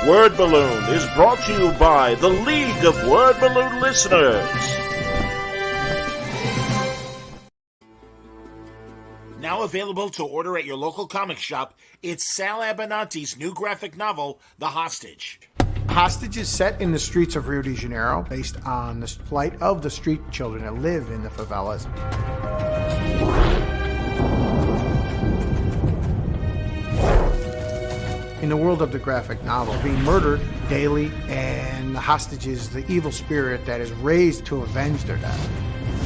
Word Balloon is brought to you by the League of Word Balloon Listeners. Now available to order at your local comic shop, it's Sal Abenanti's new graphic novel, The Hostage. Hostage is set in the streets of Rio de Janeiro, based on the plight of the street children that live in the favelas. In the world of the graphic novel, being murdered daily, and the hostage is the evil spirit that is raised to avenge their death.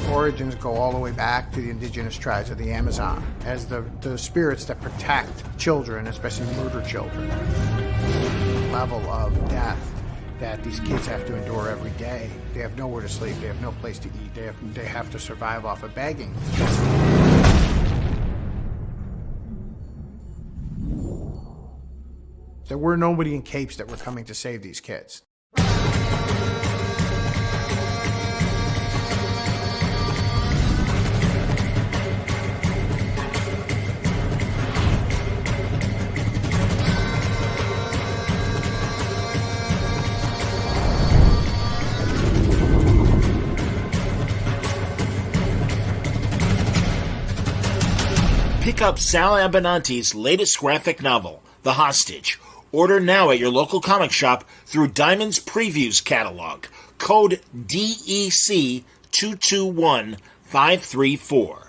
Origins go all the way back to the indigenous tribes of the Amazon as the spirits that protect children, especially murdered children. The level of death that these kids have to endure every day. They have nowhere to sleep, they have no place to eat, they have to survive off of begging. There were nobody in capes that were coming to save these kids. Pick up Sal Abenanti's latest graphic novel, The Hostage. Order now at your local comic shop through Diamond's Previews catalog. Code DEC221534.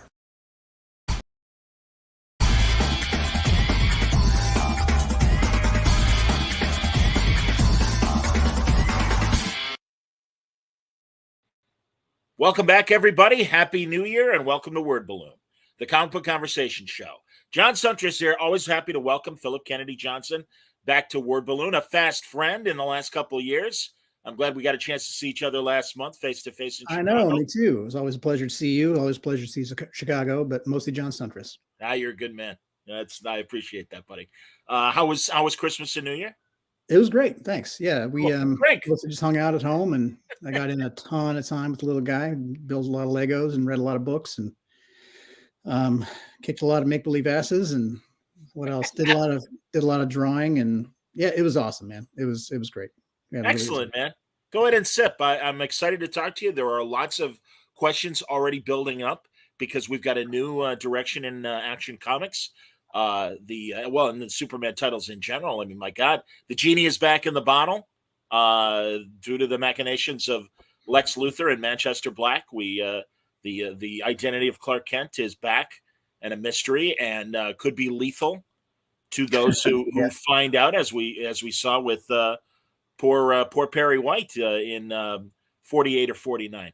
Welcome back, everybody. Happy New Year, and welcome to Word Balloon, the comic book conversation show. John Suntress here, always happy to welcome Phillip Kennedy Johnson back to Word Balloon, a fast friend in the last couple of years. I'm glad we got a chance to see each other last month, face-to-face in Chicago. I know, me too. It was always a pleasure to see you. Always a pleasure to see Chicago, but mostly John Suntress. You're a good man. I appreciate that, buddy. How was Christmas and New Year? It was great. Thanks. Yeah, we mostly just hung out at home, and I got in a ton of time with the little guy, built a lot of Legos and read a lot of books, and kicked a lot of make-believe asses, and what else? Did a lot of drawing, and yeah, it was awesome, man. It was great. Excellent, man. Go ahead and sip. I'm excited to talk to you. There are lots of questions already building up because we've got a new direction in Action Comics. And the Superman titles in general. I mean, my God, the genie is back in the bottle due to the machinations of Lex Luthor and Manchester Black. The identity of Clark Kent is back and a mystery, and could be lethal to those who find out, as we saw with poor Perry White in 48 or 49.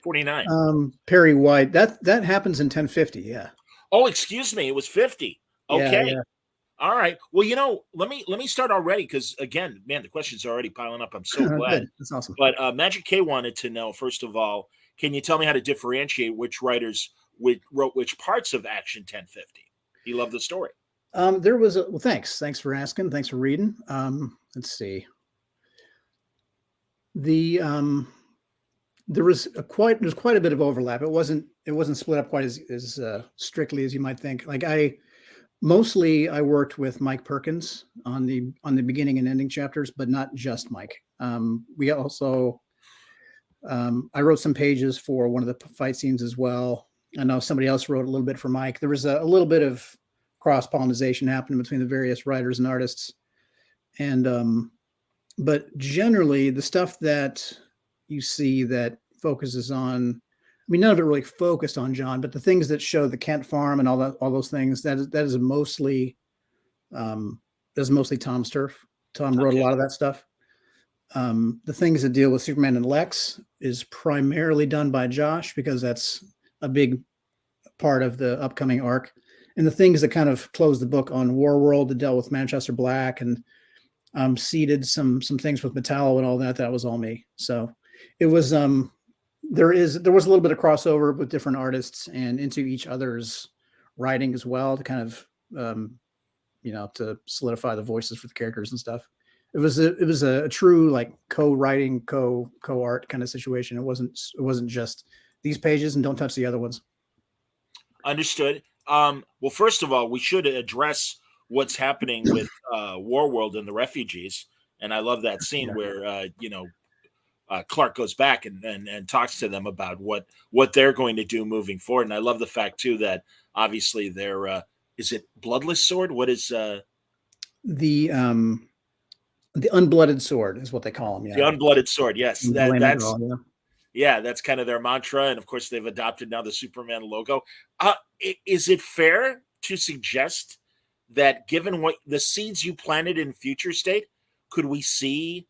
49. Perry White. That happens in 1050. Yeah. Oh, excuse me. It was 50. Okay. Yeah. All right. Well, let me start already because, again, man, the questions are already piling up. I'm so glad. Good. That's awesome. But Magic K wanted to know, first of all, can you tell me how to differentiate which writers wrote which parts of Action 1050? He loved the story. Thanks. Thanks for asking. Thanks for reading. Let's see. There's quite a bit of overlap. It wasn't split up quite as strictly as you might think. Like I worked with Mike Perkins on the beginning and ending chapters, but not just Mike. We also I wrote some pages for one of the fight scenes as well. I know somebody else wrote a little bit for Mike. There was a little bit of cross-pollination happening between the various writers and artists. And but generally the stuff that you see that focuses on, I mean, none of it really focused on John, but the things that show the Kent farm and all those things, that is mostly Tom Sturf. Tom wrote a lot of that stuff. The things that deal with Superman and Lex is primarily done by Josh because that's a big part of the upcoming arc. And the things that kind of closed the book on Warworld that dealt with Manchester Black and seeded some things with Metallo and all that was all me. So it was there was a little bit of crossover with different artists and into each other's writing as well to kind of to solidify the voices for the characters and stuff. It was a true like co-writing, co-art kind of situation. It wasn't just these pages and don't touch the other ones. Understood. Well, first of all, we should address what's happening with Warworld and the refugees. And I love that scene where Clark goes back and talks to them about what they're going to do moving forward. And I love the fact too that obviously they're is it bloodless sword? What is The unblooded sword is what they call them. the Yeah. unblooded sword? Yes, that's All, yeah. yeah, that's kind of their mantra. And of course, they've adopted now the Superman logo. Is it fair to suggest that given what the seeds you planted in Future State, could we see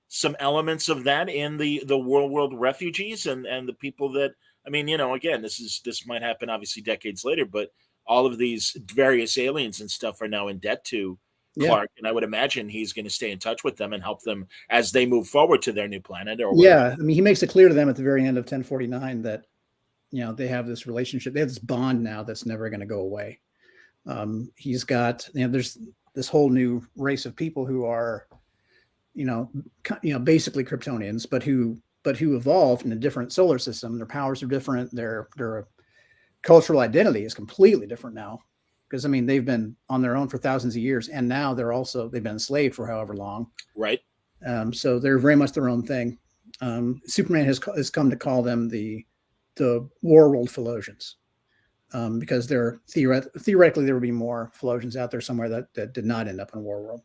some elements of that in the world refugees and the people that, I mean, again, this might happen obviously decades later, but all of these various aliens and stuff are now in debt to Clark, and I would imagine he's going to stay in touch with them and help them as they move forward to their new planet or whatever. Yeah, I mean, he makes it clear to them at the very end of 1049 that they have this relationship, they have this bond now that's never going to go away. He's got there's this whole new race of people who are basically Kryptonians, but who evolved in a different solar system. Their powers are different. Their cultural identity is completely different now. Because I mean, they've been on their own for thousands of years, and now they've been enslaved for however long. Right. So they're very much their own thing. Superman has come to call them the Warworld Philosians, because they're theoretically there would be more Philosians out there somewhere that did not end up in Warworld.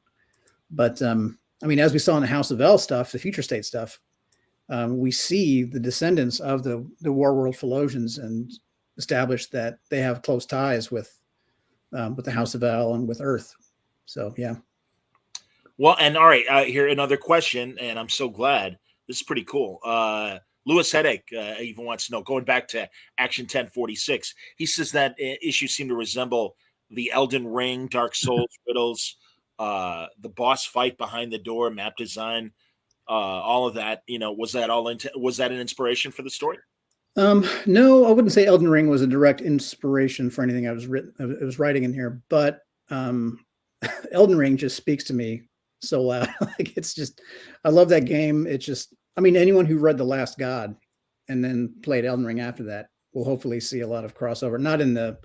But I mean, as we saw in the House of L stuff, the Future State stuff, we see the descendants of the Warworld Philosians and established that they have close ties with the House of L and with Earth. So, yeah. Well, and all right, here another question, and I'm so glad. This is pretty cool. Lewis Headache even wants to know, going back to Action 1046, he says that issues seem to resemble the Elden Ring, Dark Souls, riddles, the boss fight behind the door, map design, all of that. Was that an inspiration for the story? No, I wouldn't say Elden Ring was a direct inspiration for anything I was writing in here, but Elden Ring just speaks to me so loud. Like, it's just, I love that game. It's just, I mean, anyone who read The Last God and then played Elden Ring after that will hopefully see a lot of crossover, not in the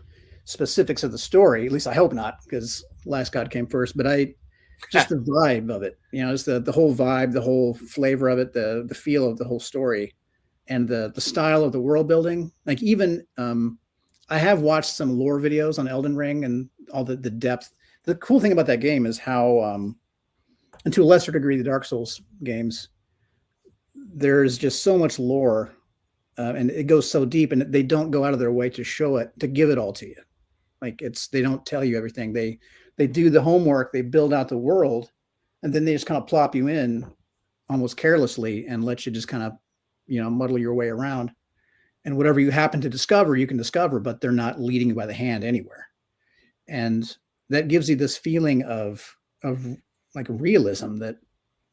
specifics of the story, at least I hope not, because Last God came first, but just the vibe of it, it's the whole vibe, the whole flavor of it, the feel of the whole story. And the style of the world building, like even I have watched some lore videos on Elden Ring and all the depth. The cool thing about that game is how, and to a lesser degree, the Dark Souls games, there's just so much lore, and it goes so deep, and they don't go out of their way to show it, to give it all to you. Like they don't tell you everything. They do the homework, they build out the world, and then they just kind of plop you in almost carelessly and let you just kind of muddle your way around, and whatever you happen to discover, you can discover, but they're not leading you by the hand anywhere. And that gives you this feeling of like realism that,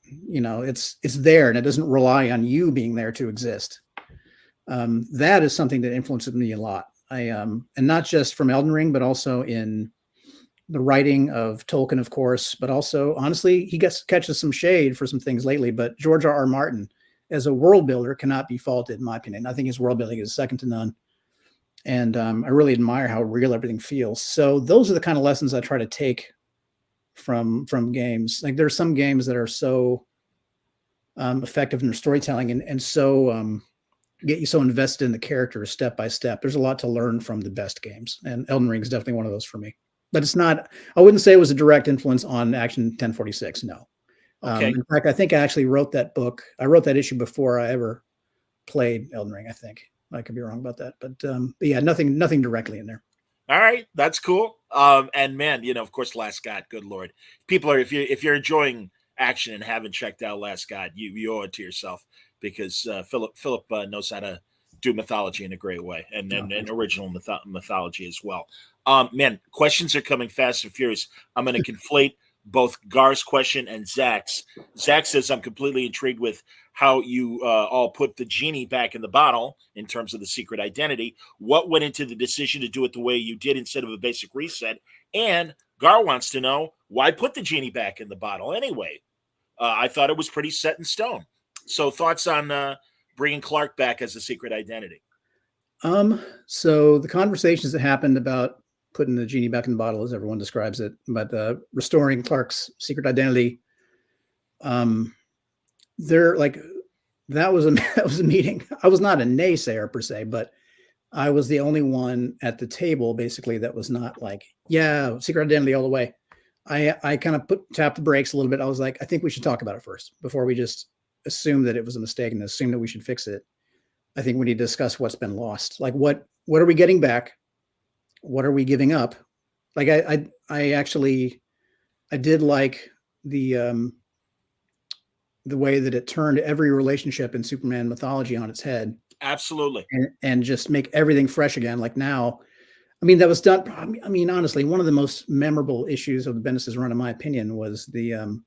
it's there and it doesn't rely on you being there to exist. That is something that influences me a lot. And not just from Elden Ring, but also in the writing of Tolkien, of course, but also, honestly, he catches some shade for some things lately, but George R.R. Martin, as a world builder, cannot be faulted, in my opinion. I think his world building is second to none. And I really admire how real everything feels. So those are the kind of lessons I try to take from games. Like, there's some games that are so effective in their storytelling and so get you so invested in the characters step by step. There's a lot to learn from the best games. And Elden Ring is definitely one of those for me. But it's not, I wouldn't say it was a direct influence on Action 1046, no. Okay. In fact, I think I actually wrote that book. I wrote that issue before I ever played Elden Ring, I think. I could be wrong about that. But yeah, nothing directly in there. All right. That's cool. And man, of course, Last God, good Lord. People are, if you're enjoying Action and haven't checked out Last God, you owe it to yourself, because Phillip knows how to do mythology in a great way, and original mythology as well. Man, questions are coming fast and furious. I'm going to conflate both Gar's question and Zach's. Zach says, I'm completely intrigued with how you all put the genie back in the bottle in terms of the secret identity. What went into the decision to do it the way you did instead of a basic reset? And Gar wants to know, why put the genie back in the bottle anyway? I thought it was pretty set in stone. So thoughts on bringing Clark back as a secret identity? So the conversations that happened about putting the genie back in the bottle, as everyone describes it, but restoring Clark's secret identity, Um, there, like, that was a that was a meeting. I was not a naysayer per se, but I was the only one at the table basically that was not like, yeah, secret identity all the way. I kind of tapped the brakes a little bit. I was like, I think we should talk about it first before we just assume that it was a mistake and assume that we should fix it. I think we need to discuss what's been lost. Like what are we getting back? What are we giving up? Like I actually I did like the way that it turned every relationship in Superman mythology on its head Absolutely. and just make everything fresh again. Like now, I mean, that was done. I mean, honestly, one of the most memorable issues of the Bendis's run, in my opinion, was the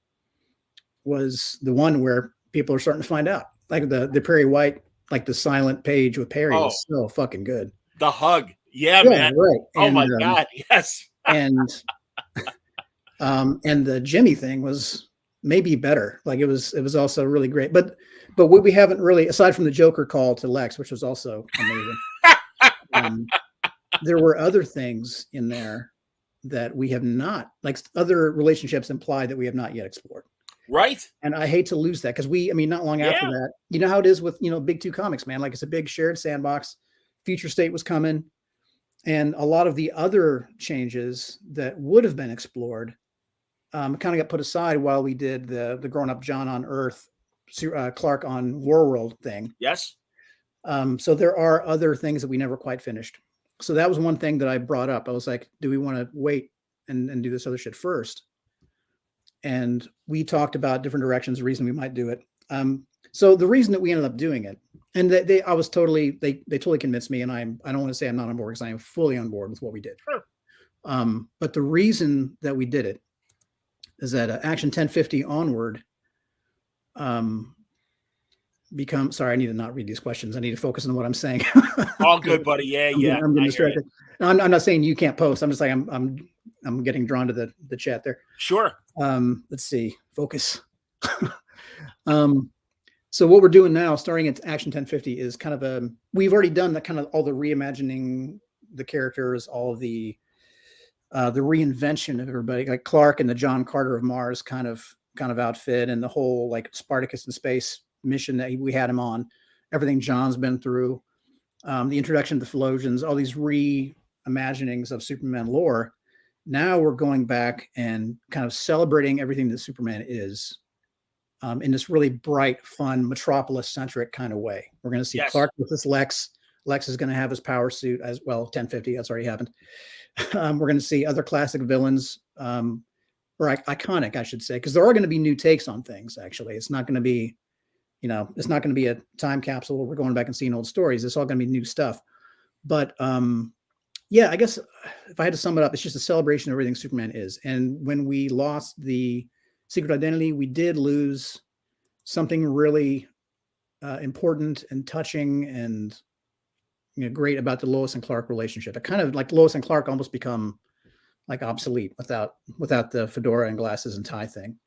one where people are starting to find out, like the Perry White, like the silent page with Perry Oh, was so fucking good. the hug. Yeah, Yeah, man. right. Oh my God. Yes. And and the Jimmy thing was maybe better. Like it was also really great. But what we haven't really, aside from the Joker call to Lex, which was also amazing, there were other things in there that we have not, like other relationships implied that we have not yet explored. Right. And I hate to lose that because I mean, not long after Yeah. that, you know how it is with, Big Two Comics, man. Like it's a big shared sandbox. Future State was coming. And a lot of the other changes that would have been explored kind of got put aside while we did the grown up John on Earth, Clark on Warworld thing. Yes. So there are other things that we never quite finished. So that was one thing that I brought up. I was like, do we want to wait and do this other shit first? And we talked about different directions, the reason we might do it. So the reason that we ended up doing it, and they totally convinced me, and I don't want to say I'm not on board because I am fully on board with what we did. Sure. But the reason that we did it is that Action 1050 onward sorry, I need to not read these questions. I need to focus on what I'm saying. All good, buddy. Yeah, I'm getting distracted. No, I'm not saying you can't post. I'm just like I'm getting drawn to the chat there. Sure. Let's see. Focus. So what we're doing now, starting at Action 1050, is kind of we've already done that kind of all the reimagining the characters, all of the reinvention of everybody, like Clark and the John Carter of Mars kind of outfit, and the whole like Spartacus in space mission that we had him on, everything John's been through, the introduction of the Philosians, all these reimaginings of Superman lore. Now we're going back and kind of celebrating everything that Superman is in this really bright, fun, Metropolis-centric kind of way. We're going to see Clark with this Lex. Lex is going to have his power suit as well. 1050, that's already happened. We're going to see other classic villains, or iconic, I should say, because there are going to be new takes on things. Actually, it's not going to be, it's not going to be a time capsule where we're going back and seeing old stories. It's all going to be new stuff. But yeah, I guess if I had to sum it up, it's just a celebration of everything Superman is. And when we lost the secret identity, we did lose something really important and touching and great about the Lois and Clark relationship. It kind of like Lois and Clark almost become like obsolete without the fedora and glasses and tie thing.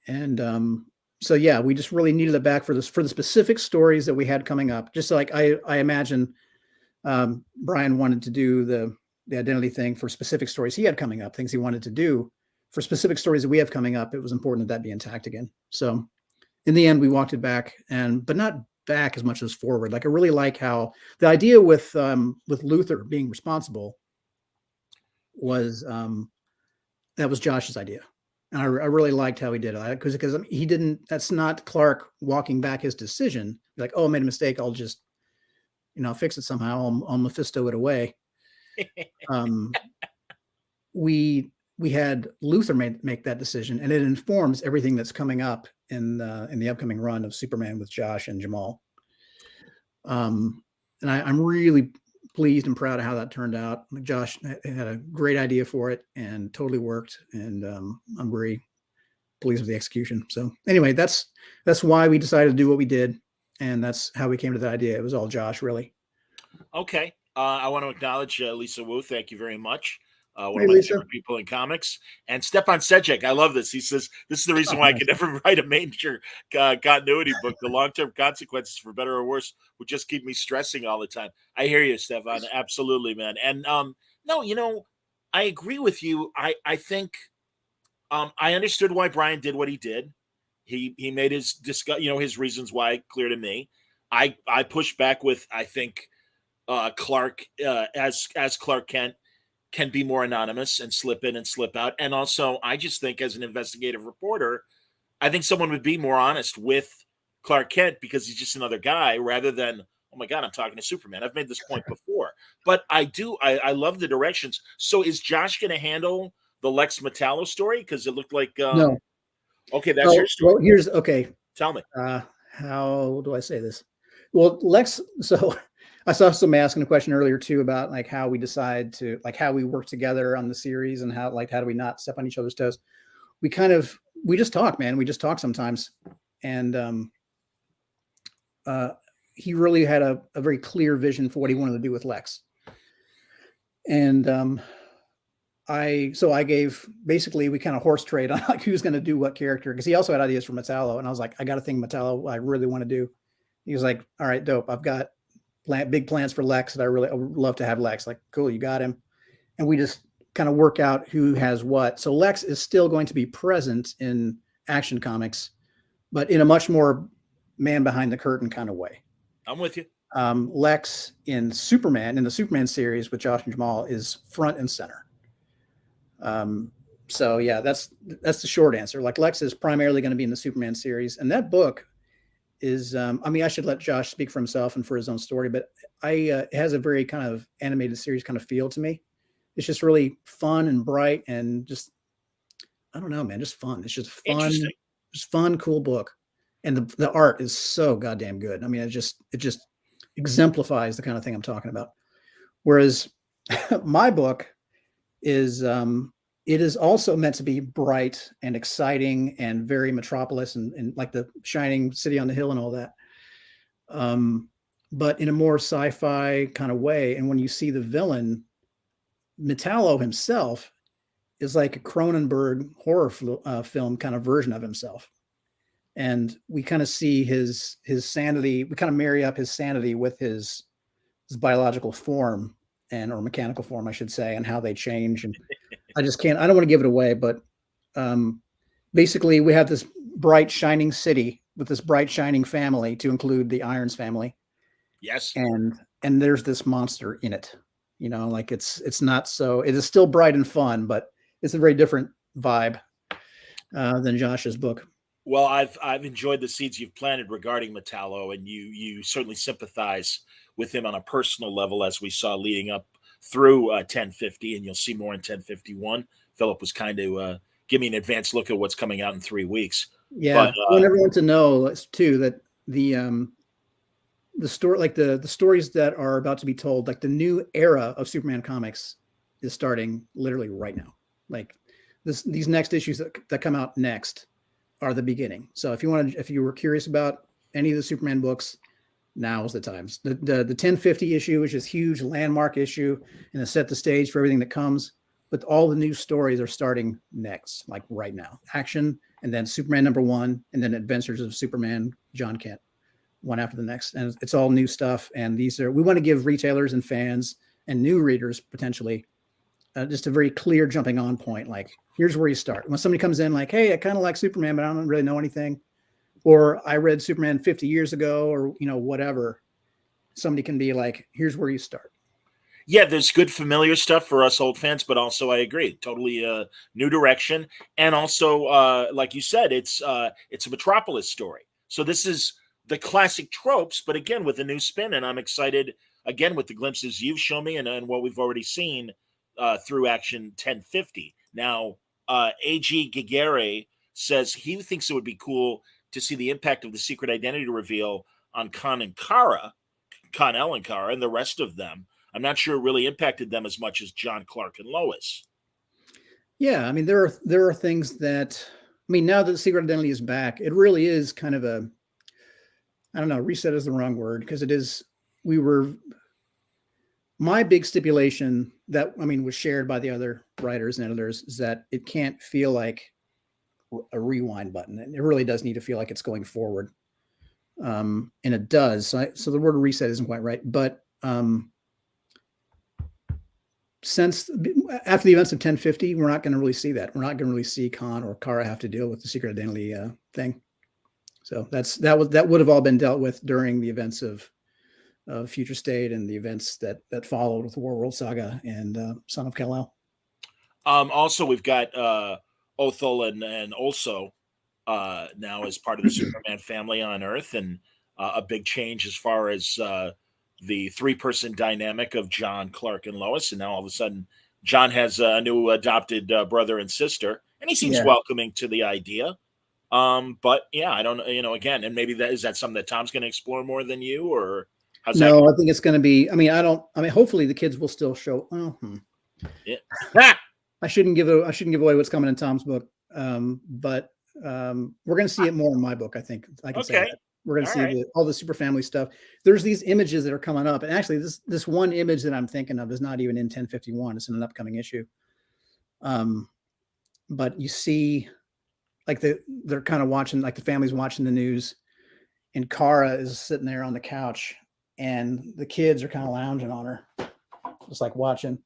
And so yeah, we just really needed it back for the specific stories that we had coming up. Just like I imagine Brian wanted to do the identity thing for specific stories he had coming up, things he wanted to do for specific stories that we have coming up. It was important that be intact again. So in the end, we walked it back, but not back as much as forward. Like I really like how the idea with Luthor being responsible was that was Josh's idea. And I really liked how he did it because he didn't. That's not Clark walking back his decision. Like, oh, I made a mistake. I'll just, fix it somehow. I'll Mephisto it away. We had Luthor make that decision, and it informs everything that's coming up in the upcoming run of Superman with Josh and Jamal. And I'm really pleased and proud of how that turned out. Josh had a great idea for it and totally worked. And I'm very pleased with the execution. So anyway, that's why we decided to do what we did. And that's how we came to that idea. It was all Josh, really. Okay. I want to acknowledge Lisa Wu. Thank you very much. One Hey, of my Lisa. favorite people in comics. And Stepan Sejek, I love this. He says, this is the reason why I could never write a major continuity book. The long-term consequences, for better or worse, would just keep me stressing all the time. I hear you, Stepan. Absolutely, man. And no, I agree with you. I think I understood why Brian did what he did. He made his his reasons why clear to me. I pushed back with, I think, Clark, as Clark Kent, can be more anonymous and slip in and slip out. And also, I just think, as an investigative reporter, I think someone would be more honest with Clark Kent, because he's just another guy, rather than, oh my God, I'm talking to Superman. I've made this point before. But I love the directions. So is Josh going to handle the Lex Metallo story? Because it looked like, No. okay, that's your story. Well, here's okay. Tell me. How do I say this? Well, Lex, so I saw somebody asking a question earlier too about like how we decide to, like, how we work together on the series, and how do we not step on each other's toes. We just talk, man. We just talk sometimes. And he really had a very clear vision for what he wanted to do with Lex. And I gave, basically, we kind of horse trade on like who's going to do what character, because he also had ideas for Metallo, and I was like, I got a thing Metallo I really want to do. He was like, all right, dope. I've got big plans for Lex, that I would love to have Lex. Like, cool, you got him. And we just kind of work out who has what. So Lex is still going to be present in Action Comics, but in a much more man behind the curtain kind of way. I'm with you. Lex in the Superman series with Josh and Jamal, is front and center. So yeah, that's the short answer. Like, Lex is primarily going to be in the Superman series, and that book is, I should let Josh speak for himself and for his own story, but it has a very kind of animated series kind of feel to me. It's just really fun and bright, and just, I don't know, man, just fun. It's just fun, cool book. And the art is so goddamn good. I mean, it just exemplifies the kind of thing I'm talking about. Whereas my book is, it is also meant to be bright and exciting and very Metropolis and like the shining city on the hill and all that. But in a more sci-fi kind of way. And when you see the villain, Metallo himself is like a Cronenberg horror film kind of version of himself. And we kind of see his sanity. We kind of marry up his sanity with his biological form, or mechanical form, I should say, and how they change. And I don't want to give it away, but basically we have this bright, shining city with this bright, shining family, to include the Irons family. Yes. And there's this monster in it, like it is still bright and fun, but it's a very different vibe than Josh's book. Well, I've enjoyed the seeds you've planted regarding Metallo, and you certainly sympathize with him on a personal level, as we saw leading up through 1050, and you'll see more in 1051. Phillip was kind of give me an advanced look at what's coming out in 3 weeks. Yeah, I want everyone to know too that the story, like the stories that are about to be told, like the new era of Superman comics, is starting literally right now. Like these next issues that come out next are the beginning. So if you were curious about any of the Superman books, now's the time. The 1050 issue, which is a huge landmark issue and to set the stage for everything that comes. But all the new stories are starting next, like right now. Action, and then Superman #1, and then Adventures of Superman, John Kent, one after the next. And it's all new stuff. And we want to give retailers and fans and new readers potentially just a very clear jumping on point. Like, here's where you start. When somebody comes in like, hey, I kind of like Superman, but I don't really know anything. Or I read Superman 50 years ago, or, whatever. Somebody can be like, here's where you start. Yeah, there's good familiar stuff for us old fans, but also I agree, totally new direction. And also, like you said, it's a Metropolis story. So this is the classic tropes, but again, with a new spin. And I'm excited, again, with the glimpses you've shown me and what we've already seen through Action 1050. Now, A.G. Gigere says he thinks it would be cool to see the impact of the secret identity reveal on Khan and Kara, Kal-El and Kara, and the rest of them. I'm not sure it really impacted them as much as John, Clark, and Lois. Yeah, I mean, there are things that, now that the secret identity is back, it really is kind of I don't know, reset is the wrong word, because my big stipulation that, was shared by the other writers and editors, is that it can't feel like a rewind button. And it really does need to feel like it's going forward. And it does. So the word reset isn't quite right, but since after the events of 1050, we're not going to really see that. We're not going to really see Khan or Kara have to deal with the secret identity thing. So that would have all been dealt with during the events of Future State and the events that followed with War World Saga and Son of Kal-El. Also, we've got Othel and also now as part of the Superman family on Earth, and a big change as far as the three-person dynamic of John, Clark, and Lois. And now all of a sudden, John has a new adopted brother and sister, and he seems welcoming to the idea. But yeah, I don't know, again, and maybe is that something that Tom's going to explore more than you, or how's that? No, I think it's going to be. I mean, hopefully the kids will still show. Yeah. I shouldn't give away what's coming in Tom's book, but we're going to see it more in my book. I think I can say that. We're going to see all the super family stuff. There's these images that are coming up, and actually, this one image that I'm thinking of is not even in 1051. It's in an upcoming issue. But you see, like they're kind of watching, like the family's watching the news, and Kara is sitting there on the couch, and the kids are kind of lounging on her, just like watching,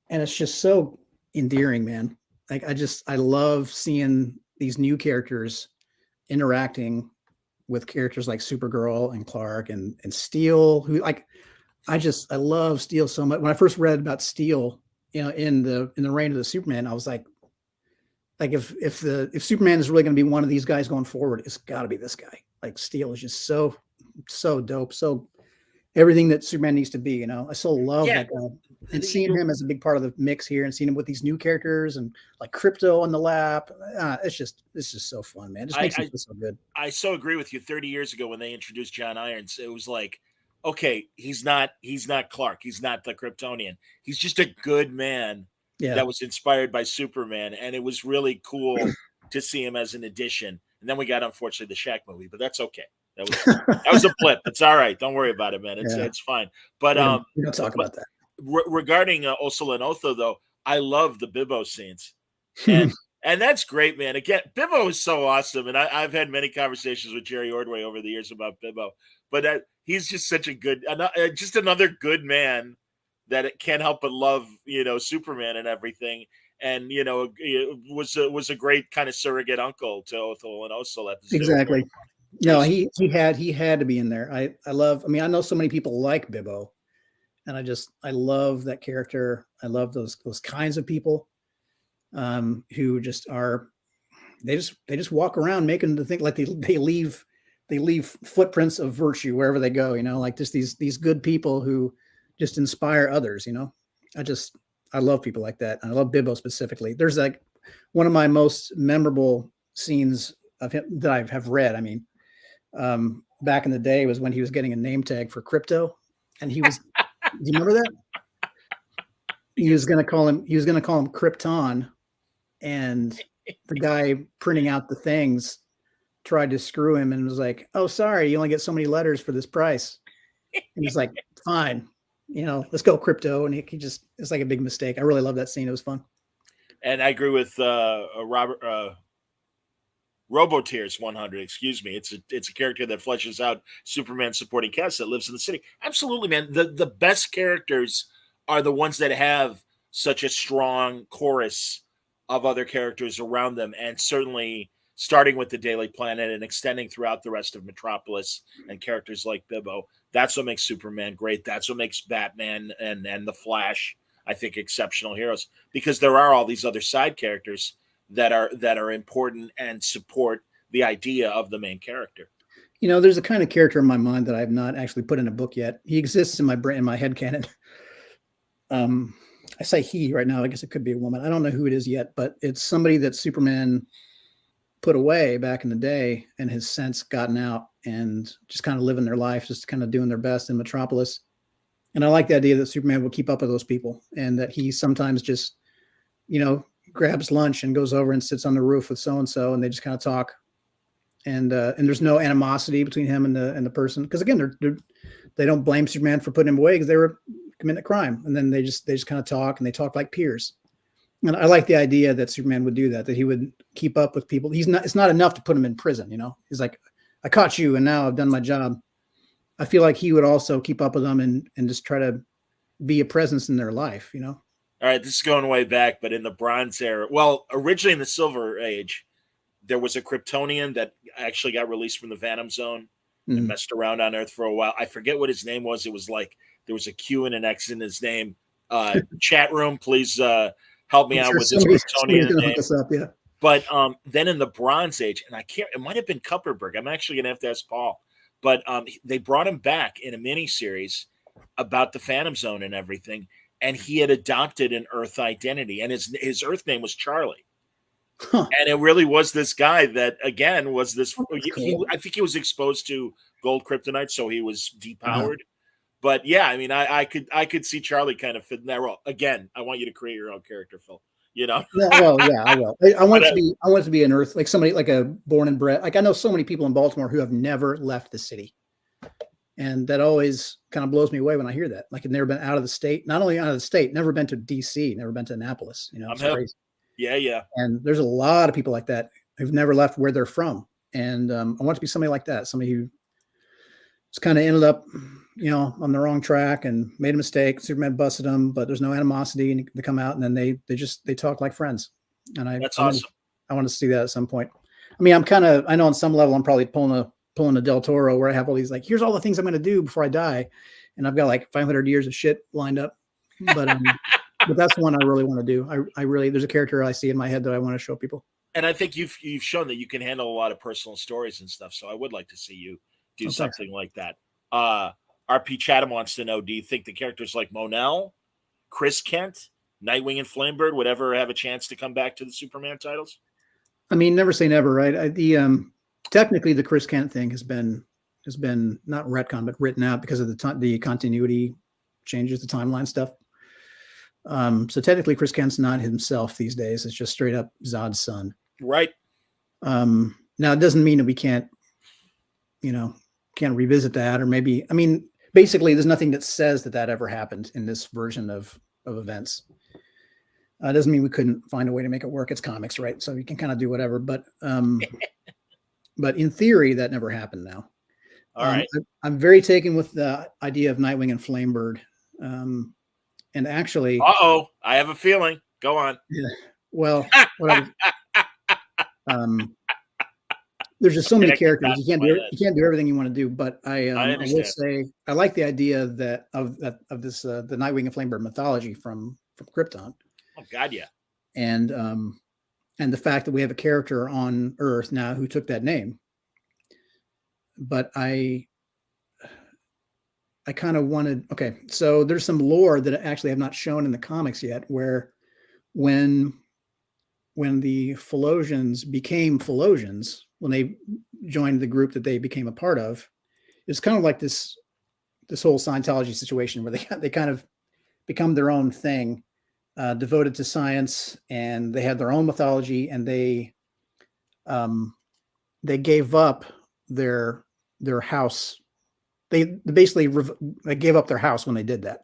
and it's just so endearing, man. Like I love seeing these new characters interacting with characters like Supergirl and Clark and Steel, who I love Steel so much. When I first read about Steel, in the reign of the Superman, I was like if Superman is really going to be one of these guys going forward, it's got to be this guy. Like Steel is just so dope, so everything that Superman needs to be. I so love that guy. And seeing him as a big part of the mix here, and seeing him with these new characters and like Crypto on the lap, it's just so fun, man. It just makes it feel so good. I so agree with you. 30 years ago when they introduced John Irons, it was like, okay, he's not Clark, he's not the Kryptonian, he's just a good man that was inspired by Superman, and it was really cool to see him as an addition. And then we got, unfortunately, the Shaq movie, but that's okay. That was a blip. It's all right. Don't worry about it, man. It's fine. But we don't talk about that. Regarding Ursula and Otho, though, I love the Bibbo scenes, and that's great, man. Again, Bibbo is so awesome, and I've had many conversations with Jerry Ordway over the years about Bibbo, but he's just such a good, just another good man that it can't help but love, Superman and everything, and was a great kind of surrogate uncle to Otho and Ursula at the zoo. Exactly. No, he had to be in there. I know so many people like Bibbo, and I love that character. I love those kinds of people who just are, they just walk around making the thing, like they leave footprints of virtue wherever they go, like just these good people who just inspire others. I love people like that. And I love Bibbo specifically. There's like one of my most memorable scenes of him that I have read. I mean, back in the day was when he was getting a name tag for Crypto, and he was, do you remember that? He was going to call him Krypton, and the guy printing out the things tried to screw him and was like, "Oh, sorry, you only get so many letters for this price." And he's like, "Fine, let's go Crypto." And he just, it's like a big mistake. I really love that scene. It was fun. And I agree with Robert Robotears 100. Excuse me. It's a character that fleshes out Superman's supporting cast that lives in the city. Absolutely, man. The best characters are the ones that have such a strong chorus of other characters around them, and certainly starting with the Daily Planet and extending throughout the rest of Metropolis and characters like Bibbo. That's what makes Superman great. That's what makes Batman and the Flash, I think, exceptional heroes, because there are all these other side characters that are important and support the idea of the main character. There's a kind of character in my mind that I have not actually put in a book yet. He exists in my brain, in my head canon. I say he right now. I guess it could be a woman. I don't know who it is yet, but it's somebody that Superman put away back in the day and has since gotten out and just kind of living their life, just kind of doing their best in Metropolis. And I like the idea that Superman will keep up with those people, and that he sometimes just, grabs lunch and goes over and sits on the roof with so-and-so, and they just kind of talk. And there's no animosity between him and the person. Because again, they don't blame Superman for putting him away because they were committing a crime. And then they just kind of talk, and they talk like peers. And I like the idea that Superman would do that he would keep up with people. It's not enough to put him in prison. He's like, I caught you and now I've done my job. I feel like he would also keep up with them and just try to be a presence in their life, All right. This is going way back, but in the Bronze Era, well, originally in the Silver Age, there was a Kryptonian that actually got released from the Phantom Zone and Mhm. messed around on Earth for a while. I forget what his name was. It was like there was a Q and an X in his name. Chat room, please help me I'm out sure with his somebody's Kryptonian gonna hook name. us up. Yeah. But then in the Bronze Age, and I can't, it might have been Kupperberg. I'm actually going to have to ask Paul. But they brought him back in a miniseries about the Phantom Zone and everything, and he had adopted an Earth identity, and his Earth name was Charlie. Huh. And it really was this guy that again was this. That's cool. I think he was exposed to gold kryptonite, so he was Uh-huh. depowered. But yeah, I mean, I could see Charlie kind of fit in that role. Again, I want you to create your own character, Phil. You know, Yeah, well, yeah, I will. I want but it to be. I want it to be an Earth, like somebody like a born and bred. Like I know so many people in Baltimore who have never left the city, and that always kind of blows me away when I hear that. Like, I've never been out of the state. Not only out of the state, never been to D.C., never been to Annapolis. You know, I'm it's hip. crazy. Yeah, yeah. And there's a lot of people like that who've never left where they're from. And I want it to be somebody like that, somebody who just kind of ended up, you know, on the wrong track and made a mistake. Superman busted them, but there's no animosity, and they come out and then they talk like friends. And That's I awesome. want to see that at some point. I mean, I know on some level I'm probably pulling a Del Toro where I have all these like, here's all the things I'm going to do before I die, and I've got like 500 years of shit lined up. But that's one I really want to do. I really, there's a character I see in my head that I want to show people. And I think you've shown that you can handle a lot of personal stories and stuff. So I would like to see you do Oh, thanks. something like that. RP Chatham wants to know: do you think the characters like Monel, Chris Kent, Nightwing, and Flamebird would ever have a chance to come back to the Superman titles? I mean, never say never, right? Technically the Chris Kent thing has been not retcon but written out because of the continuity changes, the timeline stuff. So technically Chris Kent's not himself these days. It's just straight up Zod's son. Right. Now it doesn't mean that we can't revisit that, or maybe, I mean, basically there's nothing that says that ever happened in this version of events. It doesn't mean we couldn't find a way to make it work. It's comics, right? So you can kind of do whatever, but in theory that never happened now. All right. I'm very taken with the idea of Nightwing and Flamebird. And actually, I have a feeling. Go on. yeah, well, there's just so many characters. You can't do everything you want to do. But I will say I like the idea that of this the Nightwing and Flamebird mythology from Krypton. Oh God, yeah. And the fact that we have a character on Earth now who took that name. But I kind of wanted, okay, so there's some lore that I actually have not shown in the comics yet, where when the Philosians became Philosians, when they joined the group that they became a part of, it's kind of like this whole Scientology situation where they kind of become their own thing, devoted to science, and they had their own mythology, and they gave up their house. They basically they gave up their house when they did that.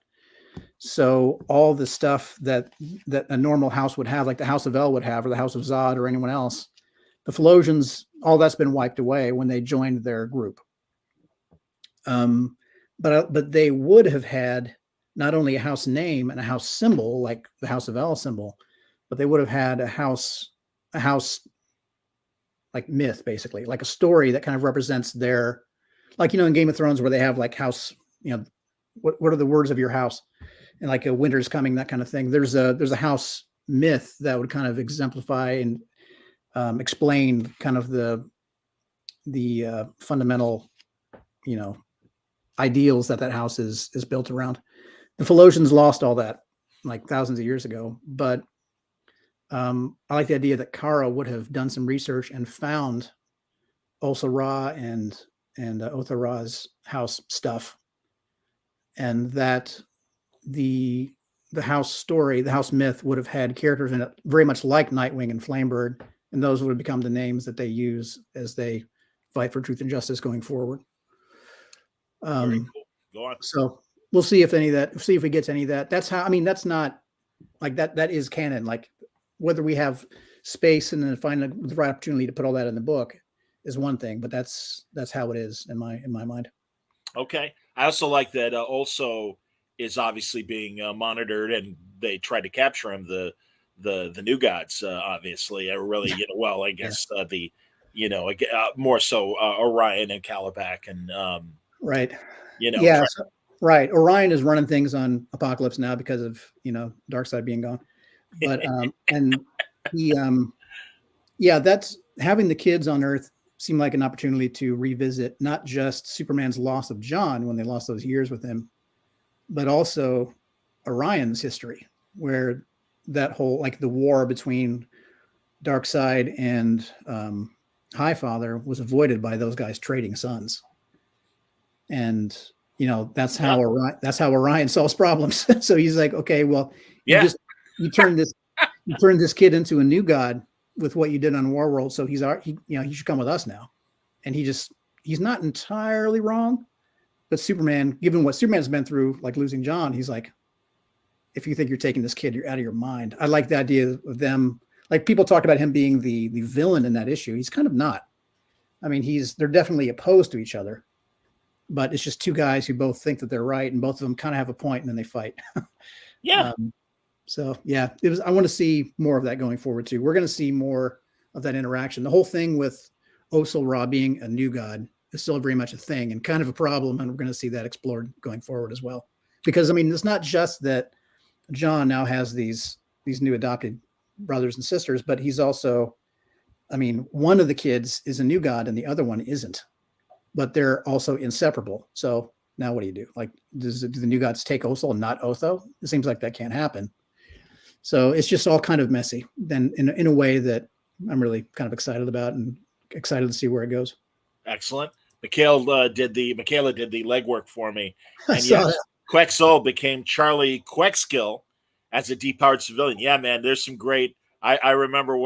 So all the stuff that a normal house would have, like the House of El would have, or the House of Zod, or anyone else, the Philosians, all that's been wiped away when they joined their group. But they would have had not only a house name and a house symbol, like the House of El symbol, but they would have had a house like myth, basically, like a story that kind of represents their, like, in Game of Thrones where they have like house, what are the words of your house, and like a winter's coming, that kind of thing. There's a house myth that would kind of exemplify and explain kind of the fundamental, ideals that house is built around. The Philosians lost all that like thousands of years ago, but I like the idea that Kara would have done some research and found Ulsa Ra and Otha Ra's house stuff, and that the house story, the house myth, would have had characters in it very much like Nightwing and Flamebird, and those would have become the names that they use as they fight for truth and justice going forward. Very cool. Go on. So we'll see if we get to any of that. That's how, I mean, that's not like that is canon. Like, whether we have space and then find the right opportunity to put all that in the book is one thing, but that's how it is in my mind. Okay. I also like that also is obviously being monitored, and they tried to capture him. The New Gods, obviously, are really, I guess more so Orion and Calabac and Right. try. Yeah. Right. Orion is running things on Apocalypse now because of Darkseid being gone. But and he yeah, that's having the kids on Earth seemed like an opportunity to revisit not just Superman's loss of John when they lost those years with him, but also Orion's history, where that whole like the war between Darkseid and Highfather was avoided by those guys trading sons. And that's how Orion solves problems. So he's like, okay, well, you turn this kid into a new god with what you did on Warworld, so he should come with us now. And he's not entirely wrong, but Superman, given what Superman's been through, like losing John, he's like, if you think you're taking this kid, you're out of your mind. I like the idea of them, like people talked about him being the villain in that issue. He's kind of not. I mean, they're definitely opposed to each other, but it's just two guys who both think that they're right, and both of them kind of have a point, and then they fight. Yeah. So yeah, I want to see more of that going forward too. We're going to see more of that interaction. The whole thing with Osel-Ra being a new god is still very much a thing and kind of a problem, and we're going to see that explored going forward as well. Because I mean, it's not just that John now has these new adopted brothers and sisters, but he's also, I mean, one of the kids is a new god and the other one isn't, but they're also inseparable. So now what do you do? Like, do the new gods take Osel and not Otho? It seems like that can't happen. So it's just all kind of messy, then in a way that I'm really kind of excited about and excited to see where it goes. Excellent. Michaela did the legwork for me. And yes, Quexol became Charlie Quexkill as a depowered civilian. Yeah, man, there's some great, I remember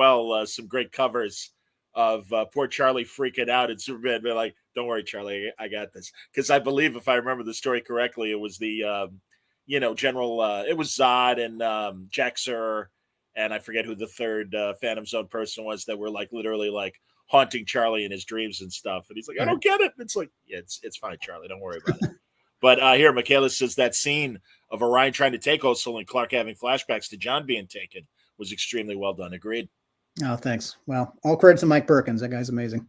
some great covers of poor Charlie freaking out and Superman being like, don't worry, Charlie, I got this. Because I believe, if I remember the story correctly, it was the General, it was Zod and Jaxer, and I forget who the third Phantom Zone person was that were like literally like haunting Charlie in his dreams and stuff. And he's like, I don't get it. It's like, yeah, it's fine, Charlie. Don't worry about it. But here, Michaela says that scene of Orion trying to take Osel and Clark having flashbacks to John being taken was extremely well done. Agreed. Oh, thanks. Well, all credit to Mike Perkins. That guy's amazing.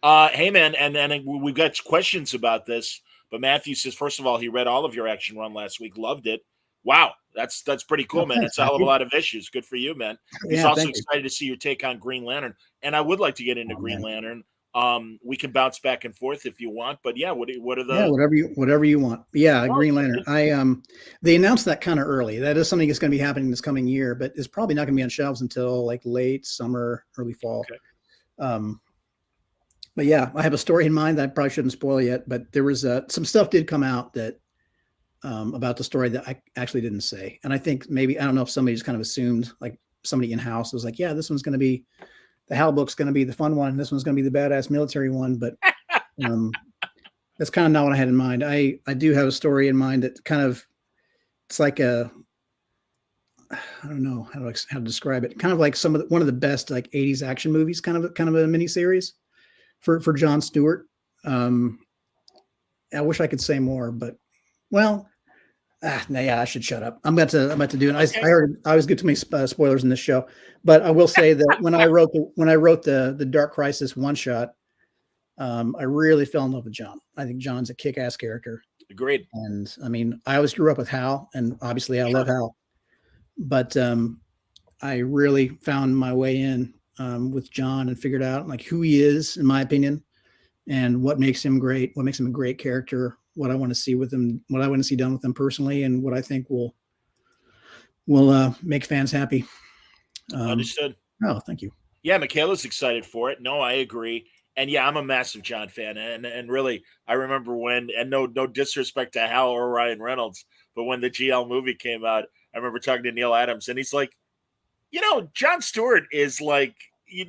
Hey, man, and we've got questions about this. But Matthew says, first of all, he read all of your action run last week, loved it. Wow, that's pretty cool, man. Thanks, that's a hell of a lot of issues. Good for you, man. He's yeah, also excited to see your take on Green Lantern, and I would like to get into Green Lantern. We can bounce back and forth if you want, but yeah, what are the whatever you want. Yeah, Green Lantern. They announced that kind of early. That is something that's going to be happening this coming year, but it's probably not going to be on shelves until like late summer, early fall. Okay. But yeah, I have a story in mind that I probably shouldn't spoil yet, but there was some stuff did come out that about the story that I actually didn't say. And I think maybe, I don't know if somebody just kind of assumed, like somebody in-house was like, yeah, this one's going to be, the Hal book's going to be the fun one. This one's going to be the badass military one. But that's kind of not what I had in mind. I do have a story in mind that kind of, it's like I don't know how to describe it. Kind of like one of the best like 80s action movies, kind of a miniseries for John Stewart. I wish I could say more, but well, I should shut up. I'm about to do it. Okay. I heard I always get too many spoilers in this show, but I will say that when I wrote the Dark Crisis one shot, I really fell in love with John. I think John's a kick-ass character. Agreed. And I mean, I always grew up with Hal, and obviously I love Hal, but I really found my way in with John and figured out like who he is, in my opinion, and what makes him great, what makes him a great character, what I want to see with him, what I want to see done with him personally, and what I think will make fans happy. Understood. Oh, thank you. Yeah, Michaela's excited for it. No, I agree. And yeah, I'm a massive John fan. And really, I remember when, and no disrespect to Hal or Ryan Reynolds, but when the GL movie came out, I remember talking to Neil Adams, and he's like, John Stewart is like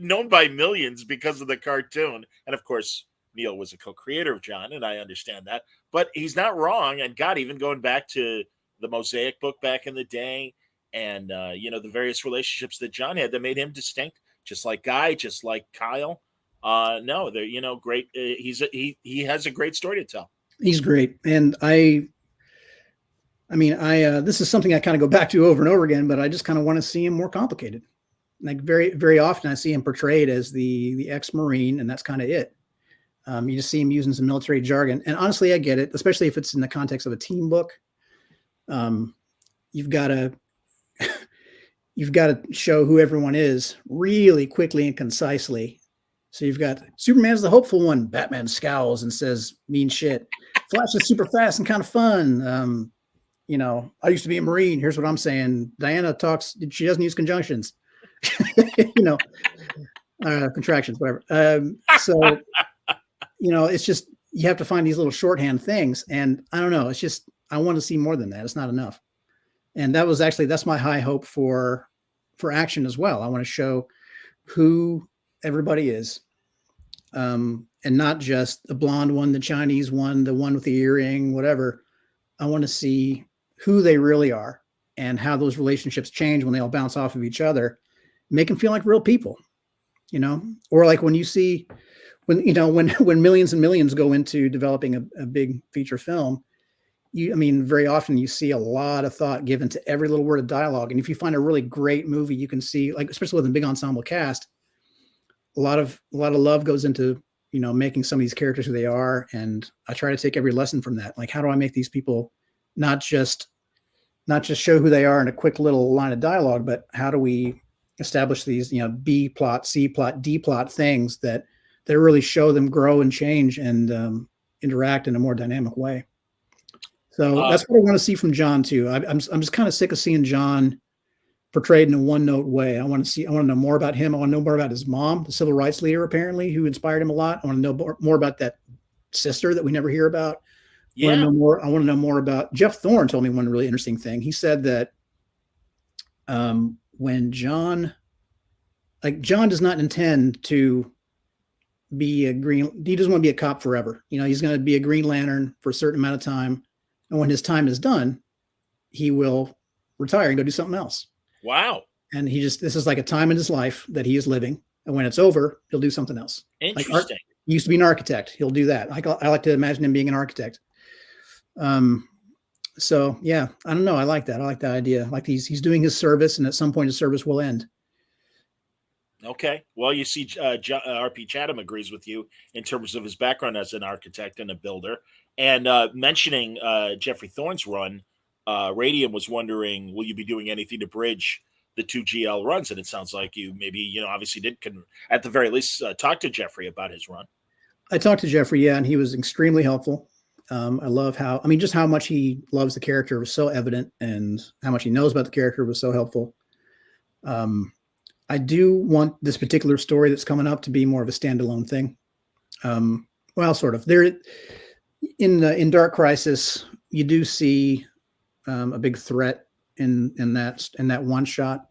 known by millions because of the cartoon. And of course, Neil was a co-creator of John, and I understand that. But he's not wrong. And God, even going back to the Mosaic book back in the day, and the various relationships that John had that made him distinct, just like Guy, just like Kyle. No, they're great. He has a great story to tell. He's great, and I mean, this is something I kind of go back to over and over again, but I just kind of want to see him more complicated. Like very, very often I see him portrayed as the ex-Marine, and that's kind of it. You just see him using some military jargon. And honestly, I get it, especially if it's in the context of a team book. You've got to you've got to show who everyone is really quickly and concisely. So you've got Superman's the hopeful one. Batman scowls and says mean shit. Flash is super fast and kind of fun. I used to be a Marine. Here's what I'm saying. Diana talks. She doesn't use conjunctions. Contractions, whatever. So it's just you have to find these little shorthand things, and I don't know. It's just I want to see more than that. It's not enough, and that's my high hope for action as well. I want to show who everybody is, and not just the blonde one, the Chinese one, the one with the earring, whatever. I want to see who they really are and how those relationships change when they all bounce off of each other, make them feel like real people, or like when you see when millions and millions go into developing a big feature film, very often you see a lot of thought given to every little word of dialogue. And if you find a really great movie, you can see, like, especially with a big ensemble cast, a lot of love goes into, making some of these characters who they are. And I try to take every lesson from that. Like, how do I make these people not just show who they are in a quick little line of dialogue, but how do we establish these, B plot, C plot, D plot things that really show them grow and change and interact in a more dynamic way. So that's what I want to see from John too. I'm just kind of sick of seeing John portrayed in a one-note way. I want to know more about him. I want to know more about his mom, the civil rights leader, apparently, who inspired him a lot. I want to know more about that sister that we never hear about. Yeah. I want to know more about Jeff Thorne. Told me one really interesting thing. He said that when John does not intend to be he doesn't want to be a cop forever. He's going to be a Green Lantern for a certain amount of time. And when his time is done, he will retire and go do something else. Wow. And this is like a time in his life that he is living. And when it's over, he'll do something else. Interesting. He used to be an architect. He'll do that. I like to imagine him being an architect. So yeah, I don't know. I like that. I like that idea. Like he's doing his service, and at some point his service will end. Okay. Well, you see, R.P. Chatham agrees with you in terms of his background as an architect and a builder. And mentioning Jeffrey Thorne's run, Radium was wondering, will you be doing anything to bridge the two GL runs? And it sounds like you maybe, obviously did, at the very least, talk to Jeffrey about his run. I talked to Jeffrey, yeah, and he was extremely helpful. I love just how much he loves the character was so evident, and how much he knows about the character was so helpful. I do want this particular story that's coming up to be more of a standalone thing. Well, sort of. There, in Dark Crisis, you do see a big threat in that one shot,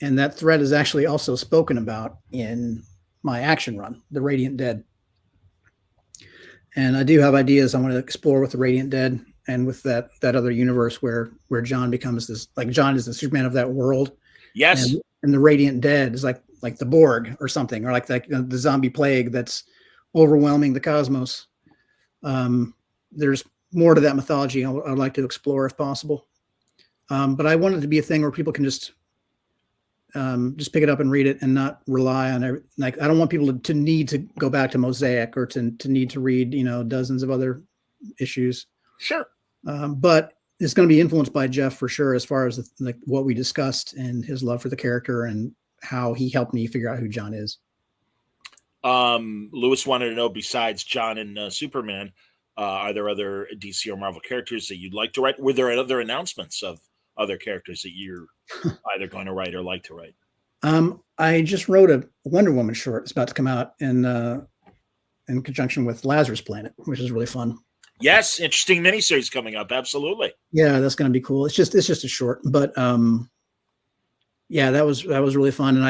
and that threat is actually also spoken about in my action run, The Radiant Dead. And I do have ideas I want to explore with The Radiant Dead and with that other universe where John becomes this, like John is the Superman of that world. Yes. And the Radiant Dead is like the Borg or something, or like the zombie plague that's overwhelming the cosmos. There's more to that mythology I'd like to explore if possible. But I want it to be a thing where people can just pick it up and read it and not rely on it. Like, I don't want people to need to go back to Mosaic or to need to read, dozens of other issues. Sure. But it's going to be influenced by Jeff for sure, as far as what we discussed and his love for the character and how he helped me figure out who John is. Lewis wanted to know, besides John and Superman, are there other DC or Marvel characters that you'd like to write? Were there other announcements of other characters that you're either going to write or like to write? I just wrote a Wonder Woman short. It's about to come out in conjunction with Lazarus Planet, which is really fun. Yes, interesting miniseries coming up. Absolutely. Yeah, that's going to be cool. It's just a short, but yeah, that was really fun. And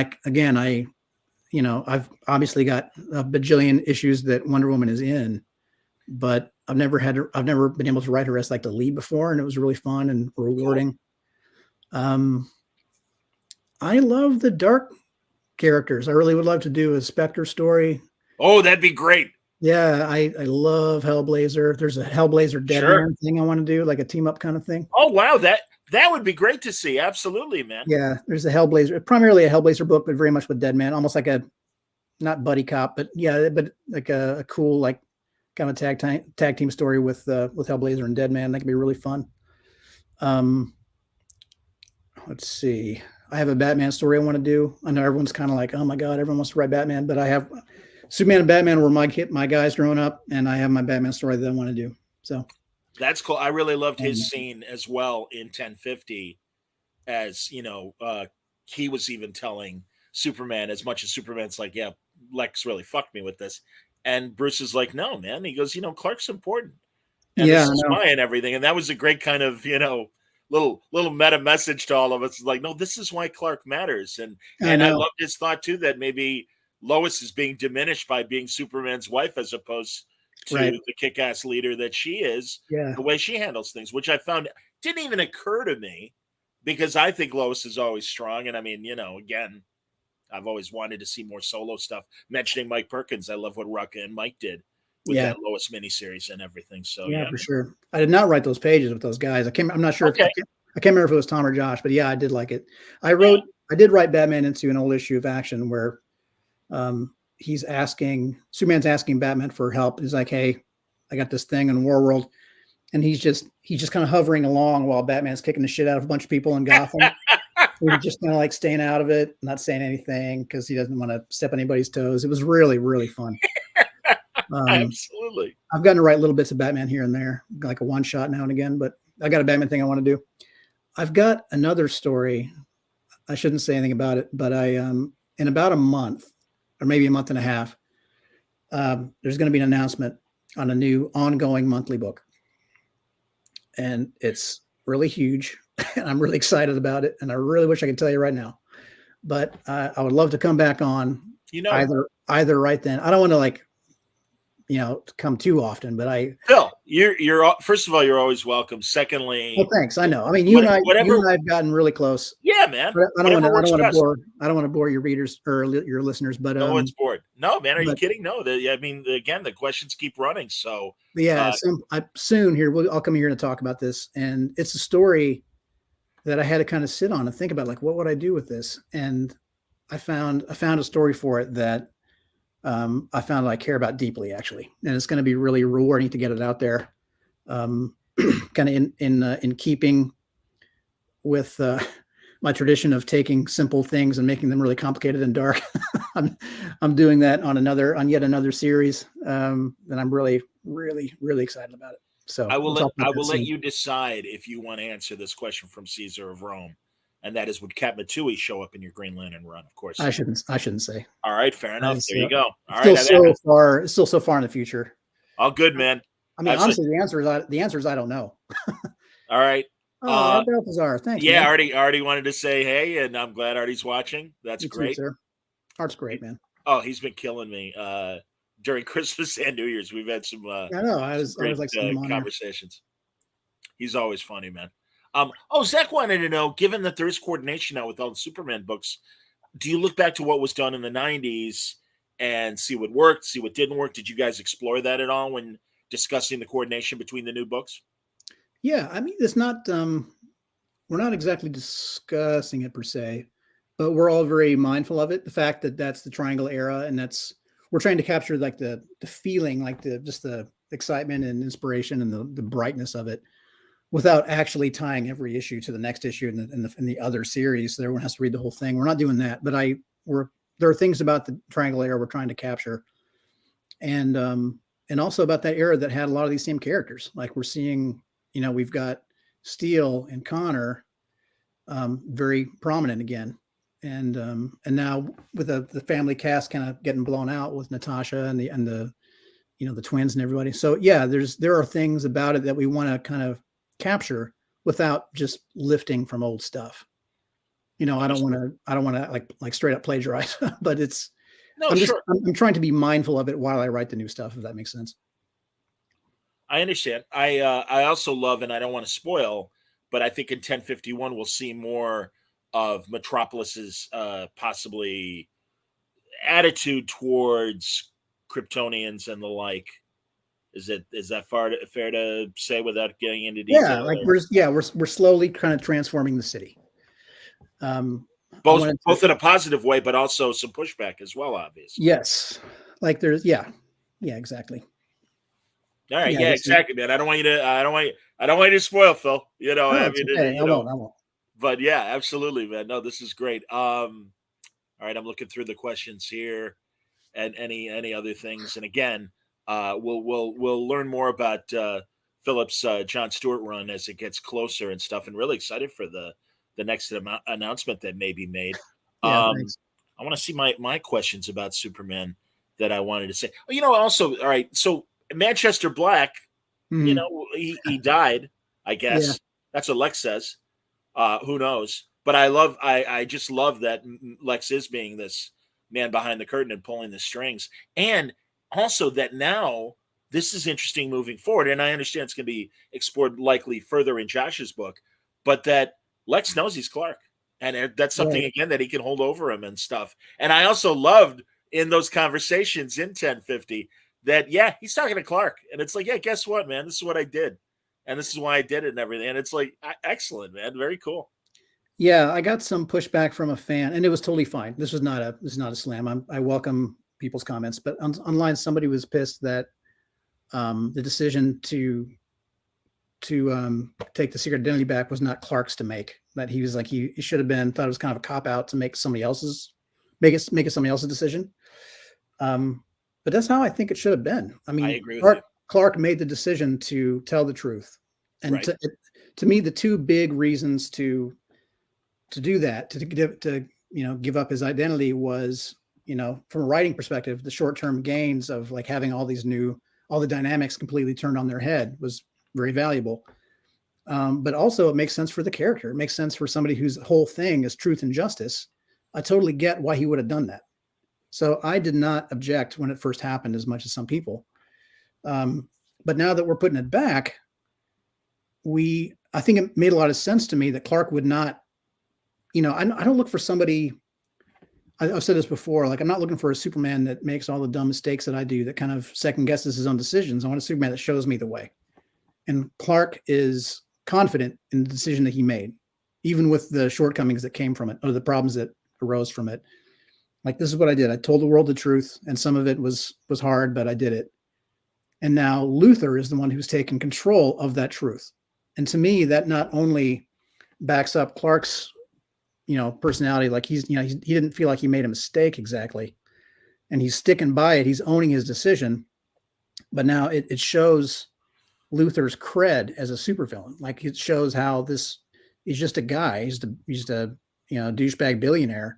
I've obviously got a bajillion issues that Wonder Woman is in, but I've never been able to write her as like the lead before, and it was really fun and rewarding. Cool. I love the dark characters. I really would love to do a Spectre story. Oh, that'd be great. Yeah, I love Hellblazer. There's a Hellblazer Deadman thing I want to do, like a team up kind of thing. Oh wow, That would be great to see. Absolutely, man. Yeah, there's a Hellblazer, primarily a Hellblazer book, but very much with Deadman, almost like a not buddy cop, but yeah, but like a cool like kind of tag team story with Hellblazer and Deadman. That could be really fun. Let's see. I have a Batman story I want to do. I know everyone's kind of like, oh my god, everyone wants to write Batman, but I have Superman and Batman were my guys growing up, and I have my Batman story that I want to do. So that's cool. I really loved his scene as well in 1050, as you know, he was even telling Superman, as much as Superman's like, yeah, Lex really fucked me with this, and Bruce is like, no, man. He goes, Clark's important, and yeah, this is why, and everything, and that was a great kind of little meta message to all of us. Like, no, this is why Clark matters, and I loved his thought too that maybe Lois is being diminished by being Superman's wife as opposed to the kick-ass leader that she is. Yeah, the way she handles things, which I found didn't even occur to me, because I think Lois is always strong. And I mean, again, I've always wanted to see more solo stuff. Mentioning Mike Perkins, I love what Rucka and Mike did with that Lois miniseries and everything. So yeah, for sure. I did not write those pages with those guys. I'm not sure. Okay. I can't remember if it was Tom or Josh, but yeah, I did like it. I did write Batman into an old issue of Action where Superman's asking Batman for help. He's like, hey, I got this thing in Warworld. And he's just kind of hovering along while Batman's kicking the shit out of a bunch of people in Gotham. He's just kind of like staying out of it, not saying anything because he doesn't want to step on anybody's toes. It was really, really fun. Absolutely. I've gotten to write little bits of Batman here and there, like a one shot now and again, but I got a Batman thing I want to do. I've got another story. I shouldn't say anything about it, but in about a month or maybe a month and a half, there's going to be an announcement on a new ongoing monthly book. And it's really huge, and I'm really excited about it. And I really wish I could tell you right now, but I would love to come back on either right then. I don't want to come too often, but Phil, you're first of all, you're always welcome. Secondly, well, thanks. I know. I mean, you and I have gotten really close. Yeah, man. I don't want to bore your readers or your listeners, but no one's bored. No, man. Are you kidding? No. I mean, again, the questions keep running. So yeah, soon here I'll come here to talk about this, and it's a story that I had to kind of sit on and think about, like, what would I do with this? And I found a story for it that I found I care about deeply, actually, and it's going to be really rewarding to get it out there. Kind of in keeping with my tradition of taking simple things and making them really complicated and dark. I'm doing that on yet another series, and I'm really, really, really excited about it. So I will let you decide if you want to answer this question from Caesar of Rome. And that is, would Kat Matui show up in your Green Lantern run? Of course. I shouldn't say. All right, fair enough. There you go. All right. It's still so far in the future. All good, man. I mean, honestly, the answer is I don't know. All right. Balthazar, thanks. Yeah, man. Artie wanted to say hey, and I'm glad Artie's watching. That's great. Too, sir. Art's great, man. Oh, he's been killing me during Christmas and New Year's. We've had some I know. I was like conversations. He's always funny, man. Zach wanted to know, given that there is coordination now with all the Superman books, do you look back to what was done in the 90s and see what worked, see what didn't work? Did you guys explore that at all when discussing the coordination between the new books? Yeah, I mean, it's not, we're not exactly discussing it per se, but we're all very mindful of it. The fact that that's the Triangle era, and we're trying to capture like the feeling, like just the excitement and inspiration and the brightness of it, without actually tying every issue to the next issue in the other series. Everyone has to read the whole thing. We're not doing that, but there are things about the Triangle era we're trying to capture, and also about that era that had a lot of these same characters. Like we're seeing, we've got Steel and Connor very prominent again, and now with the family cast kind of getting blown out with Natasha and the twins and everybody. So yeah, there are things about it that we want to kind of capture without just lifting from old stuff. I don't want to like straight up plagiarize, but I'm trying to be mindful of it while I write the new stuff, if that makes sense. I understand. I also love, and I don't want to spoil, but I think in 1051 we'll see more of Metropolis's possibly attitude towards Kryptonians and the like. Is that fair to say without getting into Yeah, detail? like Or? we're slowly kind of transforming the city. I Both wanted to, both in a positive way, but also some pushback as well, obviously. yes, like there's yeah, exactly. All right, Yeah, yeah, this is, exactly, man. I don't want you to spoil, Phil. oh, it's okay. I won't. I won't. But yeah, absolutely, man. No, this is great. All right, I'm looking through the questions here and any other things. And again, we'll learn more about Philip's John Stewart run as it gets closer and stuff. And really excited for the next announcement that may be made. Yeah, Um, thanks. I want to see my questions about Superman that I wanted to say. Also, all right. So Manchester Black, Mhm. he died. I Yeah, guess that's what Lex says. Who knows? But I just love that Lex is being this man behind the curtain and pulling the strings, and also that now this is interesting moving forward. And I understand it's going to be explored likely further in Josh's book, but that Lex knows he's Clark, and that's something right. again that he can hold over him and stuff. And I also loved in those conversations in 1050 that yeah, he's talking to Clark, and it's like, yeah, guess what, man, this is what I did, and this is why I did it and everything. And it's like excellent, man, very cool. Yeah, I got some pushback from a fan, and it was totally fine. This is not a slam. I welcome people's comments, but online somebody was pissed that the decision to take the secret identity back was not Clark's to make. That he was like he should have been thought it was kind of a cop out to make it somebody else's decision. But that's how I think it should have been. I I mean, agree with you. Clark made the decision to tell the truth, and Right. to me, the two big reasons to do that, to give up his identity was, from a writing perspective, the short-term gains of like having all the dynamics completely turned on their head was very valuable. But also it makes sense for the character. It makes sense for somebody whose whole thing is truth and justice. I totally get why he would have done that. So I did not object when it first happened as much as some people. But now that we're putting it back, I think it made a lot of sense to me that Clark would not, I don't look for somebody. I've said this before, like I'm not looking for a Superman that makes all the dumb mistakes that I do, that kind of second guesses his own decisions. I want a Superman that shows me the way. And Clark is confident in the decision that he made, even with the shortcomings that came from it or the problems that arose from it. Like, this is what I did. I told the world the truth, and some of it was hard, but I did it. And now Luthor is the one who's taken control of that truth. And to me, that not only backs up Clark's, personality, like he didn't feel like he made a mistake exactly, and he's sticking by it. He's owning his decision, but now it shows Luthor's cred as a supervillain. Like, it shows how he's just a guy. He's a douchebag billionaire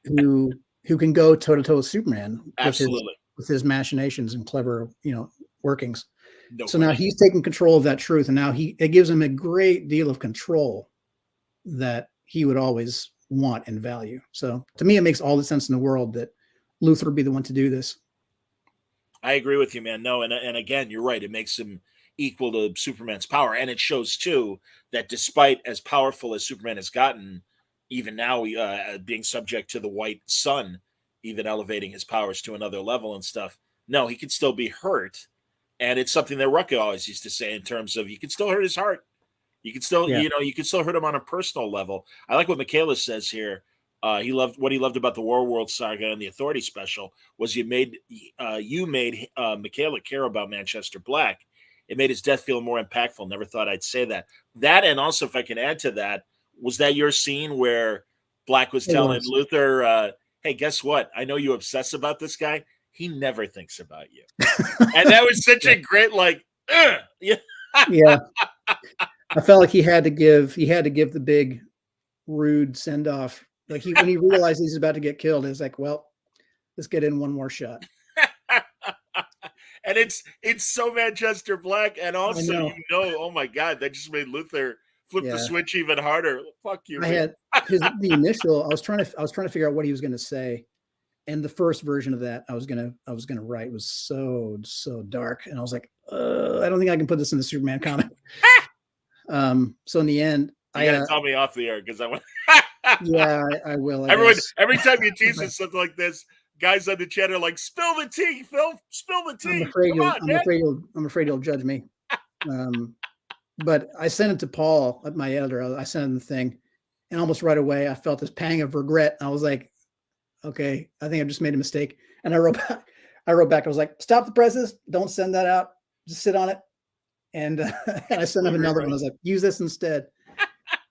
who can go toe to toe with Superman Absolutely. with his machinations and clever, workings. No So now question. he's taking control of that truth, and now it gives him a great deal of control that he would always want and value. So to me, it makes all the sense in the world that Luthor would be the one to do this. I agree with you, man. No, and again, you're right. It makes him equal to Superman's power, and it shows too that despite as powerful as Superman has gotten, even now being subject to the white sun, even elevating his powers to another level and stuff. No, he can still be hurt, and it's something that Rucka always used to say in terms of you can still hurt his heart. You can still, Yeah. you can still hurt him on a personal level. I like what Michaela says here. He loved about the War World saga and the Authority special was you made Michaela care about Manchester Black. It made his death feel more impactful. Never thought I'd say that. That, and also if I can add to that, was that your scene where Black was telling Luthor, "Hey, guess what? I know you obsess about this guy. He never thinks about you," and that was such a great yeah. Yeah. I felt like he had to give the big rude send off. Like when he realized he's about to get killed, it's like, well, let's get in one more shot. And it's so Manchester Black, and also oh my god, that just made Luthor flip the switch even harder. Fuck you. I had the initial. I was trying to figure out what he was going to say, and the first version of that I was gonna write was so dark, and I was like, I don't think I can put this in the Superman comic. So in the end, you gotta tell me off the air because I want. Yeah, I will. Everyone, every time you tease us something like this, guys on the chat are like, "Spill the tea, Phil. Spill the I'm tea. afraid Come you'll. on, man." I'm afraid you'll judge me. But I sent it to Paul, my editor. I sent him the thing, and almost right away, I felt this pang of regret. I was like, "Okay, I think I just made a mistake." And I wrote back. I was like, "Stop the presses. Don't send that out. Just sit on it." And, and I sent him another one. I was like, "Use this instead."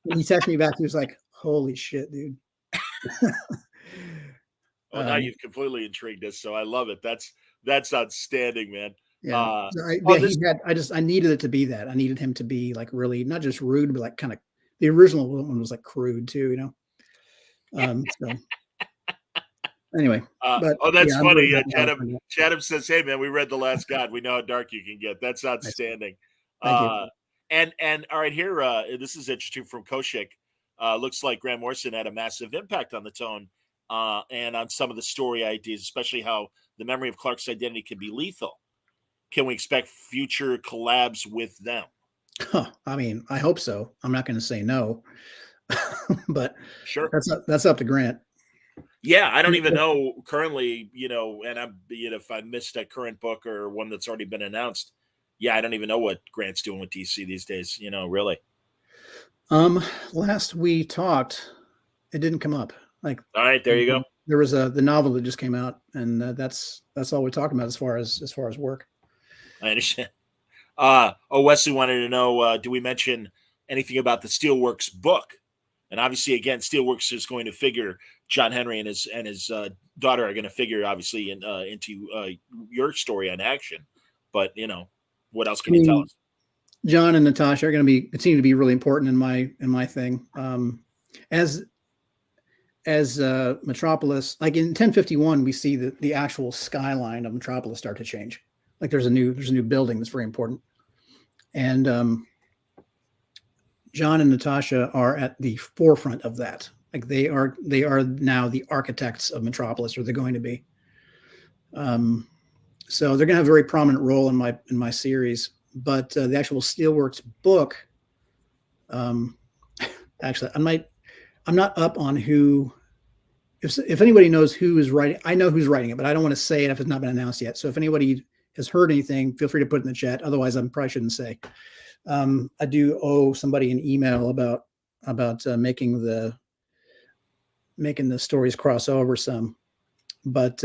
And he texted me back. He was like, "Holy shit, dude." Well, now you've completely intrigued us, so I love it. That's outstanding, man. Yeah. So This I needed it to be that. I needed him to be like really not just rude, but like kind of the original one was like crude too, you know. So anyway, but that's yeah, I'm funny. really happy how it turned out. Chatham says, "Hey, man, we read The Last God. We know how dark you can get." That's outstanding. Thank you. And all right, here, this is interesting from Koshik. Looks like Grant Morrison had a massive impact on the tone and on some of the story ideas, especially how the memory of Clark's identity can be lethal. Can we expect future collabs with them? I mean, I hope so. I'm not going to say no, but Sure. that's up to Grant. Yeah, I don't even know currently, and I'm, if I missed a current book or one that's already been announced. Yeah, I don't even know what Grant's doing with DC these days, really. Last we talked, it didn't come up. Like, all right, there you go. There was the novel that just came out, and that's all we're talking about as far as work. I understand. Wesley wanted to know, do we mention anything about the Steelworks book? And obviously, again, Steelworks is going to figure John Henry and his daughter are going to figure obviously into your story on Action. But what else can you tell us? John and Natasha are going to continue to be really important in my thing. As Metropolis, like in 1051, we see the actual skyline of Metropolis start to change. Like there's a new building that's very important, and John and Natasha are at the forefront of that. Like they are now the architects of Metropolis, or they're going to be. So they're going to have a very prominent role in my series. But the actual Steelworks book, actually, I'm not up on who. If anybody knows who is writing, I know who's writing it, but I don't want to say it if it's not been announced yet. So if anybody has heard anything, feel free to put it in the chat. Otherwise, I probably shouldn't say. I do owe somebody an email about making the stories cross over some, but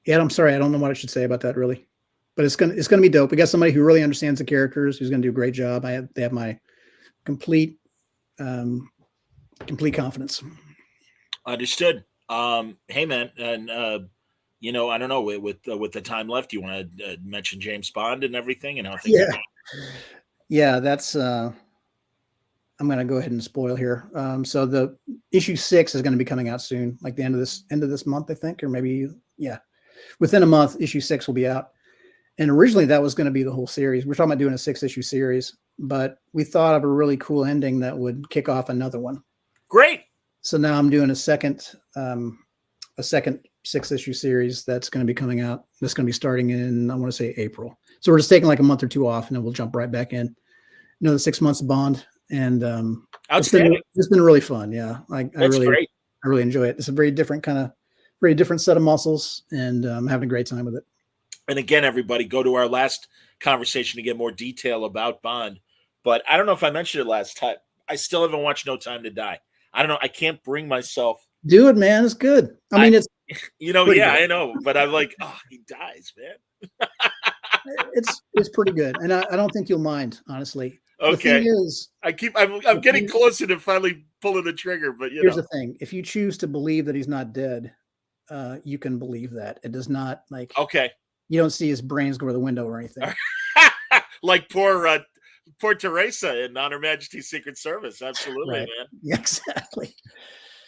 yeah, I'm sorry, I don't know what I should say about that really, but it's gonna be dope. We got somebody who really understands the characters, who's gonna do a great job. They have my complete confidence. Understood. Hey man, and I don't know with the time left, you want to mention James Bond and everything and how things are going? Yeah, that's I'm going to go ahead and spoil here. So the issue 6 is going to be coming out soon, like the end of this month, I think, or maybe within a month, issue 6 will be out. And originally that was going to be the whole series. We're talking about doing a 6-issue series, but we thought of a really cool ending that would kick off another one. Great. So now I'm doing a second 6-issue series that's going to be coming out. That's going to be starting in, I want to say, April. So we're just taking like a month or two off, and then we'll jump right back in. Another 6 months of Bond, and outstanding. It's been really fun. Yeah, I really enjoy it. It's a very different set of muscles, and I'm having a great time with it. And again, everybody, go to our last conversation to get more detail about Bond. But I don't know if I mentioned it last time. I still haven't watched No Time to Die. I don't know. I can't bring myself. Do it, man. It's good. I mean, it's yeah, good. I know, but I'm like, oh, he dies, man. It's pretty good, and I don't think you'll mind, honestly. Okay. The thing is, I'm getting closer to finally pulling the trigger, but here's the thing: if you choose to believe that he's not dead, you can believe that. It does not like. Okay. You don't see his brains go over the window or anything. Like poor Teresa in On Her Majesty's Secret Service. Absolutely, right. Man. Yeah, exactly.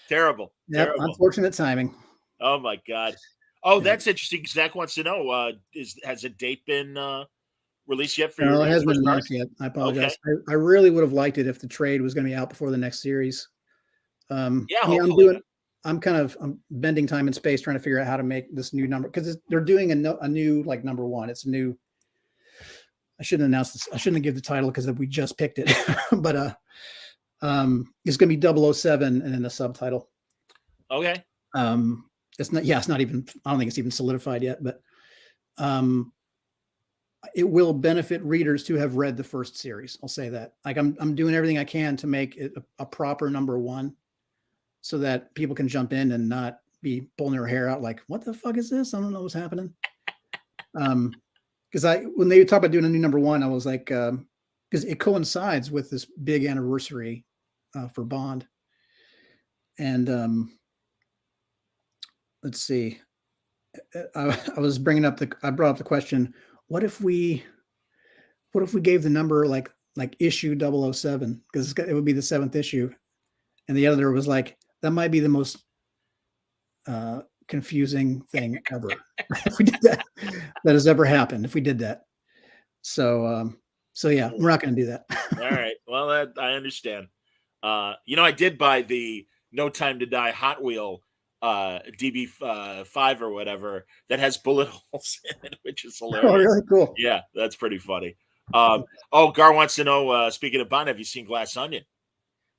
Terrible. Yep, terrible. Unfortunate timing. Oh my God. Oh, that's interesting. Zach wants to know: has a date been released yet for No, your? It hasn't been announced yet. I apologize. Okay. I really would have liked it if the trade was going to be out before the next series. Yeah, I mean, I'm bending time and space trying to figure out how to make this new number, because they're doing a new like number one. It's a new. I shouldn't announce this. I shouldn't give the title because we just picked it, but it's going to be 007 and then the subtitle. Okay. It's not. Yeah, it's not even. I don't think it's even solidified yet, but um, it will benefit readers to have read the first series. I'll say that. Like I'm doing everything I can to make it a proper number one, so that people can jump in and not be pulling their hair out like, what the fuck is this? I don't know what's happening. Because when they talk about doing a new number one, I was like, because it coincides with this big anniversary for Bond. And let's see, I was bringing up I brought up the question, what if we gave the number like issue 007, because it would be the 7th issue, and the editor was like, that might be the most confusing thing ever if we did that has ever happened if we did that. So yeah, we're not going to do that. All right. Well, I understand. I did buy the No Time to Die Hot Wheel DB5 or whatever that has bullet holes in it, which is hilarious. Oh, really cool. Yeah, that's pretty funny. Gar wants to know, speaking of Bond, have you seen Glass Onion?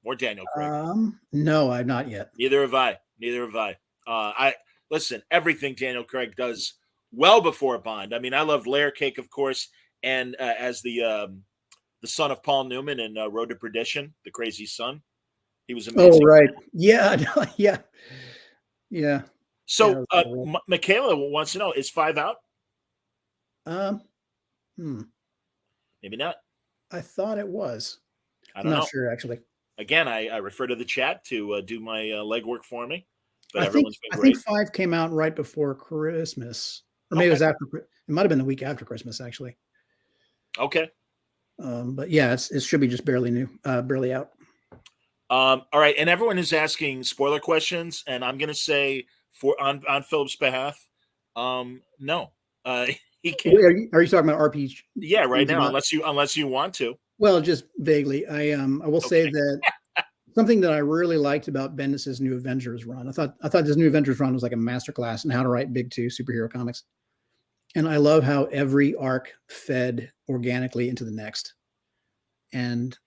More Daniel Craig. No, I've not yet. Neither have I. Listen, everything Daniel Craig does well before Bond. I mean, I love Layer Cake, of course, and as the son of Paul Newman in Road to Perdition, the crazy son. He was amazing. Oh, right. Yeah. Yeah. So Michaela wants to know, is 5 out? Maybe not. I thought it was. I'm not sure, actually. Again, I refer to the chat to do my legwork for me. But I think 5 came out right before Christmas, or maybe it was after. It might have been the week after Christmas, actually. Okay. But yeah, it should be just barely out. All right, and everyone is asking spoiler questions, and I'm going to say on Philip's behalf, no, he can't. Wait, are you talking about RPG? Yeah, right now, unless you want to. Well, just vaguely. I will say that something that I really liked about Bendis's New Avengers run. I thought this New Avengers run was like a masterclass in how to write big 2 superhero comics, and I love how every arc fed organically into the next, and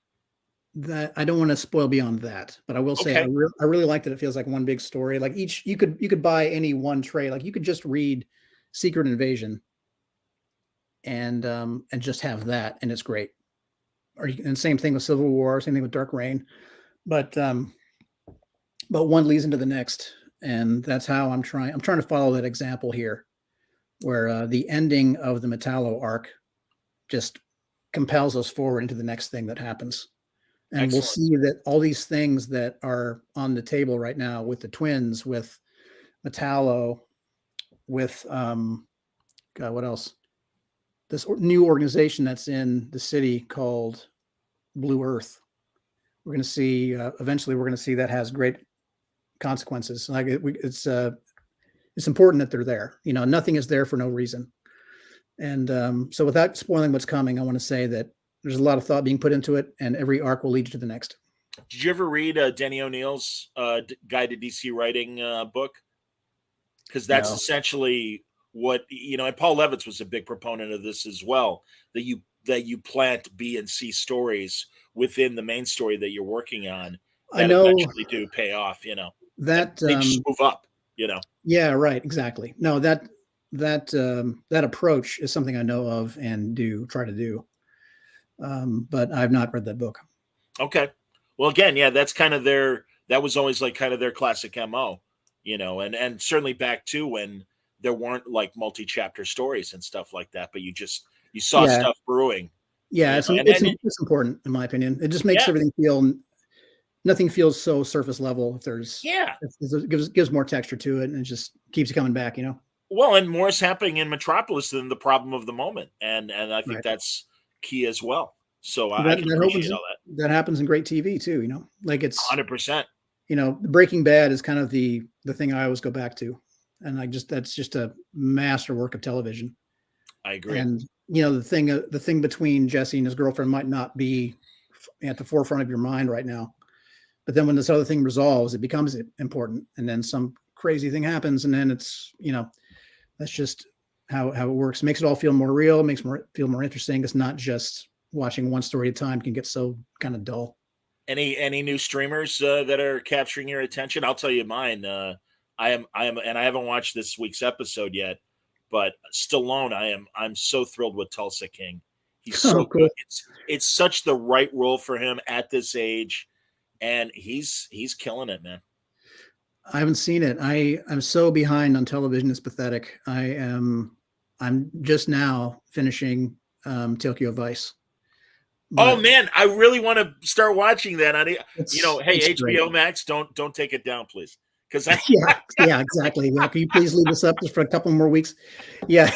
that I don't want to spoil beyond that, but I will say I really like that it feels like one big story. Like you could buy any one trade. Like you could just read Secret Invasion and just have that, and it's great. And same thing with Civil War, same thing with Dark Reign, but one leads into the next, and that's how I'm trying to follow that example here, where the ending of the Metallo arc just compels us forward into the next thing that happens. And Excellent. We'll see that all these things that are on the table right now with the twins, with Metallo, with God, what else? This new organization that's in the city called Blue Earth. We're going to see eventually. We're going to see that has great consequences. Like it's important that they're there. Nothing is there for no reason. And so, without spoiling what's coming, I want to say that there's a lot of thought being put into it, and every arc will lead you to the next. Did you ever read Denny O'Neill's Guide to DC Writing book? Because that's essentially what and Paul Levitz was a big proponent of this as well. That you plant B and C stories within the main story that you're working on. That I know eventually do pay off. That they just move up. Yeah, right. Exactly. No, that approach is something I know of and try to do. But I've not read that book. Okay. Well, again, yeah, that's kind of that was always like kind of their classic MO, and certainly back to when there weren't like multi-chapter stories and stuff like that, but you saw stuff brewing. Yeah. It's important in my opinion. It just makes everything nothing feels so surface level. If there's, it gives more texture to it, and it just keeps coming back, Well, and more is happening in Metropolis than the problem of the moment. And I think that's key as well. So I can appreciate all that. That happens in great TV too, like it's 100%. Breaking Bad is kind of the thing I always go back to. And that's just a masterwork of television. I agree. And the thing between Jesse and his girlfriend might not be at the forefront of your mind right now, but then when this other thing resolves, it becomes important. And then some crazy thing happens, and then it's that's just how it works. It makes it all feel more real. It makes it feel more interesting. It's not just watching one story at a time. Can get so kind of dull. Any new streamers that are capturing your attention? I'll tell you mine. and I haven't watched this week's episode yet, but Stallone, I'm so thrilled with Tulsa King. He's Oh, so good. cool. It's such the right role for him at this age, and he's killing it, man. I haven't seen it. I'm so behind on television. It's pathetic. I'm just now finishing Tokyo Vice, Oh but man, I really want to start watching that. Hey it's great. HBO Max, don't take it down, please, because I Yeah, exactly. Yeah, can you please leave this up just for a couple more weeks? Yeah,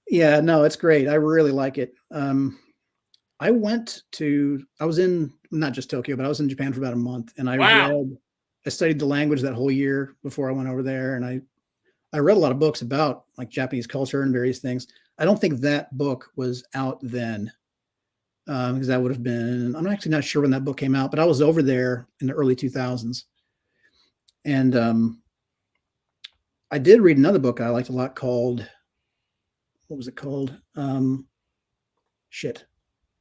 yeah, no, it's great. I really like it. I was in not just Tokyo, but I was in Japan for about a month, and wow. I studied the language that whole year before I went over there, and I read a lot of books about like Japanese culture and various things. I don't think that book was out then, because that would have been, I'm actually not sure when that book came out, but I was over there in the early 2000s. And I did read another book I liked a lot called, what was it called? Shit,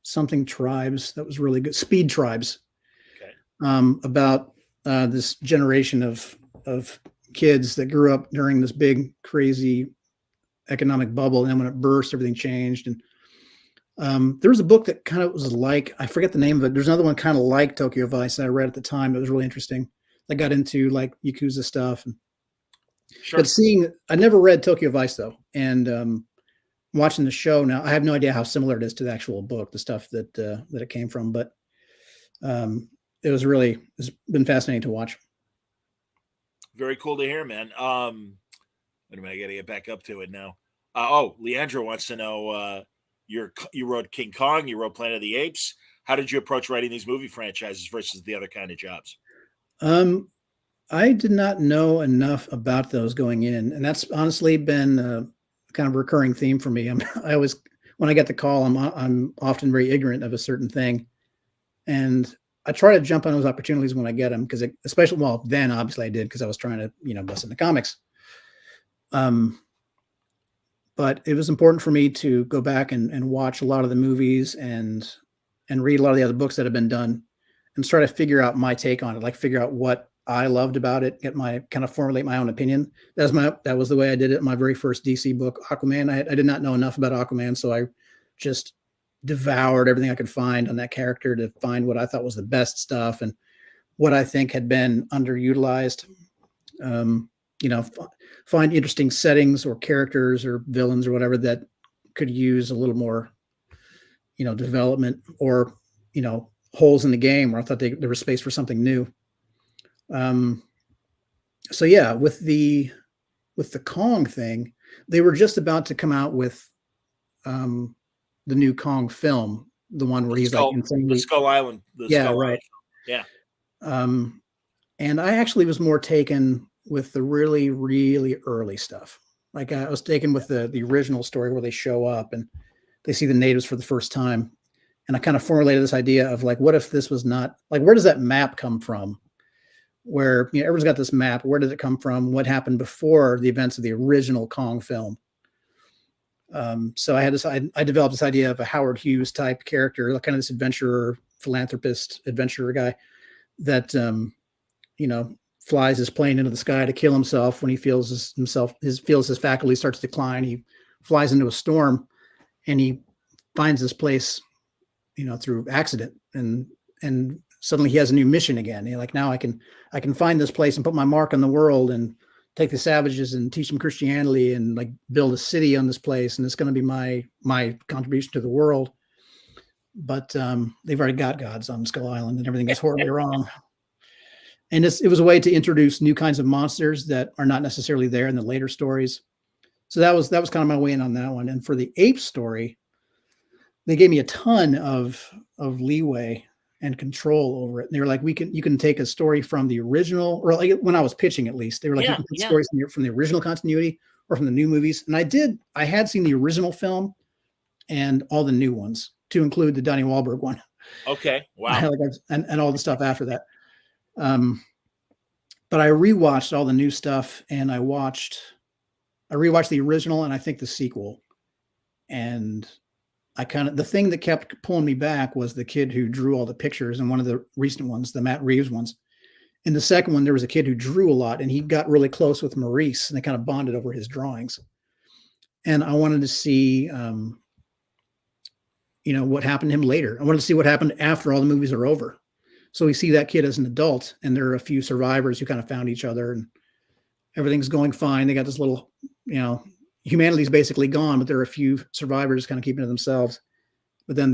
something tribes. That was really good. Speed Tribes. Okay. About this generation of kids that grew up during this big, crazy economic bubble. And then when it burst, everything changed. And there was a book that kind of was like, I forget the name of it. There's another one kind of like Tokyo Vice that I read at the time. It was really interesting. I got into like Yakuza stuff. Sure. But I never read Tokyo Vice though. And watching the show now, I have no idea how similar it is to the actual book, the stuff that it came from. But it's been fascinating to watch. Very cool to hear, man. Wait a minute, I got to get back up to it now. Leandro wants to know you wrote King Kong, you wrote Planet of the Apes. How did you approach writing these movie franchises versus the other kind of jobs? I did not know enough about those going in, and that's honestly been kind of a recurring theme for me. I always, when I get the call, I'm often very ignorant of a certain thing, and I try to jump on those opportunities when I get them, because especially, well, then obviously I did because I was trying to bust into comics. But it was important for me to go back and watch a lot of the movies and read a lot of the other books that have been done and try to figure out my take on it, like figure out what I loved about it, formulate my own opinion. That was the way I did it in my very first DC book, Aquaman. I did not know enough about Aquaman, so I just devoured everything I could find on that character to find what I thought was the best stuff and what I think had been underutilized. Find interesting settings or characters or villains or whatever that could use a little more, development, or, holes in the game where I thought there was space for something new. So yeah, with the Kong thing, they were just about to come out with the new Kong film, the one where he's like insanely, the Skull Island. Right. Yeah. And I actually was more taken with the really, really early stuff. Like I was taken with the original story where they show up and they see the natives for the first time. And I kind of formulated this idea of like, what if this was not like, where does that map come from? Where everyone's got this map. Where did it come from? What happened before the events of the original Kong film? So I developed this idea of a Howard Hughes type character, like kind of this adventurer, philanthropist, adventurer guy that flies his plane into the sky to kill himself when he feels his faculty starts to decline. He flies into a storm and he finds this place, through accident, and suddenly he has a new mission again. Like, now I can find this place and put my mark on the world and take the savages and teach them Christianity and like build a city on this place. And it's going to be my contribution to the world. But they've already got gods on Skull Island and everything is horribly wrong. And it was a way to introduce new kinds of monsters that are not necessarily there in the later stories. So that was kind of my way in on that one. And for the ape story, they gave me a ton of leeway and control over it. And they were like, you can take a story from the original, or like when I was pitching, at least, they were like, you can put stories from the original continuity or from the new movies. And I had seen the original film and all the new ones, to include the Donnie Wahlberg one. Okay. Wow. And all the stuff after that. But I rewatched all the new stuff, and I rewatched the original and I think the sequel. And the thing that kept pulling me back was the kid who drew all the pictures in one of the recent ones, the Matt Reeves ones. In the second one, there was a kid who drew a lot, and he got really close with Maurice, and they kind of bonded over his drawings. And I wanted to see, what happened to him later. I wanted to see what happened after all the movies are over. So we see that kid as an adult, and there are a few survivors who kind of found each other, and everything's going fine. They got this little, humanity's basically gone, but there are a few survivors kind of keeping to themselves. But then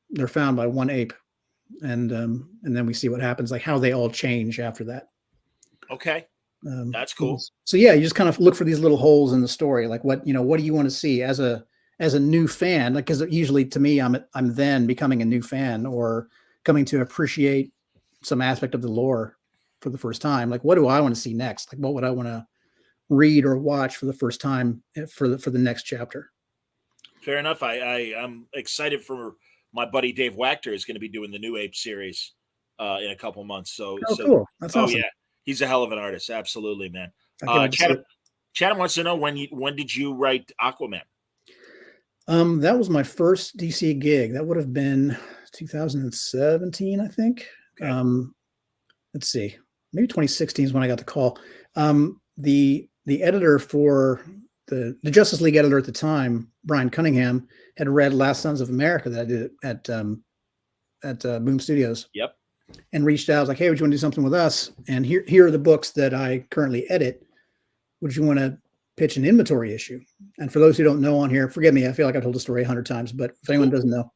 they're found by one ape, and then we see what happens, like how they all change after that. Okay, that's cool. So yeah, you just kind of look for these little holes in the story, like what do you want to see as a new fan? Like, because usually to me, I'm then becoming a new fan or coming to appreciate some aspect of the lore for the first time. Like, what do I want to see next? Like, what would I want to read or watch for the first time for the next chapter? Fair enough. I'm excited for my buddy Dave Wachter is going to be doing the New Ape series in a couple months. So cool. That's awesome. Yeah, he's a hell of an artist. Absolutely, man. Chatham wants to know when did you write Aquaman? That was my first DC gig. That would have been 2017, I think. Okay. Let's see, maybe 2016 is when I got the call. The editor for the Justice League editor at the time, Brian Cunningham, had read Last Sons of America that I did at Boom Studios. Yep. And reached out. I was like, hey, would you want to do something with us? And here are the books that I currently edit. Would you want to pitch an inventory issue? And for those who don't know on here, forgive me, I feel like I've told the story 100 times, but if anyone doesn't know,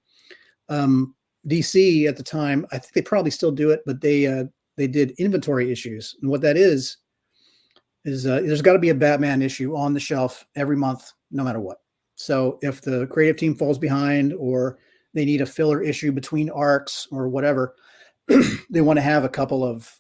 DC at the time, I think they probably still do it, but they did inventory issues. And what that is there's got to be a Batman issue on the shelf every month, no matter what. So if the creative team falls behind or they need a filler issue between arcs or whatever, they want to have a couple of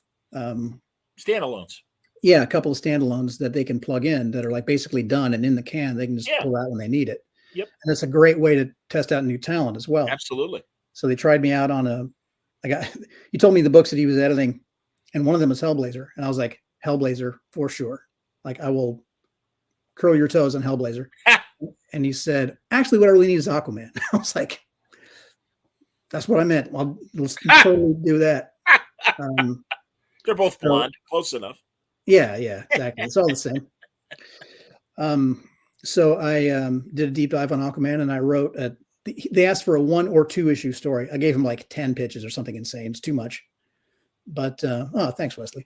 standalones. Yeah, a couple of standalones that they can plug in that are like basically done and in the can. They can just pull out when they need it. Yep. And that's a great way to test out new talent as well. Absolutely. So they tried me out on he told me the books that he was editing, and one of them was Hellblazer. And I was like, Hellblazer for sure. Like, I will curl your toes on Hellblazer. And he said, actually, what I really need is Aquaman. I was like, that's what I meant. Well, let's totally do that. They're both blonde, close enough. Yeah, exactly. It's all the same. So I did a deep dive on Aquaman, and I wrote they asked for a 1 or 2 issue story. I gave him like 10 pitches or something insane. It's too much. But thanks, Wesley.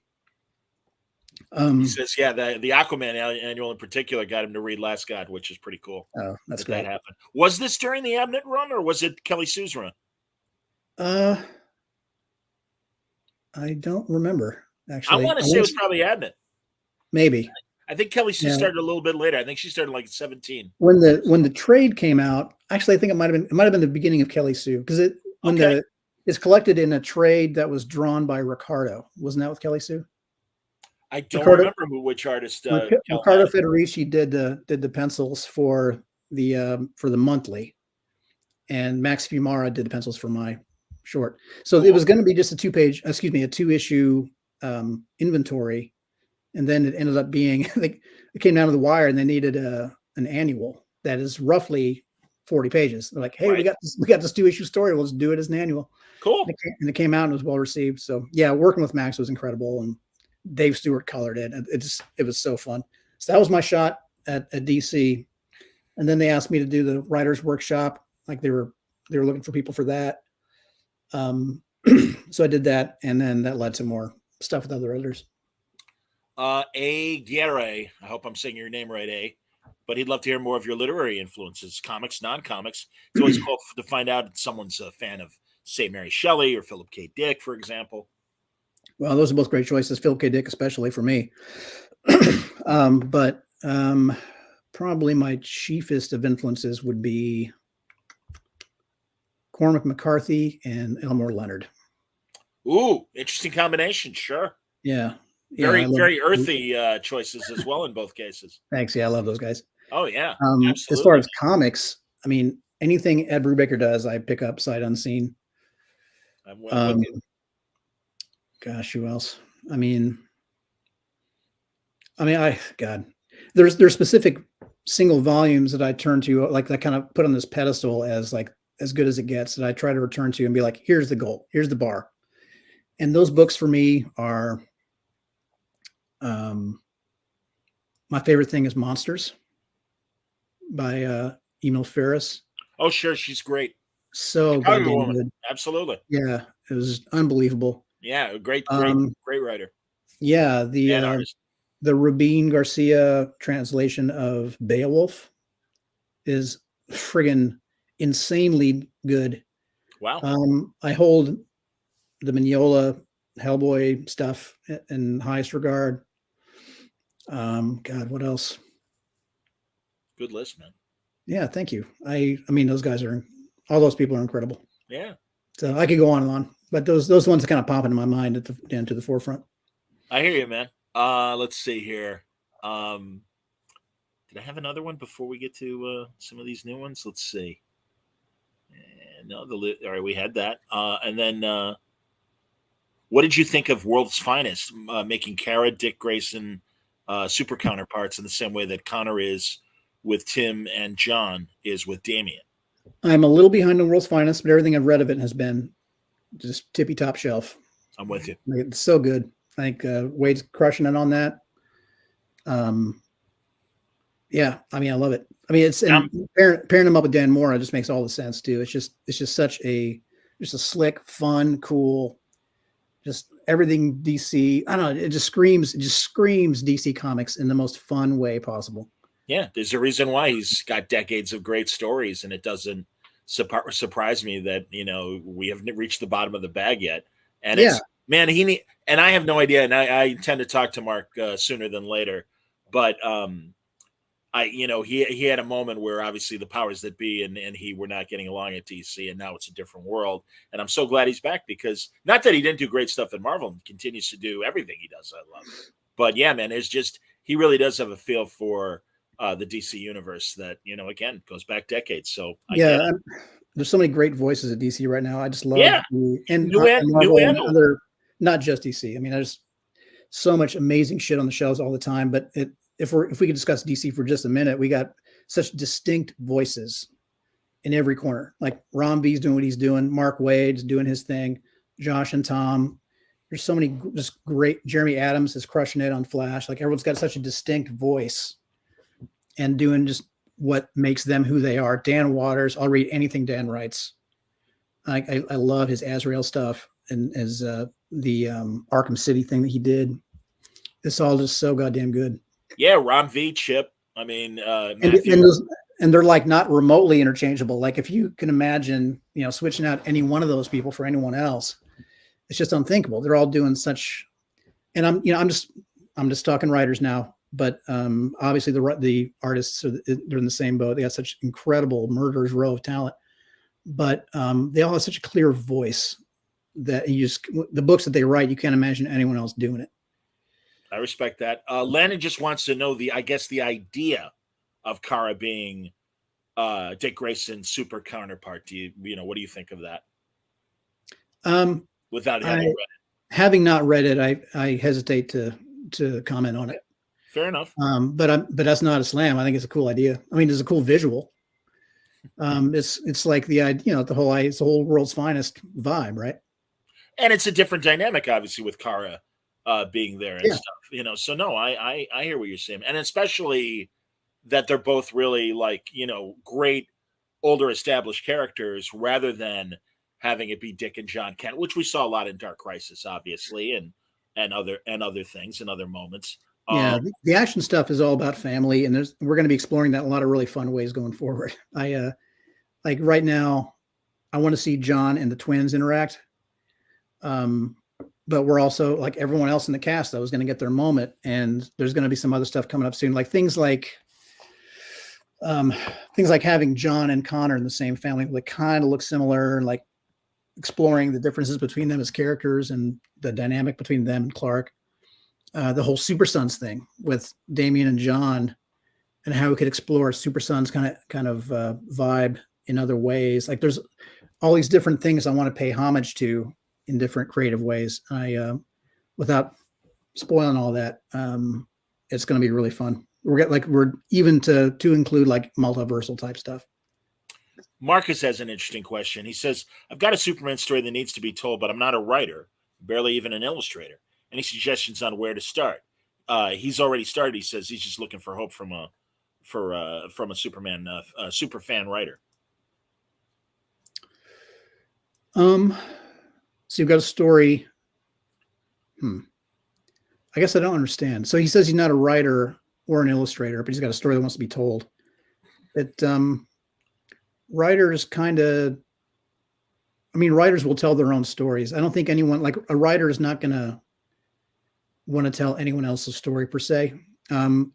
He says, yeah, the Aquaman annual in particular got him to read Last God, which is pretty cool. Oh, that's great. That happened. Was this during the Abnett run, or was it Kelly Sue's run? I don't remember, actually. I want to say it was probably Abnett. Maybe. I think Kelly Sue started a little bit later. I think she started like 17. When the trade came out, actually, I think it might have been the beginning of Kelly Sue, because it's collected in a trade that was drawn by Ricardo. Wasn't that with Kelly Sue? I don't remember which artist. Ricardo Federici did the pencils for the monthly, and Max Fumara did the pencils for my short. So it was going to be just a 2-issue inventory, and then it ended up being it came down to the wire, and they needed an annual that is roughly 40 pages. They're like, hey, we got this 2-issue story. We'll just do it as an annual. Cool. And it came out and was well received. So yeah, working with Max was incredible, and Dave Stewart colored it. It was so fun. So that was my shot at DC. And then they asked me to do the writer's workshop. Like they were looking for people for that. So I did that, and then that led to more stuff with other editors. A. Guerre, I hope I'm saying your name right, A. But he'd love to hear more of your literary influences, comics, non-comics. It's always cool to find out if someone's a fan of, say, Mary Shelley or Philip K. Dick, for example. Well, those are both great choices. Philip K. Dick, especially for me. But probably my chiefest of influences would be Cormac McCarthy and Elmore Leonard. Ooh, interesting combination. Sure. Yeah. Very earthy choices as well in both cases. Thanks. Yeah, I love those guys. Oh, yeah. As far as comics, I mean, anything Ed Brubaker does, I pick up sight unseen. Gosh, who else? There's specific single volumes that I turn to, like that kind of put on this pedestal as like as good as it gets, that I try to return to and be like, here's the goal, here's the bar. And those books for me are, my favorite thing is Monsters by Emil Ferris. Oh, sure, she's great. So Chicago goddamn woman, good. absolutely. Yeah, it was unbelievable. Yeah, great Um, writer yeah, and artist. the Rubin Garcia translation of Beowulf is friggin' insanely good. Wow. I hold the Mignola Hellboy stuff in highest regard. God, what else? Good list, man. Yeah, thank you. I mean, all those people are incredible. Yeah. So I could go on and on, but those ones kind of pop into my mind down to the forefront. I hear you, man. Let's see here. Did I have another one before we get to some of these new ones? Let's see. No, all right, we had that. And then what did you think of World's Finest making Kara, Dick Grayson super counterparts in the same way that Connor is with Tim and John is with Damien? I'm a little behind on World's Finest, but everything I've read of it has been just tippy top shelf. I'm with you. Like, it's so good. I think Wade's crushing it on that. Yeah, I mean, I love it. I mean, and pairing him up with Dan Mora just makes all the sense too. It's just such a slick, fun, cool, just everything DC. I don't know. It just screams DC Comics in the most fun way possible. Yeah, there's a reason why he's got decades of great stories, and it doesn't surprise me that we haven't reached the bottom of the bag yet. And it's man, and I have no idea, and I intend to talk to Mark sooner than later, but he had a moment where obviously the powers that be and he were not getting along at DC, and now it's a different world. And I'm so glad he's back, because not that he didn't do great stuff in Marvel, and continues to do everything he does. I love it. But yeah, man, it's just he really does have a feel for the DC universe that again goes back decades. So there's so many great voices at DC right now. I just love and Marvel and other, not just DC. I mean, there's so much amazing shit on the shelves all the time. But if we could discuss DC for just a minute, we got such distinct voices in every corner. Like Ron B's doing what he's doing, Mark Wade's doing his thing, Josh and Tom. There's so many just great. Jeremy Adams is crushing it on Flash. Like everyone's got such a distinct voice and doing just what makes them who they are. Dan Waters, I'll read anything Dan writes. I love his Azrael stuff and as the Arkham City thing that he did. It's all just so goddamn good. Yeah, Ron V, Chip. I mean, and they're like not remotely interchangeable. Like if you can imagine, switching out any one of those people for anyone else, it's just unthinkable. They're all doing such, and I'm just talking writers now. But obviously the artists they're in the same boat. They have such incredible murderer's row of talent, but they all have such a clear voice that the books that they write, you can't imagine anyone else doing it. I respect that. Landon just wants to know the idea of Kara being Dick Grayson's super counterpart. What do you think of that? Without having read it, having not read it, I hesitate to comment on it. Fair enough. But that's not a slam. I think it's a cool idea. I mean, it's a cool visual. It's like the idea, it's the whole World's Finest vibe, right? And it's a different dynamic, obviously, with Kara being there and stuff. So no, I hear what you're saying, and especially that they're both really great older established characters, rather than having it be Dick and John Kent, which we saw a lot in Dark Crisis, obviously, and other things and other moments. Yeah, the action stuff is all about family, and we're going to be exploring that in a lot of really fun ways going forward. I like right now, I want to see John and the twins interact. But we're also, like everyone else in the cast, though, is going to get their moment, and there's going to be some other stuff coming up soon, like things like having John and Connor in the same family, that kind of look similar, and like exploring the differences between them as characters and the dynamic between them and Clark. The whole Super Sons thing with Damien and John, and how we could explore Super Sons kind of vibe in other ways. Like there's all these different things I want to pay homage to in different creative ways. Without spoiling all that, it's going to be really fun. We're even to include like multiversal type stuff. Marcus has an interesting question. He says, I've got a Superman story that needs to be told, but I'm not a writer. barely even an illustrator. Any suggestions on where to start? He's already started. He says he's just looking for hope from a Superman super fan writer. So you've got a story. I guess I don't understand. So he says he's not a writer or an illustrator, but he's got a story that wants to be told. Writers writers will tell their own stories. I don't think anyone, like a writer, is not going to want to tell anyone else's story per se.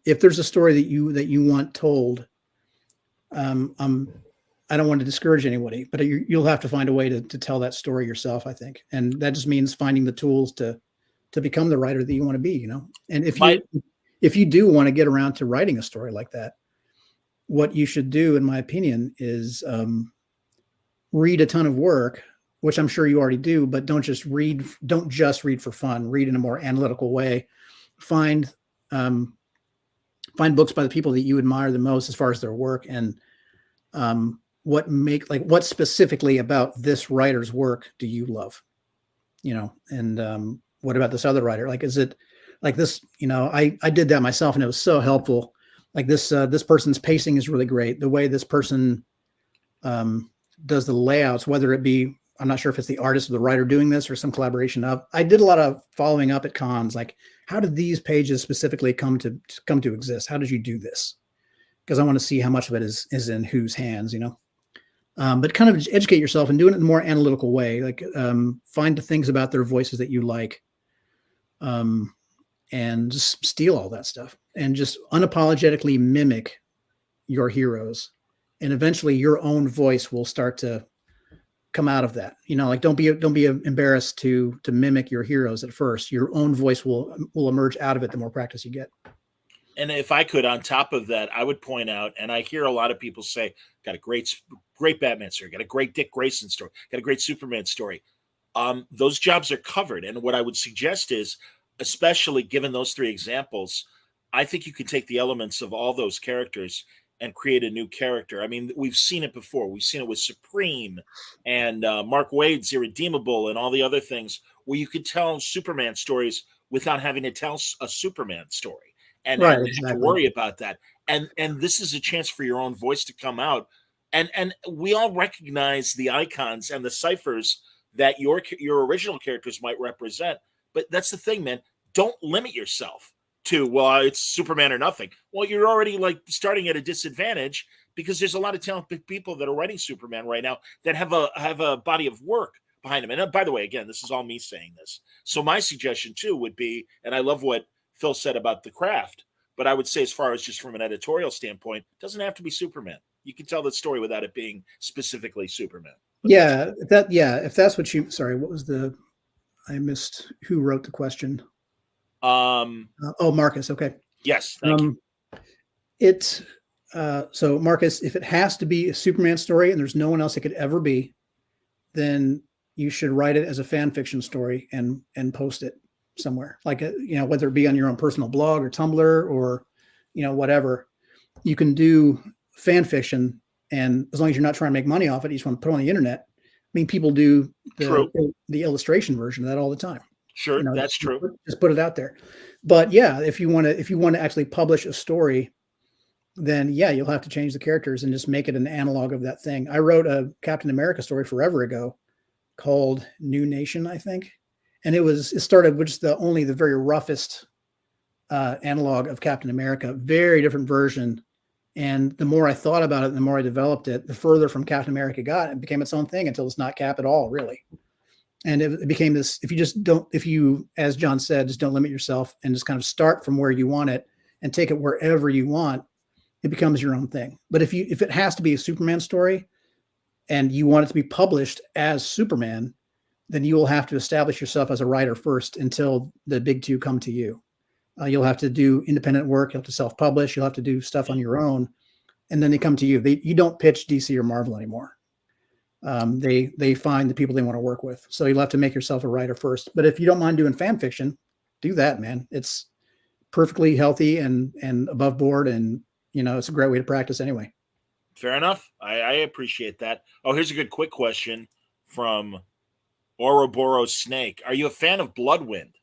If there's a story that you want told, I don't want to discourage anybody, but you'll have to find a way to tell that story yourself, I think. And that just means finding the tools to become the writer that you want to be, And if you do want to get around to writing a story like that, what you should do, in my opinion, is read a ton of work, which I'm sure you already do, but don't just read for fun. Read in a more analytical way. Find books by the people that you admire the most as far as their work, and what specifically about this writer's work do you love? And what about this other writer? Like, is it like this? I did that myself, and it was so helpful. Like this person's pacing is really great. The way this person does the layouts, whether it be, I'm not sure if it's the artist or the writer doing this or some collaboration of. I did a lot of following up at cons, like how did these pages specifically come to exist? How did you do this? Because I want to see how much of it is in whose hands, But kind of educate yourself and do it in a more analytical way. Like find the things about their voices that you like, and just steal all that stuff and just unapologetically mimic your heroes. And eventually your own voice will start to come out of that. Like don't be embarrassed to mimic your heroes at first. Your own voice will emerge out of it the more practice you get. And if I could, on top of that, I would point out, and I hear a lot of people say, got a great Batman story, got a great Dick Grayson story, got a great Superman story. Those jobs are covered. And what I would suggest is, especially given those three examples, I think you can take the elements of all those characters and create a new character. I mean, we've seen it before. We've seen it with Supreme and Mark Waid's Irredeemable and all the other things where you could tell Superman stories without having to tell a Superman story. And right, and exactly. have to worry about that. And this is a chance for your own voice to come out. And we all recognize the icons and the ciphers that your original characters might represent. But that's the thing, man. Don't limit yourself to, well, it's Superman or nothing. Well, you're already like starting at a disadvantage because there's a lot of talented people that are writing Superman right now that have a body of work behind them. And by the way, again, this is all me saying this. So my suggestion too would be, and I love what Phil said about the craft, but I would say as far as just from an editorial standpoint, it doesn't have to be Superman. You can tell the story without it being specifically Superman. But if that's what you, sorry, what was I missed who wrote the question. Marcus. Okay. Yes. Thank you. So Marcus, if it has to be a Superman story and there's no one else it could ever be, then you should write it as a fan fiction story and post it somewhere, like whether it be on your own personal blog or Tumblr or whatever. You can do fan fiction, and as long as you're not trying to make money off it, you just want to put it on the internet. I mean, people do the illustration version of that all the time. Sure, that's true. Just put it out there. But yeah, if you want to actually publish a story, then yeah, you'll have to change the characters and just make it an analog of that thing. I wrote a Captain America story forever ago called New Nation, I think. And it started with just the very roughest analog of Captain America, very different version. And the more I thought about it, the more I developed it, the further from Captain America got. It became its own thing until it's not Cap at all, really. And it became this, if you, as John said, just don't limit yourself and just kind of start from where you want it and take it wherever you want, it becomes your own thing. But if it has to be a Superman story and you want it to be published as Superman, then you will have to establish yourself as a writer first until the big two come to you. You'll have to do independent work. You'll have to self-publish. You'll have to do stuff on your own, and then they come to you. You don't pitch DC or Marvel anymore. They find the people they want to work with. So you'll have to make yourself a writer first. But if you don't mind doing fan fiction, do that, man. It's perfectly healthy and above board, and it's a great way to practice anyway. Fair enough. I appreciate that. Oh, here's a good quick question from Ouroboros snake. Are you a fan of Bloodwind?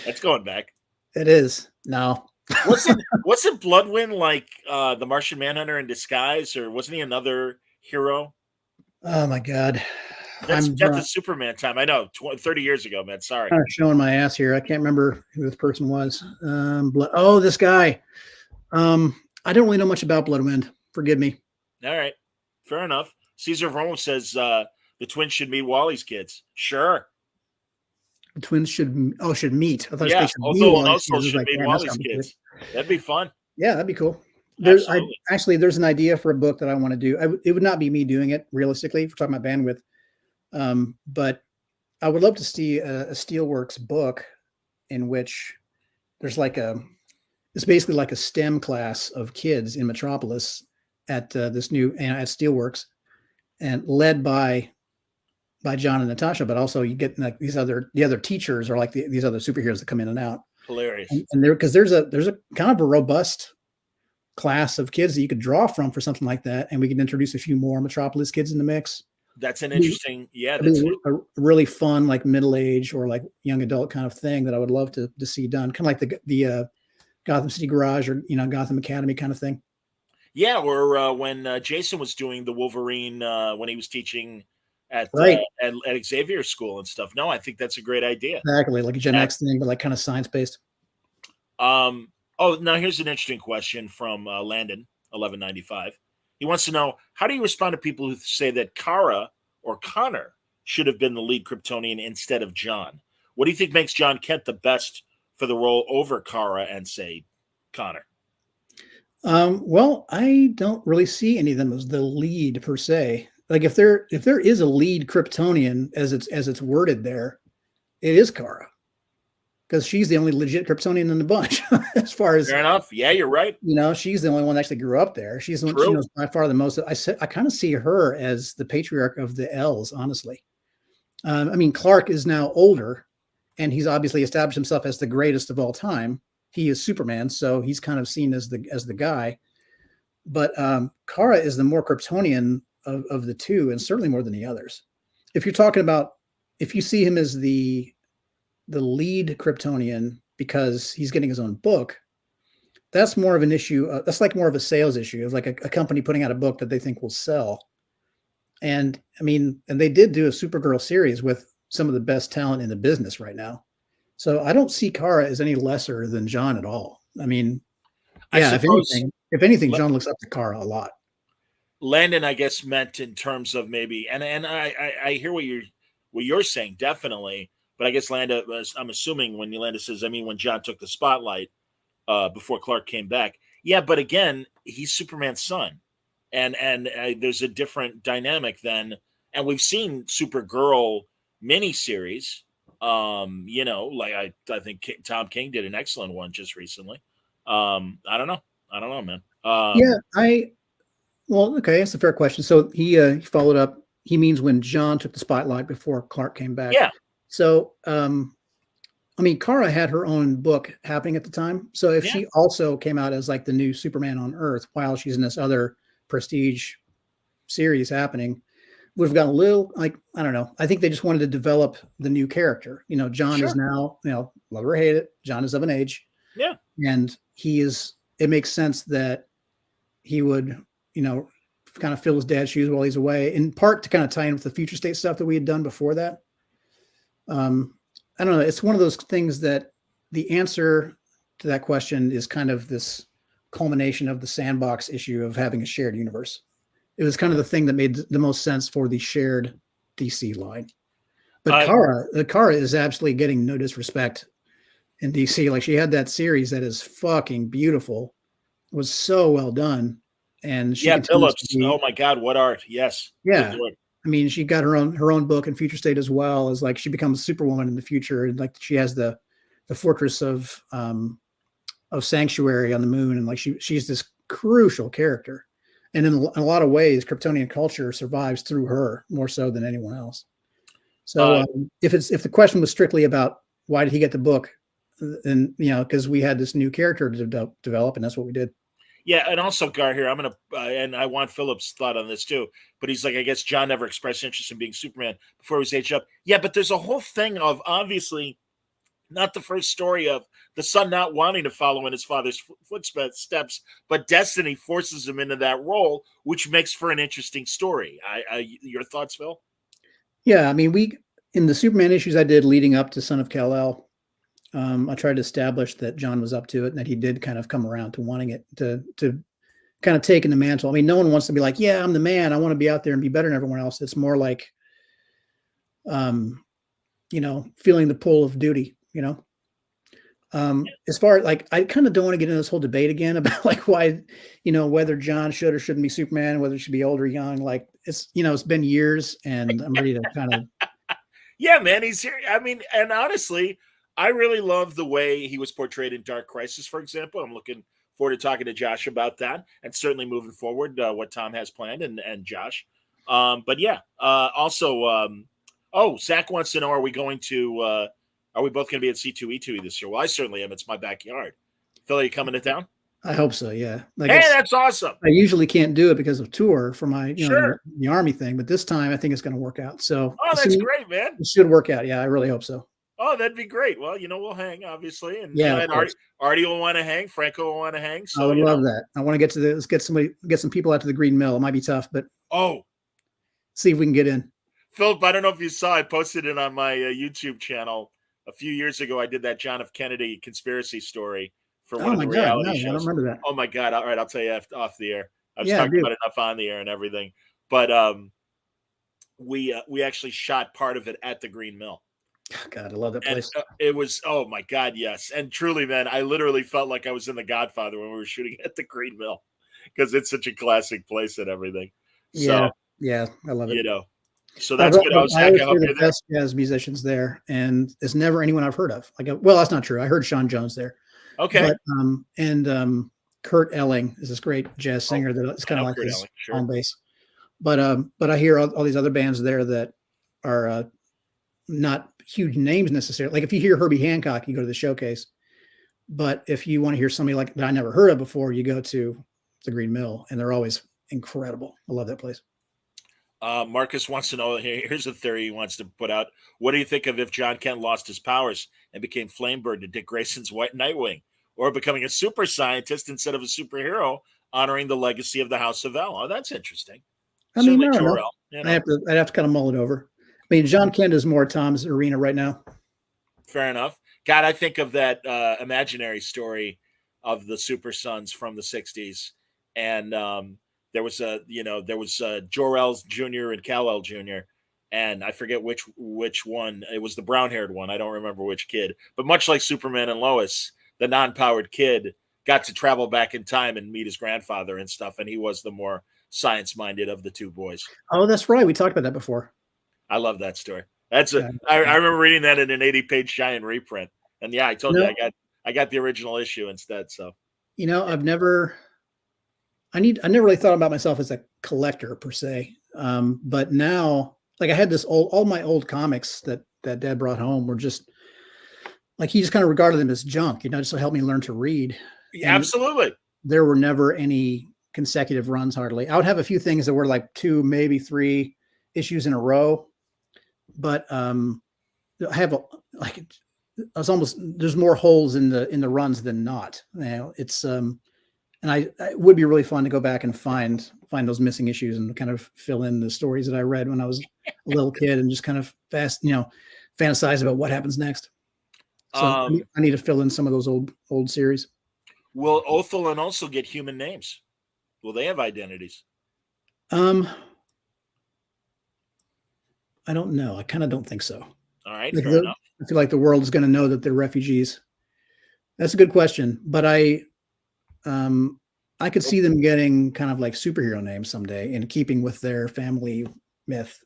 That's going back. It is. No. Wasn't Bloodwind like the Martian Manhunter in disguise, or wasn't he another hero? Oh my God. That's I'm Death of Superman time. I know, 30 years ago, man. Sorry. kind of showing my ass here. I can't remember who this person was. Oh, this guy. I don't really know much about Bloodwind. Forgive me. All right, fair enough. Caesar Rome says the twins should meet Wally's kids. Sure. The twins should meet. I thought Yeah. they should be Also, Wally's kids. I was should like, meet damn, that's Wally's complicated. kids. That'd be fun. Yeah, that'd be cool. Absolutely. There's an idea for a book that I want to do. It would not be me doing it realistically, if we're talking about bandwidth. But I would love to see a Steelworks book in which there's it's basically like a STEM class of kids in Metropolis at this new at Steelworks, and led by John and Natasha, but also you get like the other teachers are like these other superheroes that come in and out. Hilarious. And there's a kind of a robust class of kids that you could draw from for something like that, and we can introduce a few more Metropolis kids in the mix. That's an interesting, yeah. That's a really fun, like middle age or like young adult kind of thing that I would love to see done, kind of like the Gotham City Garage or Gotham Academy kind of thing. Yeah, or when Jason was doing the Wolverine when he was teaching at Xavier School and stuff. No, I think that's a great idea. Exactly, like a Gen X thing, but like kind of science based. Oh, now here's an interesting question from Landon 1195. He wants to know, how do you respond to people who say that Kara or Connor should have been the lead Kryptonian instead of John? What do you think makes John Kent the best for the role over Kara and, say, Connor? Well, I don't really see any of them as the lead per se. Like if there is a lead Kryptonian as it's worded there, it is Kara, because she's the only legit Kryptonian in the bunch. As far as fair enough, yeah, you're right. She's the only one that actually grew up there. She's the one she knows by far the most. I kind of see her as the patriarch of the L's, honestly. I mean, Clark is now older, and he's obviously established himself as the greatest of all time. He is Superman, so he's kind of seen as the guy. But Kara is the more Kryptonian of the two, and certainly more than the others. If you're talking about, if you see him as the lead Kryptonian because he's getting his own book, that's more of an issue. That's like more of a sales issue. It's like a company putting out a book that they think will sell. And I mean, and they did do a Supergirl series with some of the best talent in the business right now. So I don't see Kara as any lesser than John at all. I mean, yeah, if anything, John looks up to Kara a lot. Landon, I guess, meant in terms of maybe, and I hear what you're saying, definitely. But I guess Landa, I'm assuming when Yolanda says, I mean, when John took the spotlight before Clark came back. Yeah, but again, he's Superman's son. And there's a different dynamic then. And we've seen Supergirl miniseries. Like I think Tom King did an excellent one just recently. I don't know, man. Well, okay, that's a fair question. So he followed up. He means when John took the spotlight before Clark came back. Yeah. So, I mean, Kara had her own book happening at the time. So if she also came out as like the new Superman on Earth while she's in this other prestige series happening, would have gotten a little, like, I don't know. I think they just wanted to develop the new character. John is now, love or hate it, John is of an age. Yeah. And it makes sense that he would, kind of fill his dad's shoes while he's away, in part to kind of tie in with the future state stuff that we had done before that. I don't know. It's one of those things that the answer to that question is kind of this culmination of the sandbox issue of having a shared universe. It was kind of the thing that made the most sense for the shared DC line. But Kara is absolutely getting no disrespect in DC. Like, she had that series that is fucking beautiful. It was so well done. And she Phillips. Oh my God, what art? Yes. Yeah. I mean, she got her own book in Future State as well, as like she becomes Superwoman in the future, and like she has the fortress of Sanctuary on the moon, and like she's this crucial character, and in a lot of ways, Kryptonian culture survives through her more so than anyone else. So if the question was strictly about why did he get the book, then because we had this new character to develop, and that's what we did. Yeah, and also Gar here, I'm gonna and I want Philip's thought on this too. But he's like, I guess John never expressed interest in being Superman before he was aged up. Yeah, but there's a whole thing of obviously not the first story of the son not wanting to follow in his father's footsteps, but destiny forces him into that role, which makes for an interesting story. Your thoughts, Phil? Yeah, I mean, we in the Superman issues I did leading up to Son of Kal-El, I tried to establish that John was up to it and that he did kind of come around to wanting it to kind of taking the mantle. I mean, no one wants to be like, yeah, I'm the man. I want to be out there and be better than everyone else. It's more like, feeling the pull of duty, as far as like, I kind of don't want to get into this whole debate again about like why, whether John should or shouldn't be Superman, whether it should be old or young. Like it's been years and I'm ready to kind of. Yeah, man, he's here. I mean, and honestly, I really love the way he was portrayed in Dark Crisis, for example. I'm looking forward to talking to Josh about that, and certainly moving forward, what Tom has planned and Josh. But yeah, Zach wants to know: Are we both going to be at C2E2 this year? Well, I certainly am. It's my backyard. Phil, are you coming to town? I hope so. Yeah. Like hey, that's awesome. I usually can't do it because of tour for my, sure. the Army thing, but this time I think it's going to work out. So, that's great, man. It should work out. Yeah, I really hope so. Oh, that'd be great. Well, we'll hang, obviously, and yeah, and Artie will want to hang. Franco will want to hang. So I would love that. I want to let's get some people out to the Green Mill. It might be tough, but see if we can get in. Philip, I don't know if you saw, I posted it on my YouTube channel a few years ago. I did that John F. Kennedy conspiracy story for one of the reality shows. I don't remember that. Oh my God! All right, I'll tell you off the air. I was talking about it enough on the air and everything, but we actually shot part of it at the Green Mill. God, I love that place. And, it was, oh my God, yes. And truly, man, I literally felt like I was in The Godfather when we were shooting at the Green Mill because it's such a classic place and everything. So, yeah, I love it. So that's good. I hear the best jazz musicians there, and it's never anyone I've heard of. Well, that's not true. I heard Sean Jones there. Okay. But, Kurt Elling is this great jazz singer that it's kind of like his home base. But I hear all these other bands there that are not huge names necessarily. Like if you hear Herbie Hancock, you go to the showcase. But if you want to hear somebody like that I never heard of before, you go to the Green Mill, and they're always incredible. I love that place. Marcus wants to know, here's a theory he wants to put out. What do you think of if John Kent lost his powers and became Flamebird to Dick Grayson's White Nightwing, or becoming a super scientist instead of a superhero, honoring the legacy of the House of L? Oh, that's interesting. I mean, I'd have to kind of mull it over. I mean, John Kent is more Tom's arena right now. Fair enough. God, I think of that imaginary story of the Super Sons from the 60s. And there was Jor-El Jr. and Kal-El Jr. And I forget which one. It was the brown-haired one. I don't remember which kid. But much like Superman and Lois, the non-powered kid got to travel back in time and meet his grandfather and stuff. And he was the more science-minded of the two boys. Oh, that's right. We talked about that before. I love that story. I remember reading that in an 80-page giant reprint. And yeah, I told you I got the original issue instead. So I never really thought about myself as a collector per se. But now, like I had all my old comics that Dad brought home were just like, he just kind of regarded them as junk, just to help me learn to read. Yeah, absolutely. There were never any consecutive runs hardly. I would have a few things that were like 2, maybe 3 issues in a row. But I have there's more holes in the runs than not. It's and it would be really fun to go back and find those missing issues and kind of fill in the stories that I read when I was a little kid and just kind of fantasize about what happens next. So I need to fill in some of those old series. Will Othel and also get human names? Will they have identities? I don't know. I kind of don't think so. All right, fair enough. I feel like the world is going to know that they're refugees. That's a good question, but I could see them getting kind of like superhero names someday in keeping with their family myth.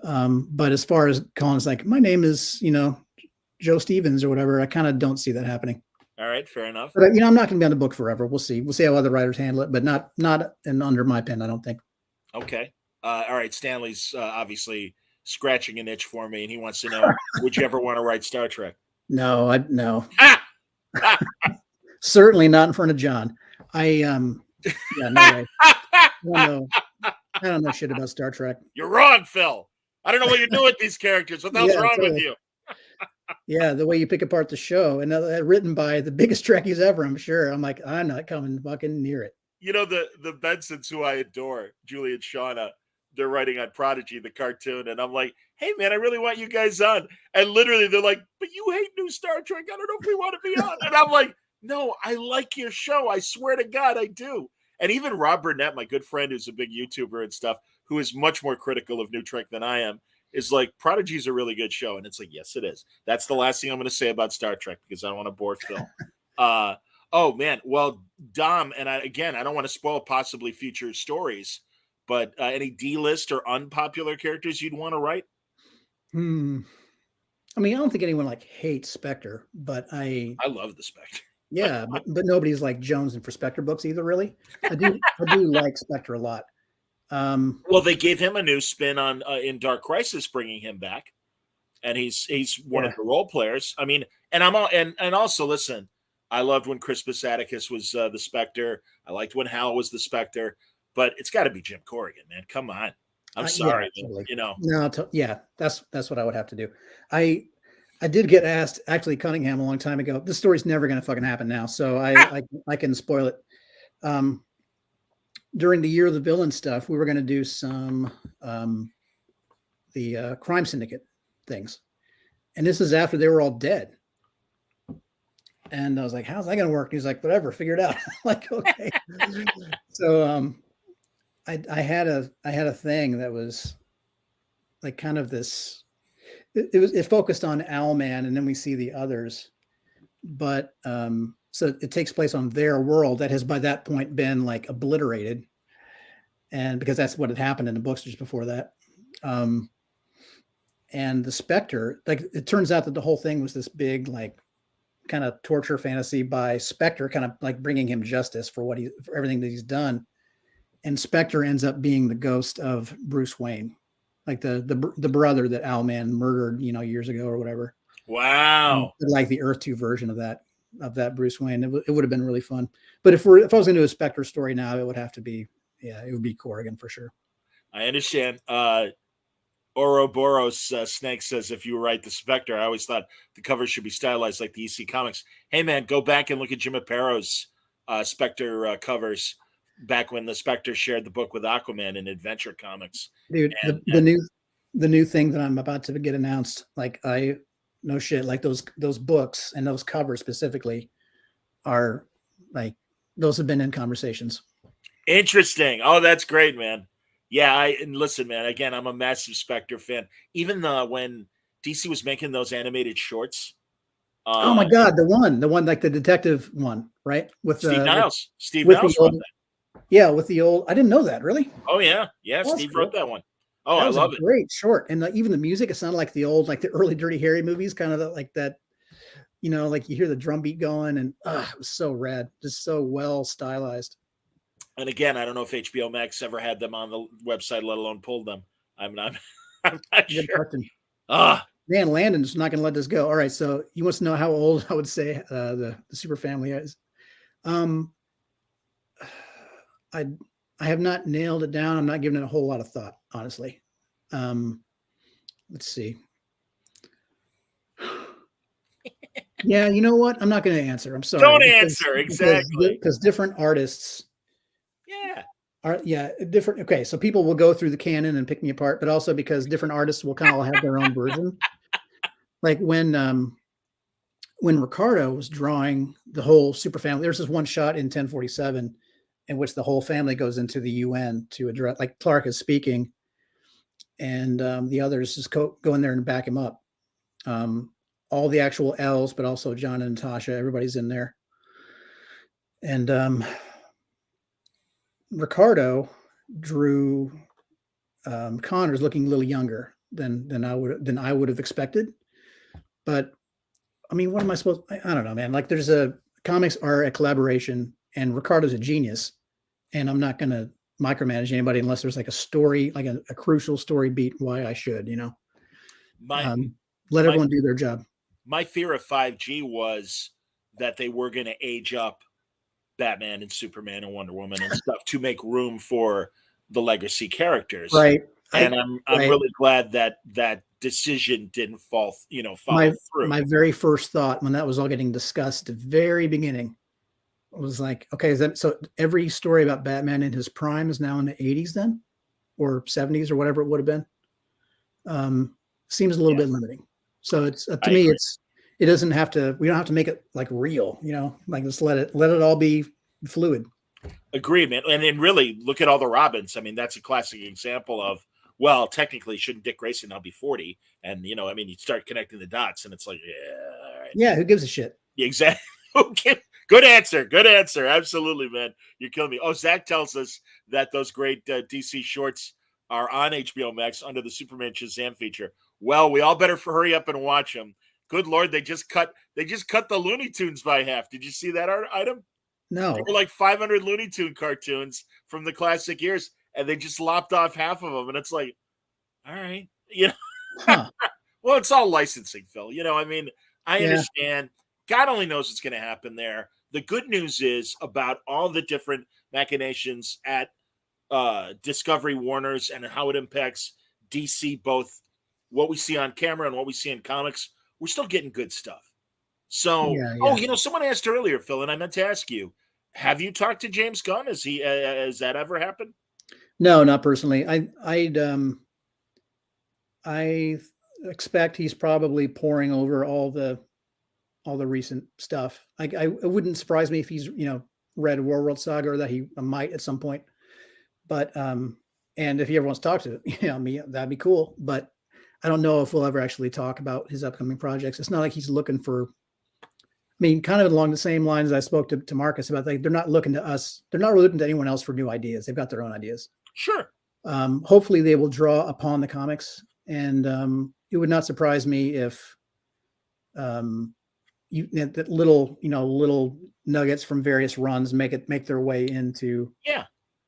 But as far as calling us like, my name is, Joe Stevens or whatever, I kind of don't see that happening. All right, fair enough. But I'm not going to be on the book forever. We'll see. We'll see how other writers handle it, but not under my pen, I don't think. Okay. All right. Stanley's obviously scratching an itch for me, and he wants to know: would you ever want to write Star Trek? No, no. Certainly not in front of John. Yeah, no way. I don't know shit about Star Trek. You're wrong, Phil. I don't know what you're doing with these characters. What the hell's Yeah, wrong with totally. you? Yeah, the way you pick apart the show, and written by the biggest Trekkies ever, I'm sure. I'm like, I'm not coming fucking near it. You know, the Bensons, who I adore, Julie and Shauna, they're writing on Prodigy, the cartoon, and I'm like, hey man, I really want you guys on. And literally they're like, but you hate new Star Trek. I don't know if we want to be on. And I'm like, no, I like your show. I swear to God, I do. And even Rob Burnett, my good friend, who's a big YouTuber and stuff, who is much more critical of New Trek than I am, is like, Prodigy's a really good show. And it's like, yes, it is. That's the last thing I'm going to say about Star Trek because I don't want to bore Phil. Oh man, well, Dom, and I don't want to spoil possibly future stories, but any D-list or unpopular characters you'd want to write? I mean, I don't think anyone like hates Spectre, but I love the Spectre. Yeah, but nobody's like Jones and for Spectre books either. Really, I do like Spectre a lot. Well, they gave him a new spin on in Dark Crisis, bringing him back, and he's one of the role players. I mean, and and also listen, I loved when Crispus Atticus was the Spectre. I liked when Hal was the Spectre, but it's got to be Jim Corrigan, man. Come on, I'm sorry, you know. No, yeah, that's what I would have to do. I did get asked, actually, Cunningham a long time ago. This story's never going to fucking happen now, so I can spoil it. During the Year of the Villain stuff, we were going to do some the Crime Syndicate things, and this is after they were all dead. And I was like, "How's that going to work?" And he's like, "Whatever, figure it out." Like, okay. So I had a thing that was like kind of this. It focused on Owlman, and then we see the others, but so it takes place on their world that has by that point been like obliterated, and because that's what had happened in the books just before that. And the Spectre, like it turns out that the whole thing was this big like kind of torture fantasy by Spectre, kind of like bringing him justice for for everything that he's done. And Spectre ends up being the ghost of Bruce Wayne, like the brother that Owlman murdered, years ago or whatever. Wow. Like the Earth 2 version of that Bruce Wayne. It would have been really fun. But if I was going to do a Spectre story now, it would have to be, it would be Corrigan for sure. I understand. Ouroboros Snake says, if you write the Spectre, I always thought the cover should be stylized like the EC Comics. Hey, man, go back and look at Jim Apato's Spectre covers back when the Spectre shared the book with Aquaman in Adventure Comics. Dude, the new thing that I'm about to get announced, like no shit, like those books and those covers specifically are like, those have been in conversations. Interesting. Oh, that's great, man. Yeah, and listen, man, again, I'm a massive Spectre fan. Even when DC was making those animated shorts. Oh my God, the one like the detective one, right? With Steve Niles. Steve Niles wrote that. Yeah, with the old, I didn't know that, really. Oh yeah. Yeah, Steve wrote that one. Oh, that I love it. Great short. And even the music, it sounded like the old, like the early Dirty Harry movies, kind of like that, like you hear the drum beat going, and it was so rad, just so well stylized. And again, I don't know if HBO Max ever had them on the website, let alone pulled them. I'm not sure. Man, Landon's not going to let this go. All right, so he wants to know how old I would say the Super Family is. I have not nailed it down. I'm not giving it a whole lot of thought, honestly. Let's see. Yeah, you know what? I'm not going to answer. I'm sorry. Don't answer, exactly. Because different artists. Yeah. Different. Okay, so people will go through the canon and pick me apart, but also because different artists will kind of have their own version. Like when Ricardo was drawing the whole Super Family, there's this one shot in 1047 in which the whole family goes into the UN to address, like Clark is speaking, and the others just go in there and back him up. All the actual L's, but also John and Natasha, everybody's in there. And Ricardo drew Connors looking a little younger than I would have expected. But I mean, what am I supposed? I don't know, man. Like, comics are a collaboration, and Ricardo's a genius, and I'm not going to micromanage anybody unless there's like a story, like a crucial story beat why I should, let everyone do their job. My fear of 5G was that they were going to age up Batman and Superman and Wonder Woman and stuff to make room for the legacy characters. Right. And I'm Right. really glad that that decision didn't follow My through. very first thought when that was all getting discussed at the very beginning was like, okay, is that so every story about Batman in his prime is now in the 80s then? Or 70s or whatever it would have been? Seems a little Yeah, bit limiting. So it's to I me, agree. it doesn't have to, we don't have to make it like real, like just let it all be fluid. Agreed, man. And then really look at all the Robins. I mean, that's a classic example of, well, technically, shouldn't Dick Grayson now be 40? And I mean, you start connecting the dots, and it's like, yeah, all right. Yeah, who gives a shit? Exactly. Okay. Good answer. Good answer. Absolutely, man. You're killing me. Oh, Zach tells us that those great DC shorts are on HBO Max under the Superman Shazam feature. Well, we all better hurry up and watch them. Good Lord, they just cut the Looney Tunes by half. Did you see that item? No. There were like 500 Looney Tune cartoons from the classic years, and they just lopped off half of them. And it's like, all right, Huh. well, it's all licensing, Phil. I mean, I Yeah. understand. God only knows what's going to happen there. The good news is about all the different machinations at Discovery Warner's and how it impacts DC, both what we see on camera and what we see in comics. We're still getting good stuff. So, Yeah. Someone asked earlier, Phil, and I meant to ask you, have you talked to James Gunn? Has that ever happened? No, not personally. I expect he's probably poring over all the recent stuff. It wouldn't surprise me if he's read War Saga, or that he might at some point. But and if he ever wants to talk to me, that'd be cool. But I don't know if we'll ever actually talk about his upcoming projects. It's not like he's looking for. I mean, kind of along the same lines I spoke to Marcus about, like, they're not looking to us. They're not really looking to anyone else for new ideas. They've got their own ideas. Sure. Hopefully they will draw upon the comics, and it would not surprise me if that little nuggets from various runs make their way into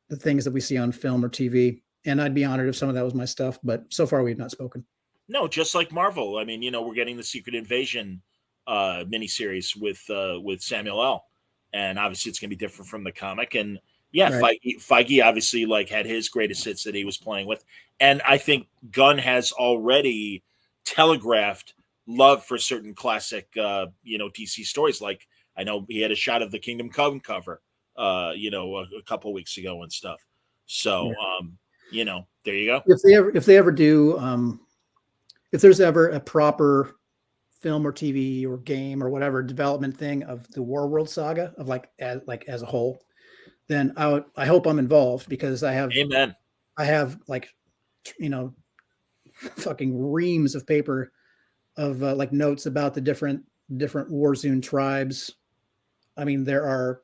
the things that we see on film or TV. And I'd be honored if some of that was my stuff, but so far we've not spoken. No, just like Marvel. I mean, we're getting the Secret Invasion miniseries with Samuel L. And obviously it's going to be different from the comic. And yeah, Right. Feige obviously had his greatest hits that he was playing with. And I think Gunn has already telegraphed love for certain classic, DC stories. Like, I know he had a shot of the Kingdom Come cover, a couple weeks ago and stuff. So, there you go. If they ever do, if there's ever a proper film or TV or game or whatever development thing of the War Saga of as a whole, then I hope I'm involved, because I have fucking reams of paper of notes about the different Warzone tribes. I mean, there are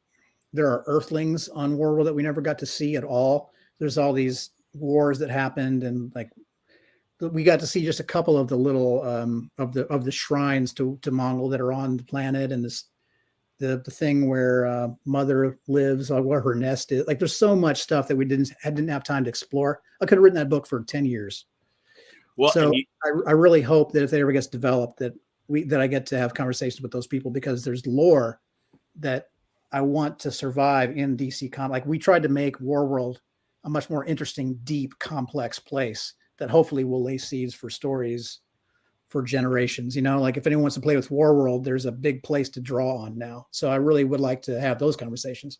Earthlings on Warworld that we never got to see at all. There's all these wars that happened, and we got to see just a couple of the little of the shrines to Mongol that are on the planet, and the thing where Mother lives, or where her nest is. Like, there's so much stuff that we didn't have time to explore. I could have written that book for 10 years. Well, so I really hope that if it ever gets developed, that I get to have conversations with those people, because there's lore that I want to survive in DC Comics. Like, we tried to make Warworld a much more interesting, deep, complex place that hopefully will lay seeds for stories for generations. Like, if anyone wants to play with Warworld, there's a big place to draw on now. So I really would like to have those conversations.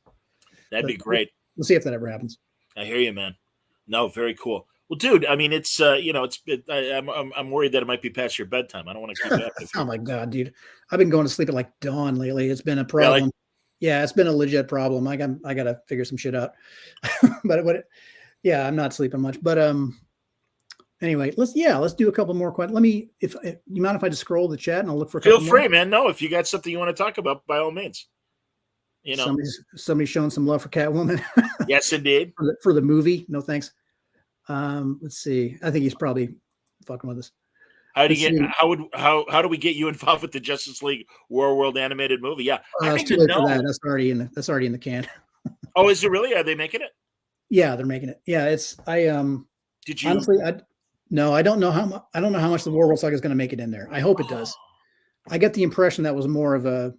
That'd be great. We'll see if that ever happens. I hear you, man. No, very cool. Well, dude, I mean, it's I'm worried that it might be past your bedtime. I don't want to keep you up. Oh my God, dude. I've been going to sleep at like dawn lately. It's been a problem. Really? Yeah, it's been a legit problem. I got to figure some shit out. but yeah, I'm not sleeping much. But anyway, let's do a couple more questions. Let me, if you mind if I just scroll the chat and I'll look for a couple Feel free, more? man. No, if you got something you want to talk about, by all means. Somebody's showing some love for Catwoman. Yes, indeed. for the movie. No thanks. Let's see. I think he's probably fucking with us. How do we get you involved with the Justice League World animated movie? Yeah, it's too late for that. That's already in the can. Oh, is it really? Are they making it? Yeah, they're making it. Yeah, Did you honestly? No, I don't know how much the War Saga is going to make it in there. I hope it does. I get the impression that was more of a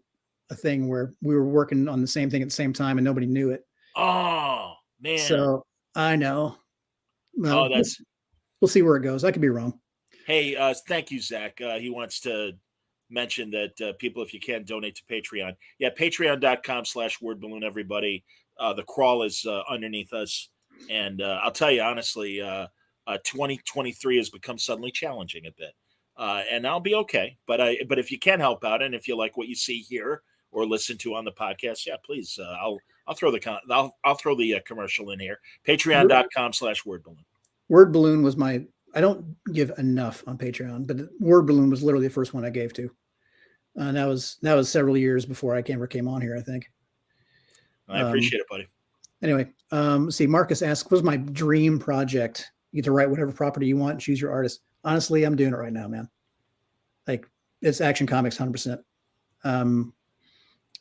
a thing where we were working on the same thing at the same time and nobody knew it. Oh man. So I know. Oh, Well, that's we'll see where it goes. I could be wrong. hey. Thank you, Zach. He wants to mention that people, if you can, donate to Patreon. Yeah, patreon.com/word balloon. Everybody, the crawl is underneath us, and I'll tell you honestly, 2023 has become suddenly challenging a bit, and I'll be okay. But if you can help out, and if you like what you see here or listen to on the podcast, yeah, please, I'll throw I'll throw the commercial in here. Patreon.com/word balloon. Word balloon was my. I don't give enough on Patreon, but word balloon was literally the first one I gave to. And that was several years before I ever came on here, I think. I appreciate it, buddy. Anyway, see, Marcus asked, "What was my dream project? You get to write whatever property you want, choose your artist." Honestly, I'm doing it right now, man. Like it's Action Comics, 100%. And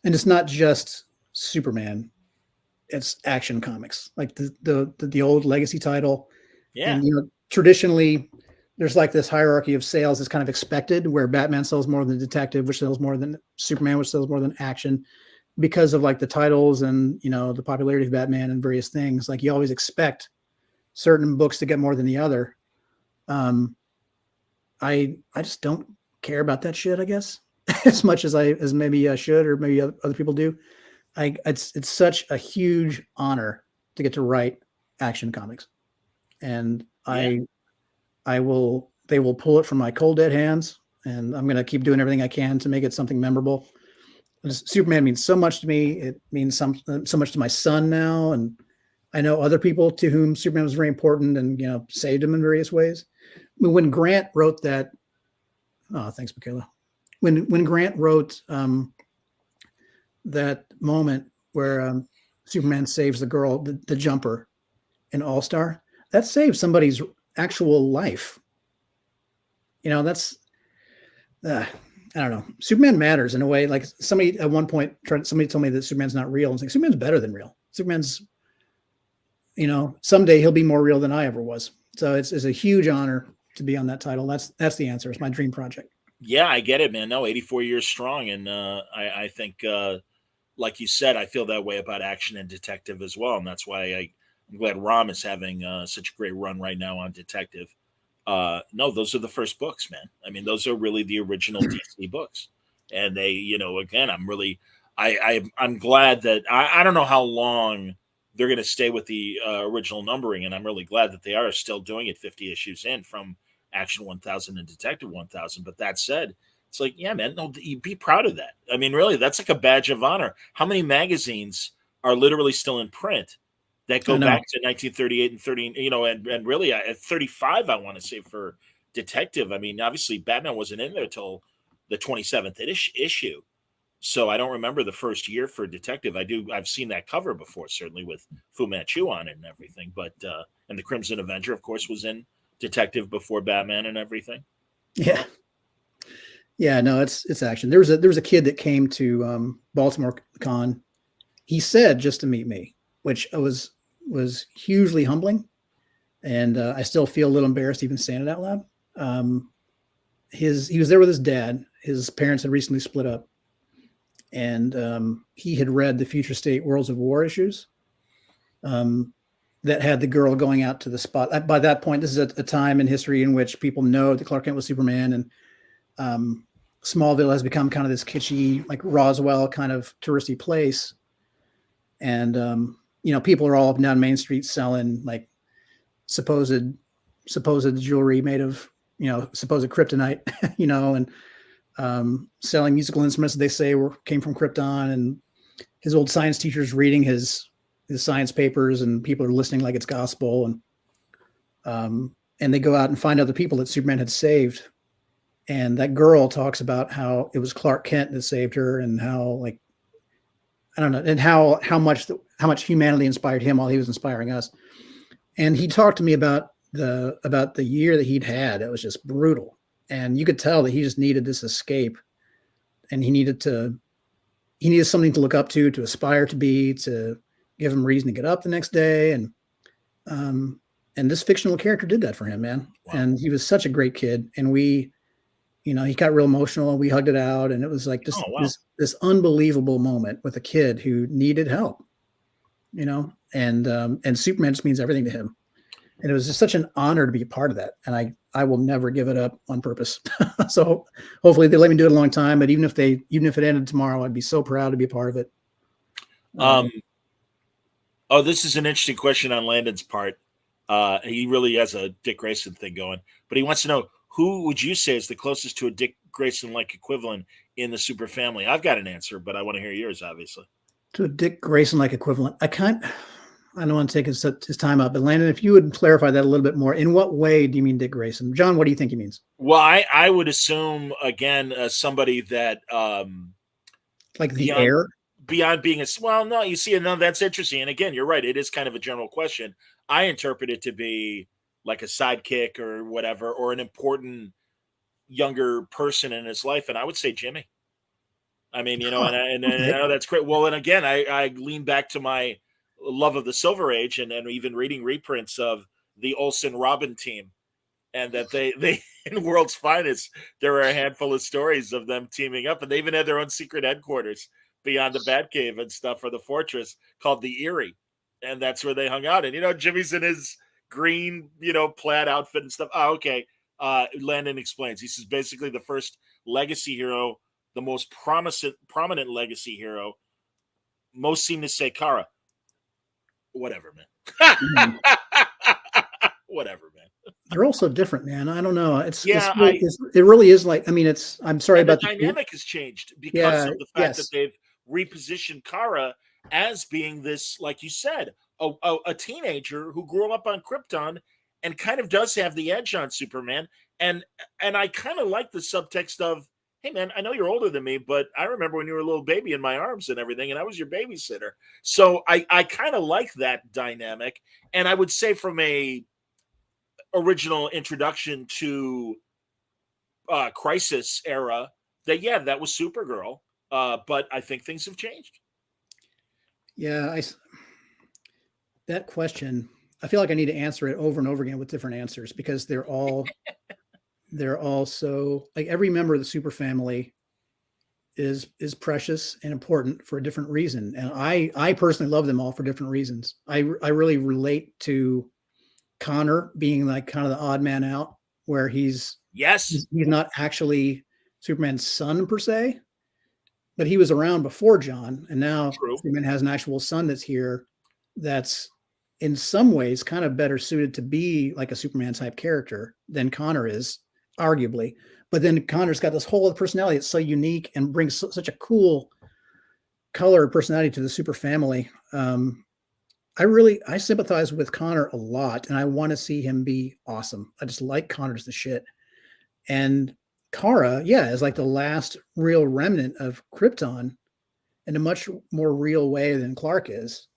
it's not just Superman; it's Action Comics, like the old legacy title. Yeah. And traditionally, there's like this hierarchy of sales that's kind of expected, where Batman sells more than Detective, which sells more than Superman, which sells more than Action, because of like the titles and the popularity of Batman and various things. Like you always expect certain books to get more than the other. I just don't care about that shit, I guess, as much as maybe I should, or maybe other people do. It's such a huge honor to get to write Action Comics, and they will pull it from my cold dead hands, and I'm going to keep doing everything I can to make it something memorable. Superman means so much to me. It means so much to my son now, and I know other people to whom Superman was very important, and saved him in various ways. When Grant wrote that, oh, thanks, Michaela. When Grant wrote that moment where Superman saves the girl, the jumper, in All Star, that saved somebody's actual life. That's I don't know. Superman matters in a way. Like somebody at one point somebody told me that Superman's not real. And it's like, Superman's better than real. Superman's, someday he'll be more real than I ever was. So it's a huge honor to be on that title. That's the answer. It's my dream project. Yeah, I get it, man. No, 84 years strong. And I think, like you said, I feel that way about Action and Detective as well. And that's why I'm glad Ram is having such a great run right now on Detective. No, those are the first books, man. I mean, those are really the original DC books. And they, again, I'm glad that I don't know how long they're going to stay with the original numbering. And I'm really glad that they are still doing it 50 issues in from Action 1000 and Detective 1000. But that said, it's like, yeah, man, no, you be proud of that. I mean, really, that's like a badge of honor. How many magazines are literally still in print that go back to 1938 and 30, and really at 35, I want to say, for Detective. I mean, obviously Batman wasn't in there till the 27th issue. So I don't remember the first year for Detective. I've seen that cover before, certainly with Fu Manchu on it and everything. But and the Crimson Avenger, of course, was in Detective before Batman and everything. Yeah. Yeah, no, it's Action. There was a kid that came to Baltimore Con. He said just to meet me, which was hugely humbling, and I still feel a little embarrassed even saying it out loud. He was there with his dad. His parents had recently split up, and he had read the Future State Worlds of War issues that had the girl going out to the spot. By that point, this is a time in history in which people know that Clark Kent was Superman, and Smallville has become kind of this kitschy, like Roswell kind of touristy place. And, people are all up and down Main Street selling like supposed jewelry made of, supposed kryptonite, and selling musical instruments that they say came from Krypton. And his old science teacher's reading his science papers, and people are listening like it's gospel. And they go out and find out the people that Superman had saved. And that girl talks about how it was Clark Kent that saved her, and how, like, I don't know, and how much humanity inspired him while he was inspiring us. And he talked to me about the year that he'd had. It was just brutal, and you could tell that he just needed this escape, and he needed something to look up to aspire to be, to give him reason to get up the next day. And this fictional character did that for him, man. Wow. And he was such a great kid, and we You know, he got real emotional and we hugged it out. And it was like Oh, this, wow. this unbelievable moment with a kid who needed help, you know, and Superman just means everything to him. And it was just such an honor to be a part of that. And I will never give it up on purpose. So hopefully they let me do it a long time, but even if it ended tomorrow, I'd be so proud to be a part of it. Um, oh, this is an interesting question on Landon's part. He really has a Dick Grayson thing going, but he wants to know, who would you say is the closest to a Dick Grayson-like equivalent in the super family? I've got an answer, but I want to hear yours, obviously. To a Dick Grayson like equivalent. I don't want to take his time up, but Landon, if you would clarify that a little bit more, in what way do you mean Dick Grayson? John, what do you think he means? Well, I would assume again somebody that Like the beyond heir? beyond being a well, no, you see, no, that's interesting. And again, you're right; it is kind of a general question. I interpret it to be like a sidekick or whatever, or an important younger person in his life, and I would say Jimmy. I mean, you know, Huh, and I okay. know that's great. Well, and again, I lean back to my love of the Silver Age, and even reading reprints of the Olsen Robin team, and that they in World's Finest, there were a handful of stories of them teaming up, and they even had their own secret headquarters beyond the Batcave and stuff, or the fortress called the Erie, and that's where they hung out. And you know, Jimmy's in his green, you know, plaid outfit and stuff. Oh, okay. Landon explains. He says basically the first legacy hero, the most prominent legacy hero. Most seem to say Kara. Whatever, man. Mhm. Whatever, man. They're all so different, man. I don't know. Yeah, I It really is like, I mean, I'm sorry and the about the, dynamic has changed because yeah, of the fact that yes. they've repositioned Kara as being this, like you said, a teenager who grew up on Krypton and kind of does have the edge on Superman. And I kind of like the subtext of, hey man, I know you're older than me, but I remember when you were a little baby in my arms and everything, and I was your babysitter. So I kind of like that dynamic. And I would say from a original introduction to Crisis era, that yeah, that was Supergirl. But I think things have changed. Yeah, that question, I feel like I need to answer it over and over again with different answers because they're all so, like, every member of the super family is precious and important for a different reason. And I personally love them all for different reasons. I really relate to Connor being like kind of the odd man out, where Yes, he's not actually Superman's son per se, but he was around before John, and now true. Superman has an actual son that's here, that's in some ways kind of better suited to be like a Superman type character than Connor is, arguably. But then Connor's got this whole other personality that's so unique and brings such a cool color personality to the super family. I sympathize with Connor a lot, and I want to see him be awesome. I just like Connor's the shit. And Kara, yeah, is like the last real remnant of Krypton in a much more real way than Clark is.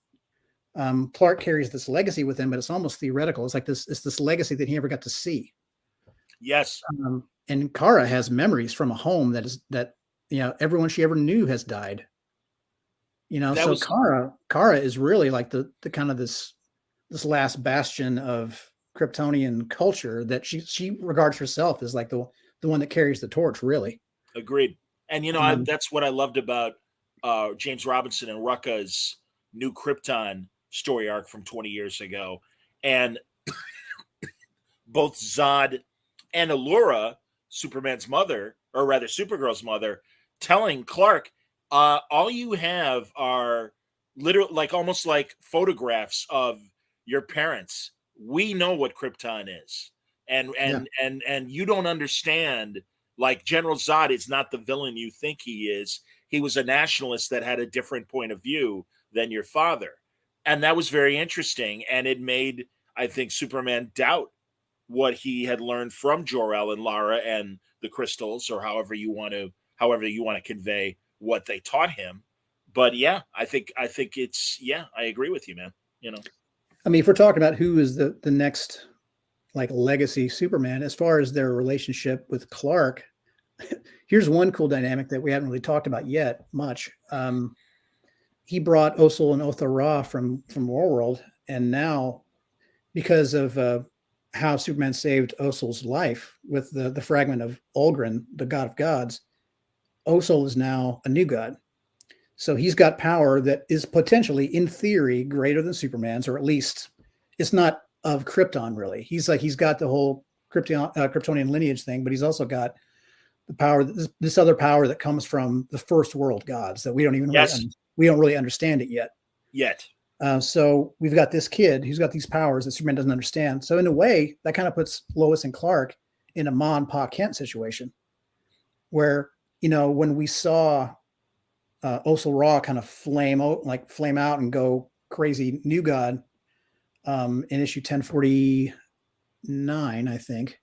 Clark carries this legacy with him, but it's almost theoretical. It's like this legacy that he never got to see. Yes, And Kara has memories from a home that you know everyone she ever knew has died. You know, that so was Kara is really like the kind of this last bastion of Kryptonian culture that she regards herself as like the one that carries the torch, really. agreed. And you know, Um, that's what I loved about James Robinson and Rucka's New Krypton story arc from 20 years ago. And both Zod and Allura, Superman's mother, or rather Supergirl's mother, telling Clark, all you have are literal, like almost like photographs of your parents. We know what Krypton is. yeah, And you don't understand, like General Zod is not the villain you think he is. He was a nationalist that had a different point of view than your father. And that was very interesting. And it made, I think, Superman doubt what he had learned from Jor-El and Lara and the crystals, or however you want to convey what they taught him. But yeah, I think it's yeah, I agree with you, man. You know, I mean, if we're talking about who is the next like legacy Superman, as far as their relationship with Clark, here's one cool dynamic that we haven't really talked about yet much. He brought Osul and Otha Ra from Warworld, and now because of how Superman saved Osel's life with the fragment of Olgrin, the god of gods. Osel is now a new god. So he's got power that is potentially, in theory, greater than Superman's, or at least it's not of Krypton, really. He's got the whole Kryptonian lineage thing, but he's also got the power, this other power that comes from the first world gods that we don't even we don't really understand it yet. So we've got this kid who's got these powers that Superman doesn't understand. So in a way, that kind of puts Lois and Clark in a Ma and Pa Kent situation, where, you know, when we saw Osel Ra kind of flame out and go crazy new god in issue 1049, I think.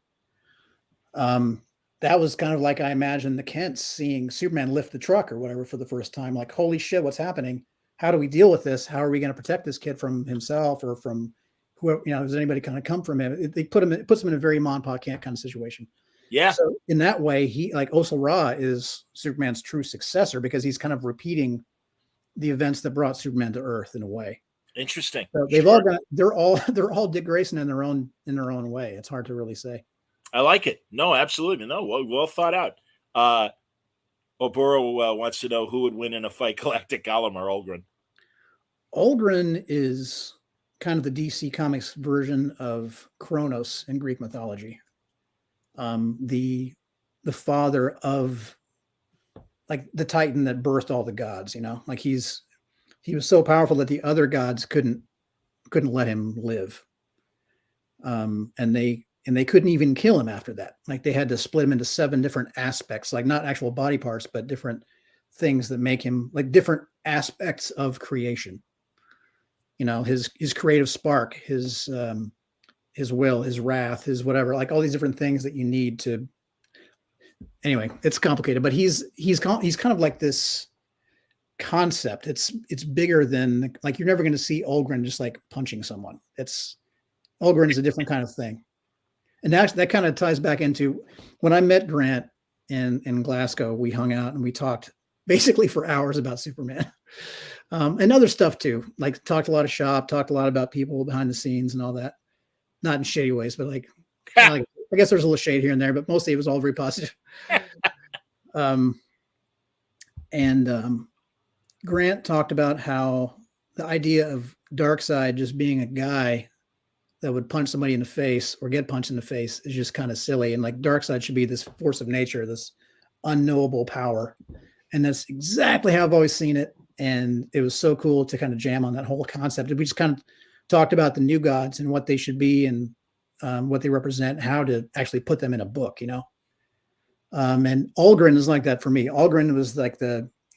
That was kind of like, I imagine the Kents seeing Superman lift the truck or whatever for the first time, like, holy shit, what's happening? How do we deal with this? How are we going to protect this kid from himself or from whoever, you know, does anybody kind of come from him? It puts him in a very Ma and Pa Kent kind of situation. Yeah. So in that way, he, like, Osel Ra is Superman's true successor because he's kind of repeating the events that brought Superman to Earth in a way. Interesting. So they've all got, they're all Dick Grayson in their own way. It's hard to really say. I like it. No, absolutely. No, well thought out. Oburo wants to know who would win in a fight, Galactic Golem or Olgrin. Olgrin is kind of the DC Comics version of Kronos in Greek mythology. The father of, like, the Titan that birthed all the gods, you know, like he was so powerful that the other gods couldn't let him live. And they couldn't even kill him after that. Like, they had to split him into 7 different aspects, like not actual body parts, but different things that make him, like, different aspects of creation. You know, his creative spark, his will, his wrath, his whatever, like all these different things that you need to. Anyway, it's complicated, but he's kind of like this concept. It's bigger than, like, you're never going to see Olgrin just like punching someone. Olgrin is a different kind of thing. And that kind of ties back into when I met Grant in Glasgow. We hung out and we talked basically for hours about Superman and other stuff too. Like, talked a lot of shop, talked a lot about people behind the scenes and all that. Not in shady ways, but like I guess there's a little shade here and there, but mostly it was all very positive. Grant talked about how the idea of Darkseid just being a guy that would punch somebody in the face or get punched in the face is just kind of silly. And like, Darkseid should be this force of nature, this unknowable power. And that's exactly how I've always seen it. And it was so cool to kind of jam on that whole concept. We just kind of talked about the new gods and what they should be and what they represent, how to actually put them in a book, you know? And Olgrin is like that for me. Olgrin was like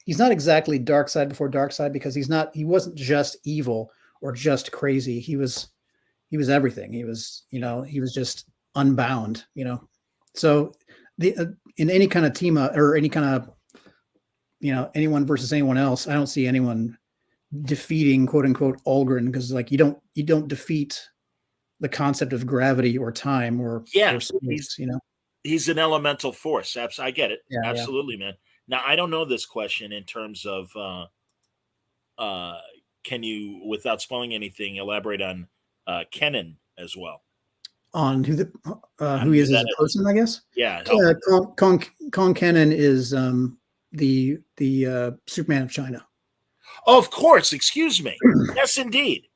he's not exactly Darkseid before Darkseid, because he wasn't just evil or just crazy. He was everything. He was just unbound, you know? So in any kind of team up or any kind of, you know, anyone versus anyone else, I don't see anyone defeating quote unquote Olgrin, because like you don't defeat the concept of gravity or time or space, you know. He's an elemental force. I get it. Yeah, absolutely, man. Now, I don't know this question in terms of can you, without spoiling anything, elaborate on Kenan as well? On who he is as a person, I guess. Yeah. Kong Kenan is the Superman of China. Of course. Excuse me. Yes, indeed.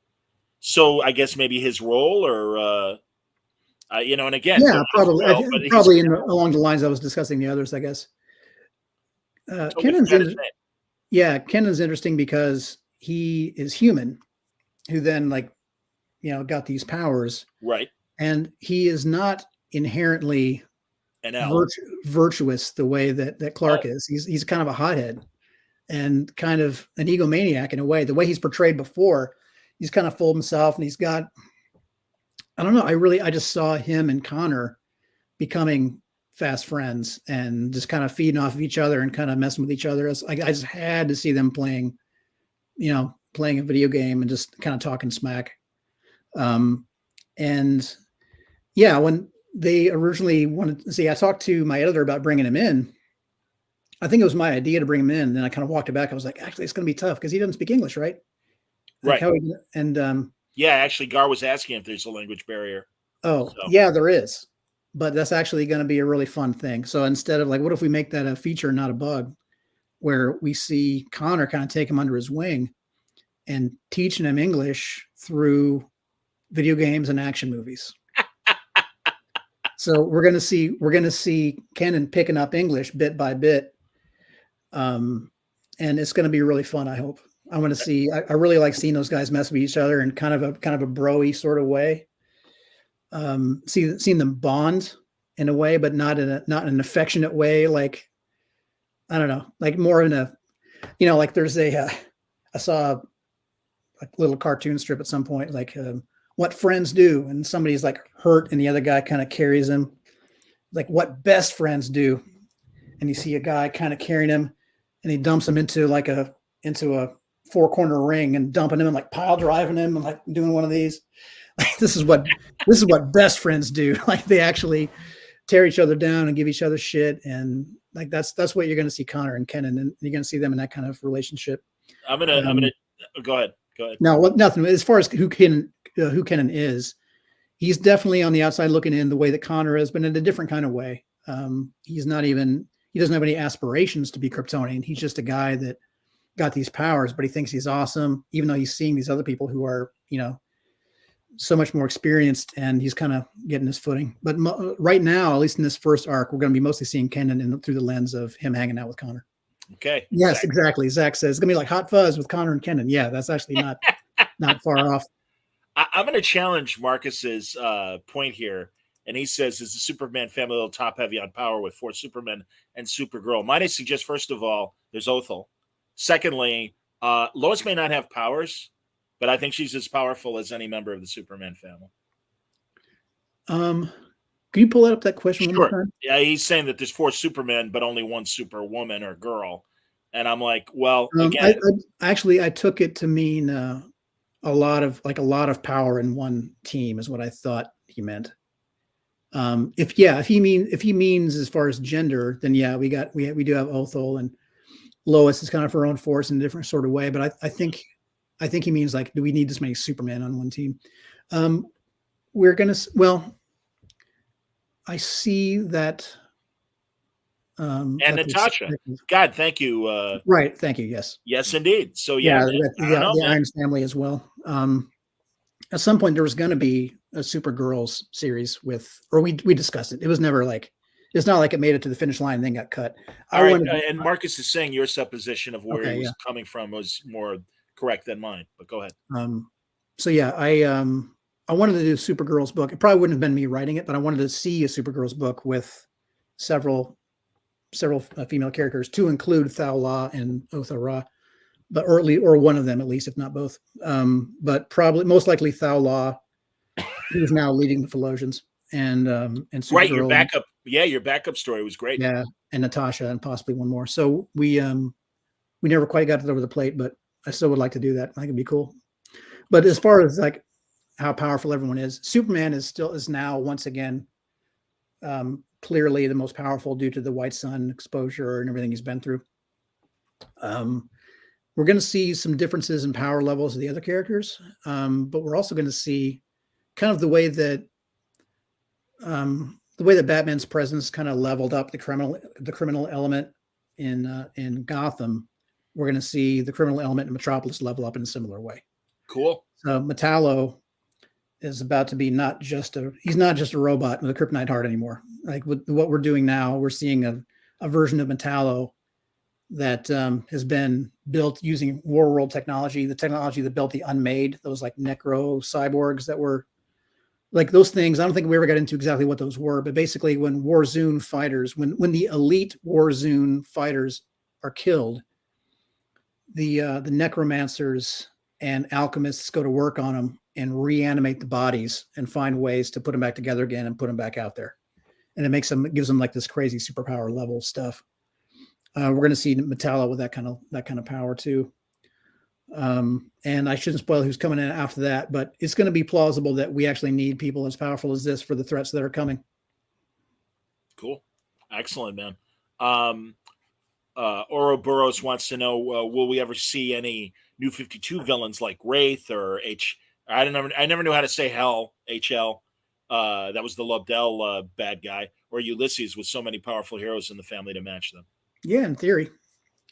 So I guess maybe his role, or you know, and again, yeah, probably along the lines I was discussing the others, I guess. Kenan's interesting because he is human, who then, like, you know, got these powers, right? And he is not inherently virtuous the way that Clark is. He's kind of a hothead and kind of an egomaniac in a way. The way he's portrayed before, he's kind of full of himself, and he's got, I don't know. I just saw him and Connor becoming fast friends and just kind of feeding off of each other and kind of messing with each other. I just had to see them playing a video game and just kind of talking smack. And yeah, when they originally wanted to see, I talked to my editor about bringing him in. I think it was my idea to bring him in. And then I kind of walked it back. I was like, actually, it's going to be tough because he doesn't speak English, right? Right. Yeah, actually, Gar was asking if there's a language barrier. Oh, So yeah, there is. But that's actually going to be a really fun thing. So instead of like, what if we make that a feature, not a bug, where we see Connor kind of take him under his wing and teaching him English through video games and action movies. So we're gonna see Kenan picking up English bit by bit, and it's gonna be really fun. I hope. I want to see. I really like seeing those guys mess with each other in kind of a broy sort of way. Seeing them bond in a way, but not in an affectionate way. Like I don't know, like more in a like there's I saw a little cartoon strip at some point, like what friends do, and somebody's like hurt, and the other guy kind of carries him, like what best friends do, and you see a guy kind of carrying him, and he dumps him into a four corner ring and dumping him and like pile driving him and like doing one of these. Like this is what best friends do. Like they actually tear each other down and give each other shit, and like that's what you're going to see Connor and Kenan, and you're going to see them in that kind of relationship. I'm gonna go ahead. Go ahead. Now, nothing as far as who Kenan is. He's definitely on the outside looking in the way that Connor is, but in a different kind of way. He doesn't have any aspirations to be Kryptonian. He's just a guy that got these powers, but he thinks he's awesome, even though he's seeing these other people who are, so much more experienced, and he's kind of getting his footing. But right now, at least in this first arc, we're going to be mostly seeing Kenan through the lens of him hanging out with Connor. Okay. Yes, exactly. Zach says it's going to be like Hot Fuzz with Connor and Kenan. Yeah, that's actually not far off. I'm going to challenge Marcus's point here, and he says, "Is the Superman family a little top heavy on power with 4 Supermen and Supergirl?" Might I suggest, first of all, there's Othel. Secondly, Lois may not have powers, but I think she's as powerful as any member of the Superman family. Can you pull that up, that question one more Sure. time? Yeah, he's saying that there's 4 Supermen, but only 1 Superwoman or girl. And I'm like, well, again, I took it to mean a lot of power in one team is what I thought he meant. If he means as far as gender, then yeah, we do have Othel, and Lois is kind of her own force in a different sort of way. But I think he means like, do we need this many Supermen on one team? I see that. and Natasha. God, thank you. Right. Thank you. Yes. Yes, indeed. So yeah, the Irons family as well. At some point there was going to be a Supergirls series we discussed it. It was never like, it's not like it made it to the finish line and then got cut. And Marcus is saying your supposition of where he was coming from was more correct than mine, but go ahead. So yeah, I wanted to do a Supergirls book. It probably wouldn't have been me writing it, but I wanted to see a Supergirls book with several female characters, to include Thal La and Othel Ra, or one of them at least, if not both. But probably most likely Thal La, who's now leading the Philosians, and Supergirl. Right, your backup story was great. Yeah, and Natasha, and possibly one more. So we never quite got it over the plate, but I still would like to do that. I think it'd be cool. But as far as like how powerful everyone is, Superman is now once again clearly the most powerful due to the white sun exposure and everything he's been through. We're going to see some differences in power levels of the other characters, but we're also going to see kind of the way that Batman's presence kind of leveled up the criminal element in Gotham. We're going to see the criminal element in Metropolis level up in a similar way. Cool. So Metallo is about to be he's not just a robot with a kryptonite heart anymore. Like with what we're doing now, we're seeing a version of Metallo that has been built using War World technology, the technology that built the Unmade, those like necro cyborgs that were like those things. I don't think we ever got into exactly what those were, but basically when Warzone fighters, when the elite Warzone fighters are killed, the necromancers and alchemists go to work on them and reanimate the bodies and find ways to put them back together again and put them back out there. And it gives them like this crazy superpower level stuff. We're going to see Metallo with that kind of power too. And I shouldn't spoil who's coming in after that, but it's going to be plausible that we actually need people as powerful as this for the threats that are coming. Cool. Excellent, man. Ouroboros wants to know, will we ever see any New 52 villains like Wraith or I never knew how to say HL. That was the Lobdell bad guy, or Ulysses with so many powerful heroes in the family to match them. Yeah, in theory.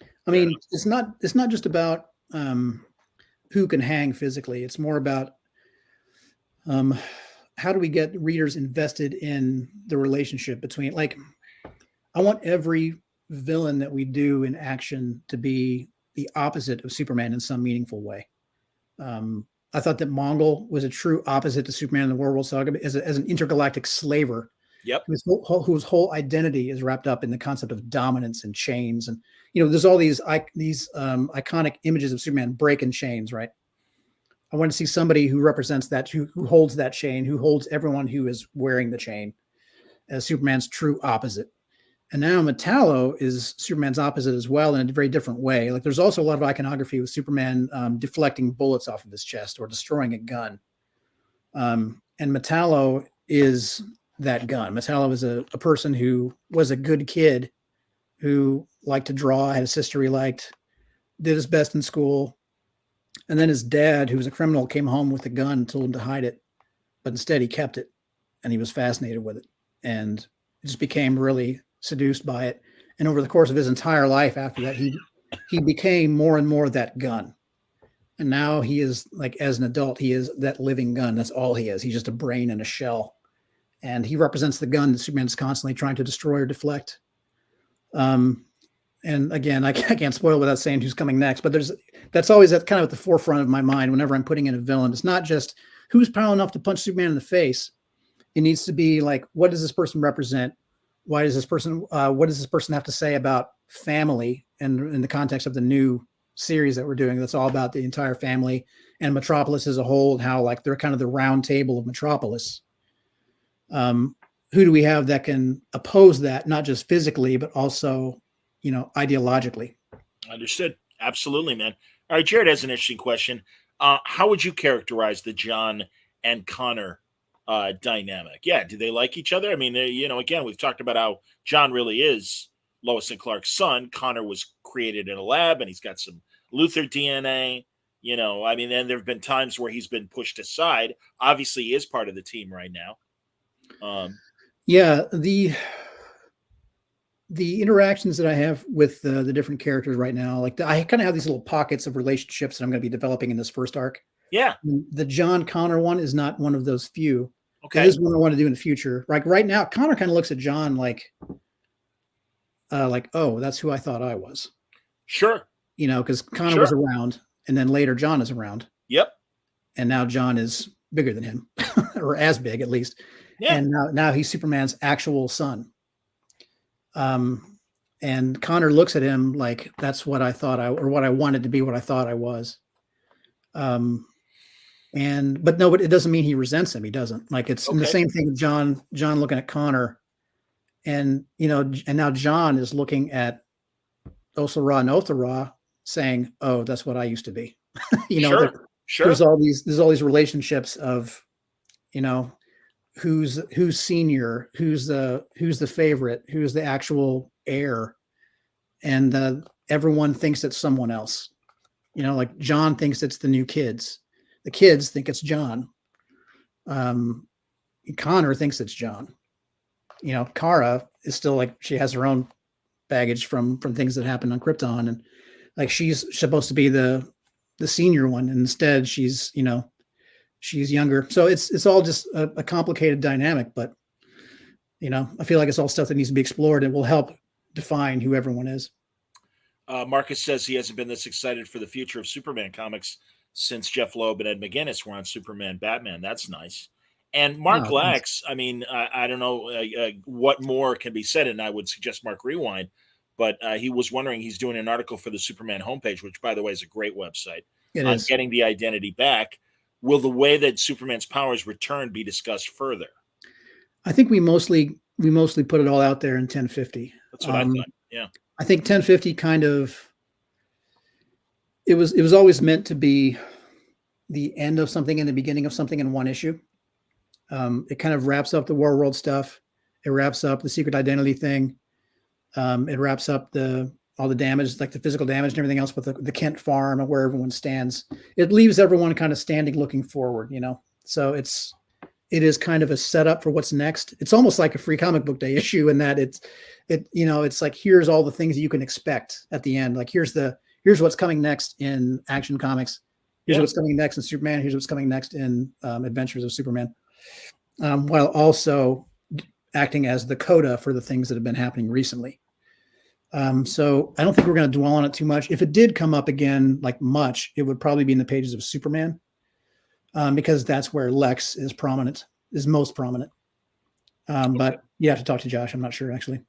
I Fair mean, enough. it's not just about who can hang physically. It's more about um, how do we get readers invested in the relationship between, like, I want every villain that we do in action to be the opposite of Superman in some meaningful way. I thought that Mongol was a true opposite to Superman in the War World Saga as an intergalactic slaver Yep. whose whole identity is wrapped up in the concept of dominance and chains. And there's all these iconic images of Superman breaking chains, right? I want to see somebody who represents that, who holds that chain, who holds everyone who is wearing the chain as Superman's true opposite. And now Metallo is Superman's opposite as well in a very different way. Like, there's also a lot of iconography with Superman deflecting bullets off of his chest or destroying a gun. And Metallo is that gun. Metallo is a person who was a good kid, who liked to draw, had a sister he liked, did his best in school. And then his dad, who was a criminal, came home with a gun and told him to hide it. But instead he kept it, and he was fascinated with it. And just became really seduced by it. And over the course of his entire life after that, he became more and more that gun. And now he is, like, as an adult, he is that living gun. That's all he is. He's just a brain in a shell. And he represents the gun that Superman's constantly trying to destroy or deflect. And again, I can't spoil without saying who's coming next, but that's always at kind of at the forefront of my mind whenever I'm putting in a villain. It's not just who's powerful enough to punch Superman in the face. It needs to be like, what does this person represent? Why does this person? What does this person have to say about family? And in the context of the new series that we're doing, that's all about the entire family and Metropolis as a whole, and how, like, they're kind of the round table of Metropolis. Who do we have that can oppose that, not just physically, but also, ideologically? Understood. Absolutely, man. All right, Jared has an interesting question. How would you characterize the John and Connor dynamic? Yeah, do they like each other? I mean, again, we've talked about how John really is Lois and Clark's son. Connor was created in a lab, and he's got some Luthor DNA. I mean, and there have been times where he's been pushed aside. Obviously, he is part of the team right now. Yeah, the interactions that I have with the different characters right now, like, I kind of have these little pockets of relationships that I'm going to be developing in this first arc. Yeah. The John Connor one is not one of those few. Okay. It is one I want to do in the future. Like, right now, Connor kind of looks at John like, oh, that's who I thought I was. Sure. Because Connor was around, and then later John is around. Yep. And now John is bigger than him, or as big at least. Yeah. And now he's Superman's actual son. And Connor looks at him like, that's what I thought or what I wanted to be, what I thought I was. But it doesn't mean he resents him. He doesn't. Like, it's the same thing with John looking at Connor, and now John is looking at Osel-Ra and Othra saying, oh, that's what I used to be. Sure. There's all these relationships of, who's senior, who's the favorite, who's the actual heir, and everyone thinks it's someone else. Like, John thinks it's the new kids. The kids think it's John. Connor thinks it's John. Kara is still, like, she has her own baggage from things that happened on Krypton, and, like, she's supposed to be the senior one, and instead she's younger. So it's all just a complicated dynamic, but I feel like it's all stuff that needs to be explored and will help define who everyone is. Marcus says he hasn't been this excited for the future of Superman comics since Jeff Loeb and Ed McGuinness were on Superman Batman. That's nice. And Mark Lax, I mean, I don't know what more can be said, and I would suggest Mark rewind, but he was wondering, he's doing an article for the Superman homepage, which, by the way, is a great website, on getting the identity back. Will the way that Superman's powers return be discussed further? I think we mostly put it all out there in 1050. That's what I thought. Yeah. I think 1050 kind of, it was always meant to be the end of something and the beginning of something in one issue. It kind of wraps up the War World stuff. It wraps up the secret identity thing. It wraps up all the damage, like the physical damage and everything else with the Kent farm and where everyone stands. It leaves everyone kind of standing, looking forward, So it's it is kind of a setup for what's next. It's almost like a free comic book day issue in that it's like, here's all the things you can expect at the end. Like here's what's coming next in Action Comics. Here's what's coming next in Superman. Here's what's coming next in Adventures of Superman, while also acting as the coda for the things that have been happening recently. So I don't think we're going to dwell on it too much. If it did come up again, like much, it would probably be in the pages of Superman, because that's where Lex is most prominent. But you have to talk to Josh. I'm not sure, actually.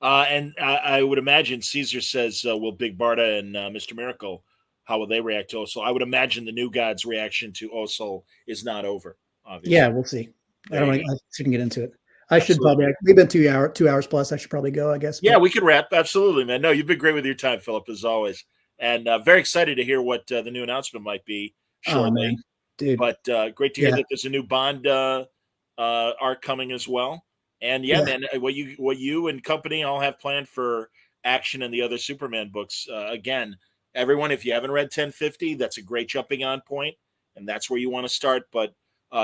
And I would imagine Caesar says, will Big Barda and Mr. Miracle, how will they react to Osel? I would imagine the New Gods' reaction to Osel is not over, obviously. Yeah, we'll see. I shouldn't get into it. I should Absolutely. probably, we've been 2 hours plus. I should probably go, I guess. Yeah, we could wrap. Absolutely, man. No, you've been great with your time, Philip, as always. And very excited to hear what the new announcement might be shortly. Oh, dude. But great to hear that there's a new Bond arc coming as well. And man, what you and company all have planned for Action and the other Superman books. Again, everyone, if you haven't read 1050, that's a great jumping on point, and that's where you want to start. But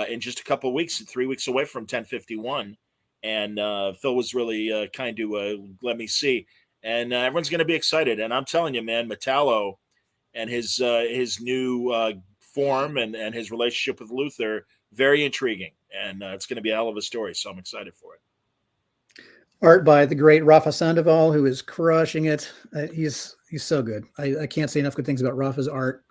in just a couple of weeks, 3 weeks away from 1051, and Phil was really kind to let me see, and everyone's going to be excited. And I'm telling you, man, Metallo and his new form and his relationship with Luthor, very intriguing, and it's going to be a hell of a story. So I'm excited for it. Art by the great Rafa Sandoval, who is crushing it. He's so good. I can't say enough good things about Rafa's art,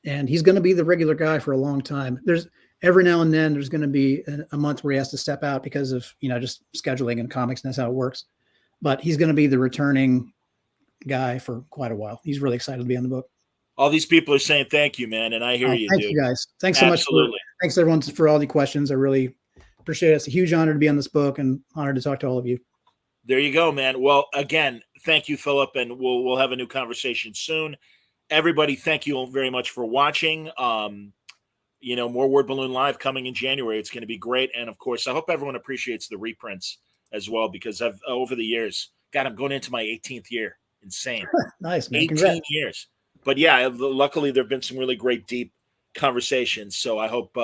and he's going to be the regular guy for a long time. There's every now and then there's going to be a month where he has to step out because of just scheduling and comics, and that's how it works. But he's going to be the returning guy for quite a while. He's really excited to be on the book. All these people are saying thank you, man, and I hear you. Thank dude. you guys. Thanks so much. Thanks everyone for all the questions. I really appreciate it. It's a huge honor to be on this book and honored to talk to all of you. There you go, man. Well, again, thank you, Philip, and we'll have a new conversation soon. Everybody, thank you all very much for watching. More Word Balloon Live coming in January. It's going to be great, and of course, I hope everyone appreciates the reprints as well, because I've over the years, God, I'm going into my 18th year. Insane. Nice, man. 18 years. But yeah, luckily there have been some really great deep conversations. So I hope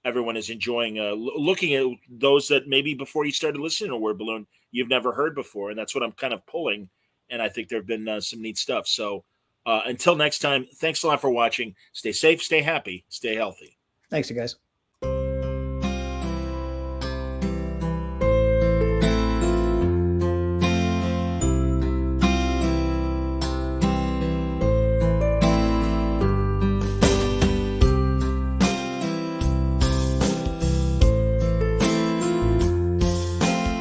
everyone is enjoying looking at those that maybe before you started listening to Word Balloon, you've never heard before. And that's what I'm kind of pulling. And I think there have been some neat stuff. So until next time, thanks a lot for watching. Stay safe, stay happy, stay healthy. Thanks, you guys.